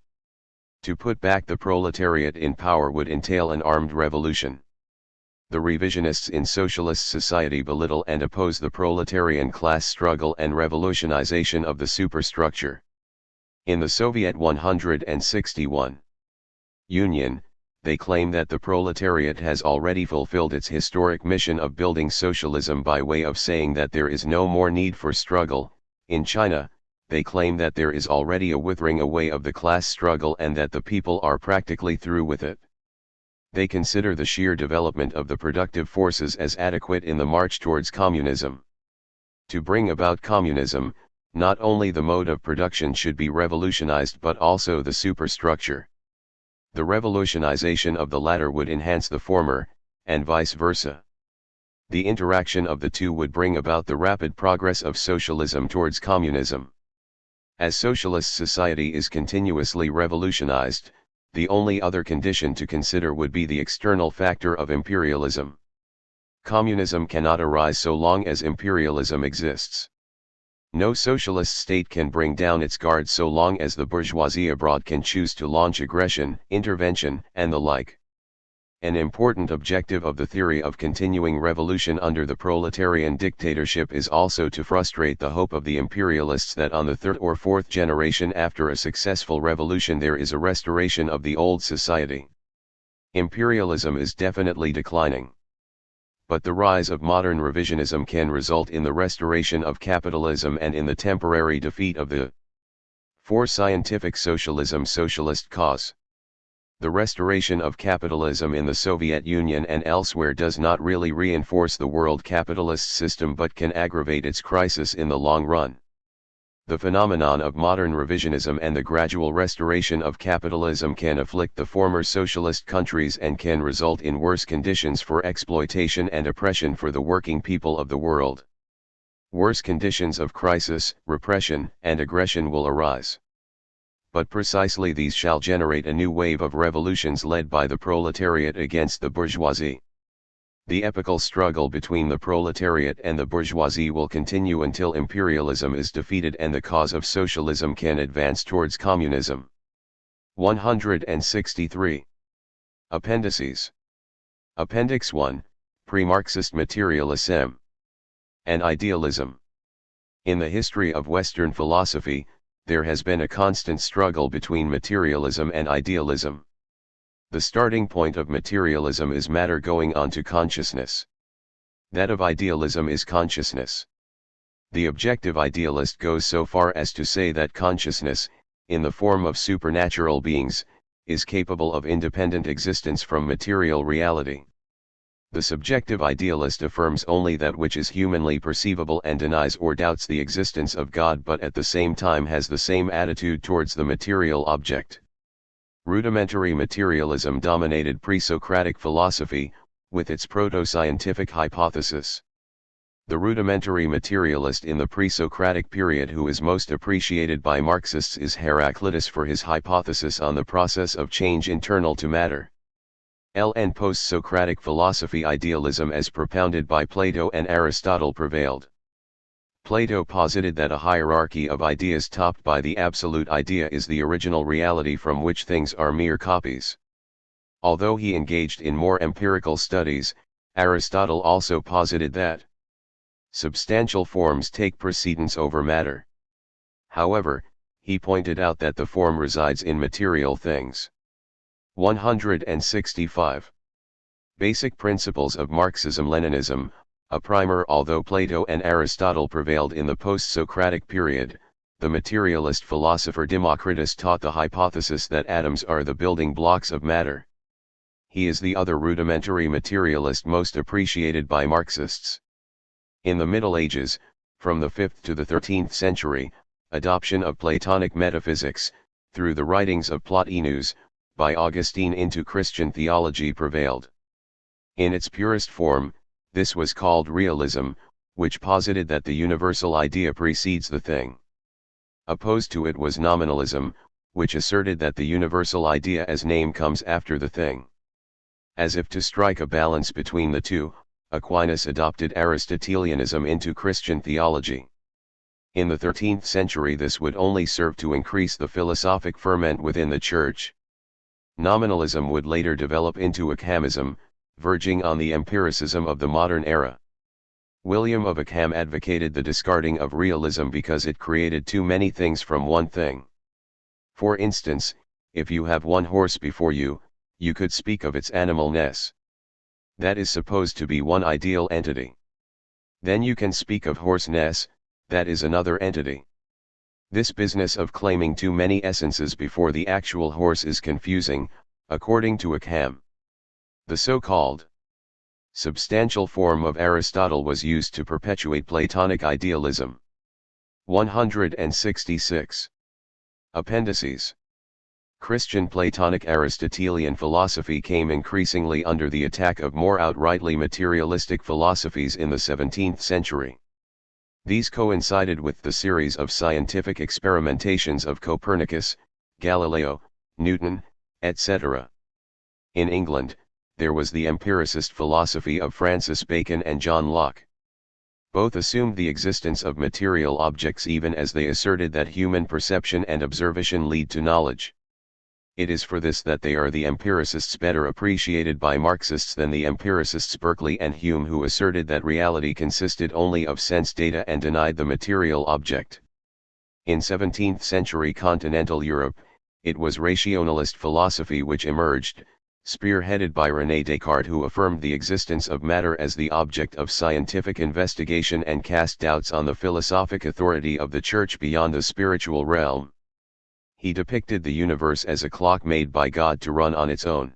To put back the proletariat in power would entail an armed revolution. The revisionists in socialist society belittle and oppose the proletarian class struggle and revolutionization of the superstructure. In the Soviet 161 Union, they claim that the proletariat has already fulfilled its historic mission of building socialism by way of saying that there is no more need for struggle. In China, they claim that there is already a withering away of the class struggle and that the people are practically through with it. They consider the sheer development of the productive forces as adequate in the march towards communism. To bring about communism, not only the mode of production should be revolutionized but also the superstructure. The revolutionization of the latter would enhance the former, and vice versa. The interaction of the two would bring about the rapid progress of socialism towards communism. As socialist society is continuously revolutionized, the only other condition to consider would be the external factor of imperialism. Communism cannot arise so long as imperialism exists. No socialist state can bring down its guard so long as the bourgeoisie abroad can choose to launch aggression, intervention, and the like. An important objective of the theory of continuing revolution under the proletarian dictatorship is also to frustrate the hope of the imperialists that on the third or fourth generation after a successful revolution there is a restoration of the old society. Imperialism is definitely declining. But the rise of modern revisionism can result in the restoration of capitalism and in the temporary defeat of the for scientific socialism socialist cause. The restoration of capitalism in the Soviet Union and elsewhere does not really reinforce the world capitalist system but can aggravate its crisis in the long run. The phenomenon of modern revisionism and the gradual restoration of capitalism can afflict the former socialist countries and can result in worse conditions for exploitation and oppression for the working people of the world. Worse conditions of crisis, repression, and aggression will arise. But precisely these shall generate a new wave of revolutions led by the proletariat against the bourgeoisie. The epical struggle between the proletariat and the bourgeoisie will continue until imperialism is defeated and the cause of socialism can advance towards communism. 163. Appendices. Appendix 1, Pre-Marxist Materialism and Idealism. In the history of Western philosophy, there has been a constant struggle between materialism and idealism. The starting point of materialism is matter going on to consciousness. That of idealism is consciousness. The objective idealist goes so far as to say that consciousness, in the form of supernatural beings, is capable of independent existence from material reality. The subjective idealist affirms only that which is humanly perceivable and denies or doubts the existence of God, but at the same time has the same attitude towards the material object. Rudimentary materialism dominated pre-Socratic philosophy, with its proto-scientific hypothesis. The rudimentary materialist in the pre-Socratic period who is most appreciated by Marxists is Heraclitus for his hypothesis on the process of change internal to matter. In post-Socratic philosophy, idealism as propounded by Plato and Aristotle prevailed. Plato posited that a hierarchy of ideas topped by the absolute idea is the original reality from which things are mere copies. Although he engaged in more empirical studies, Aristotle also posited that substantial forms take precedence over matter. However, he pointed out that the form resides in material things. 165. Basic Principles of Marxism-Leninism, a primer. Although Plato and Aristotle prevailed in the post-Socratic period, the materialist philosopher Democritus taught the hypothesis that atoms are the building blocks of matter. He is the other rudimentary materialist most appreciated by Marxists. In the Middle Ages, from the 5th to the 13th century, adoption of Platonic metaphysics, through the writings of Plotinus, by Augustine into Christian theology prevailed. In its purest form, this was called realism, which posited that the universal idea precedes the thing. Opposed to it was nominalism, which asserted that the universal idea as name comes after the thing. As if to strike a balance between the two, Aquinas adopted Aristotelianism into Christian theology. In the 13th century this would only serve to increase the philosophic ferment within the Church. Nominalism would later develop into Occamism, verging on the empiricism of the modern era. William of Ockham advocated the discarding of realism because it created too many things from one thing. For instance, if you have one horse before you, you could speak of its animalness. That is supposed to be one ideal entity. Then you can speak of horseness, that is another entity. This business of claiming too many essences before the actual horse is confusing, according to Ockham. The so-called substantial form of Aristotle was used to perpetuate Platonic idealism. 166. Appendices. Christian Platonic Aristotelian philosophy came increasingly under the attack of more outrightly materialistic philosophies in the 17th century. These coincided with the series of scientific experimentations of Copernicus, Galileo, Newton, etc. In England, there was the empiricist philosophy of Francis Bacon and John Locke. Both assumed the existence of material objects even as they asserted that human perception and observation lead to knowledge. It is for this that they are the empiricists better appreciated by Marxists than the empiricists Berkeley and Hume, who asserted that reality consisted only of sense data and denied the material object. In 17th century continental Europe, it was rationalist philosophy which emerged, spearheaded by René Descartes, who affirmed the existence of matter as the object of scientific investigation and cast doubts on the philosophic authority of the Church beyond the spiritual realm. He depicted the universe as a clock made by God to run on its own.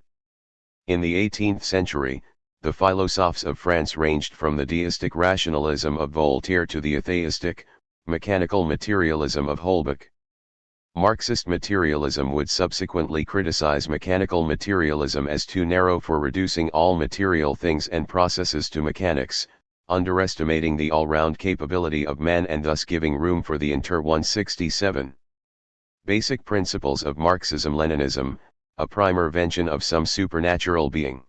In the 18th century, the philosophes of France ranged from the deistic rationalism of Voltaire to the atheistic, mechanical materialism of Holbach. Marxist materialism would subsequently criticize mechanical materialism as too narrow for reducing all material things and processes to mechanics, underestimating the all-round capability of man and thus giving room for the 167. Basic Principles of Marxism-Leninism, a primervention of some supernatural being.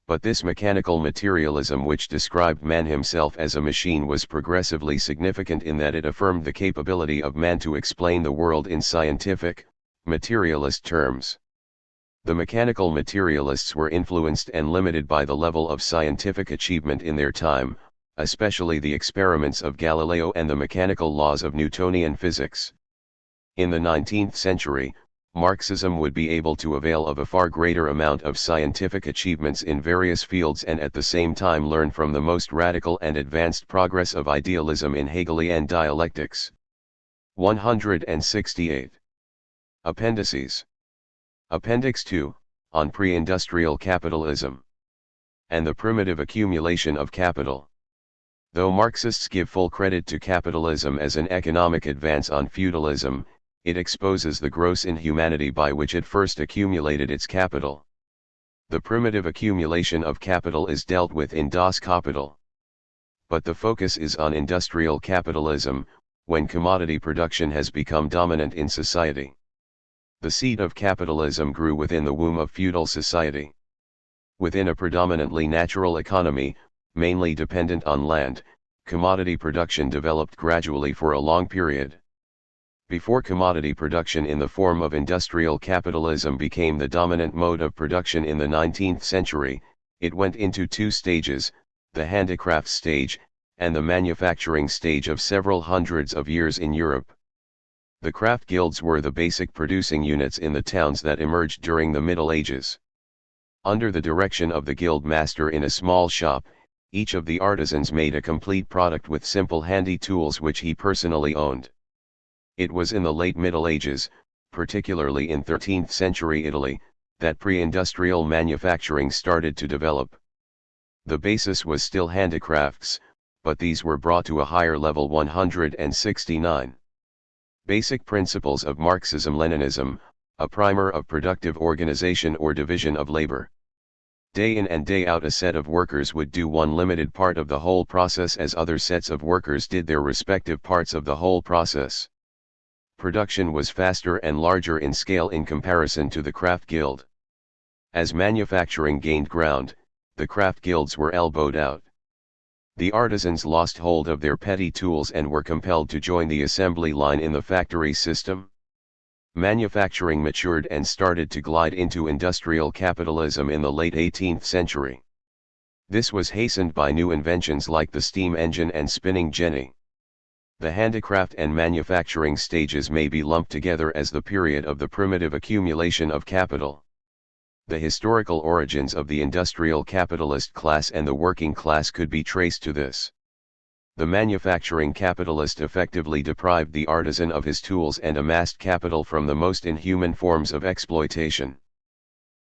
But this mechanical materialism which described man himself as a machine was progressively significant in that it affirmed the capability of man to explain the world in scientific, materialist terms. The mechanical materialists were influenced and limited by the level of scientific achievement in their time, especially the experiments of Galileo and the mechanical laws of Newtonian physics. In the 19th century, Marxism would be able to avail of a far greater amount of scientific achievements in various fields and at the same time learn from the most radical and advanced progress of idealism in Hegelian dialectics. 168. Appendices. Appendix 2, on pre-industrial capitalism and the primitive accumulation of capital. Though Marxists give full credit to capitalism as an economic advance on feudalism, it exposes the gross inhumanity by which it first accumulated its capital. The primitive accumulation of capital is dealt with in Das Kapital. But the focus is on industrial capitalism, when commodity production has become dominant in society. The seed of capitalism grew within the womb of feudal society. Within a predominantly natural economy, mainly dependent on land, commodity production developed gradually for a long period. Before commodity production in the form of industrial capitalism became the dominant mode of production in the 19th century, it went into two stages, the handicraft stage, and the manufacturing stage of several hundreds of years in Europe. The craft guilds were the basic producing units in the towns that emerged during the Middle Ages. Under the direction of the guild master in a small shop, each of the artisans made a complete product with simple handy tools which he personally owned. It was in the late Middle Ages, particularly in 13th century Italy, that pre-industrial manufacturing started to develop. The basis was still handicrafts, but these were brought to a higher level. 169. Basic Principles of Marxism-Leninism, a primer of productive organization or division of labor. Day in and day out a set of workers would do one limited part of the whole process as other sets of workers did their respective parts of the whole process. Production was faster and larger in scale in comparison to the craft guild. As manufacturing gained ground, the craft guilds were elbowed out. The artisans lost hold of their petty tools and were compelled to join the assembly line in the factory system. Manufacturing matured and started to glide into industrial capitalism in the late 18th century. This was hastened by new inventions like the steam engine and spinning jenny. The handicraft and manufacturing stages may be lumped together as the period of the primitive accumulation of capital. The historical origins of the industrial capitalist class and the working class could be traced to this. The manufacturing capitalist effectively deprived the artisan of his tools and amassed capital from the most inhuman forms of exploitation.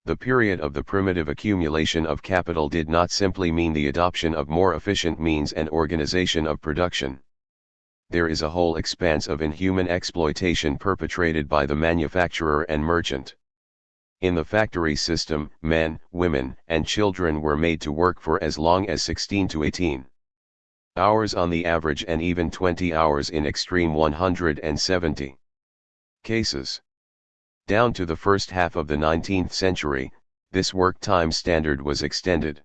The period of the primitive accumulation of capital did not simply mean the adoption of more efficient means and organization of production. There is a whole expanse of inhuman exploitation perpetrated by the manufacturer and merchant. In the factory system, men, women, and children were made to work for as long as 16 to 18 hours on the average and even 20 hours in extreme 170 cases. Down to the first half of the 19th century, this work time standard was extended.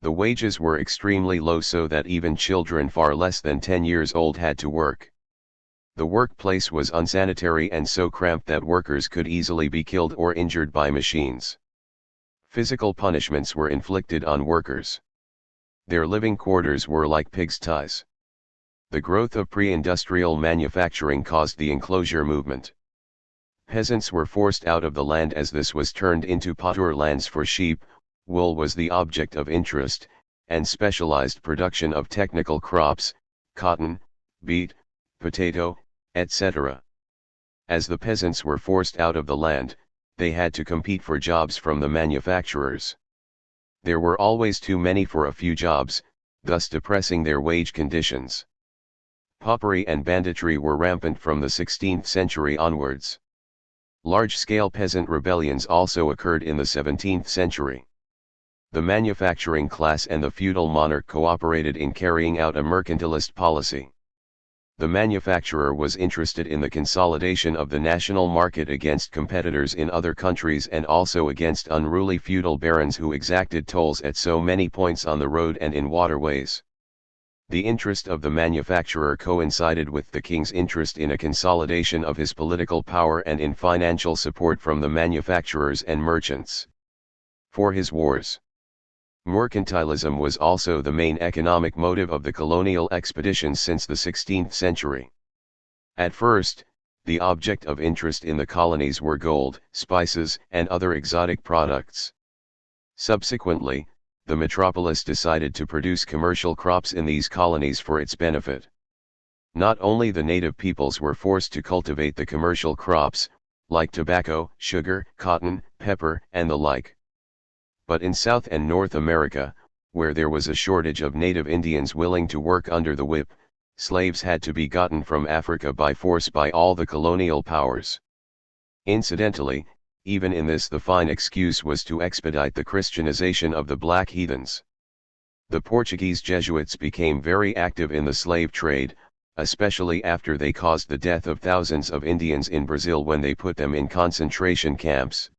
The wages were extremely low so that even children far less than 10 years old had to work. The workplace was unsanitary and so cramped that workers could easily be killed or injured by machines. Physical punishments were inflicted on workers. Their living quarters were like pigsties. The growth of pre-industrial manufacturing caused the enclosure movement. Peasants were forced out of the land as this was turned into pasture lands for sheep, wool was the object of interest, and specialized production of technical crops, cotton, beet, potato, etc. As the peasants were forced out of the land, they had to compete for jobs from the manufacturers. There were always too many for a few jobs, thus depressing their wage conditions. Paupery and banditry were rampant from the 16th century onwards. Large-scale peasant rebellions also occurred in the 17th century. The manufacturing class and the feudal monarch cooperated in carrying out a mercantilist policy. The manufacturer was interested in the consolidation of the national market against competitors in other countries and also against unruly feudal barons who exacted tolls at so many points on the road and in waterways. The interest of the manufacturer coincided with the king's interest in a consolidation of his political power and in financial support from the manufacturers and merchants for his wars. Mercantilism was also the main economic motive of the colonial expeditions since the 16th century. At first, the object of interest in the colonies were gold, spices, and other exotic products. Subsequently, the metropolis decided to produce commercial crops in these colonies for its benefit. Not only the native peoples were forced to cultivate the commercial crops, like tobacco, sugar, cotton, pepper, and the like. But in South and North America, where there was a shortage of native Indians willing to work under the whip, slaves had to be gotten from Africa by force by all the colonial powers. Incidentally, even in this the fine excuse was to expedite the Christianization of the black heathens. The Portuguese Jesuits became very active in the slave trade, especially after they caused the death of thousands of Indians in Brazil when they put them in concentration camps.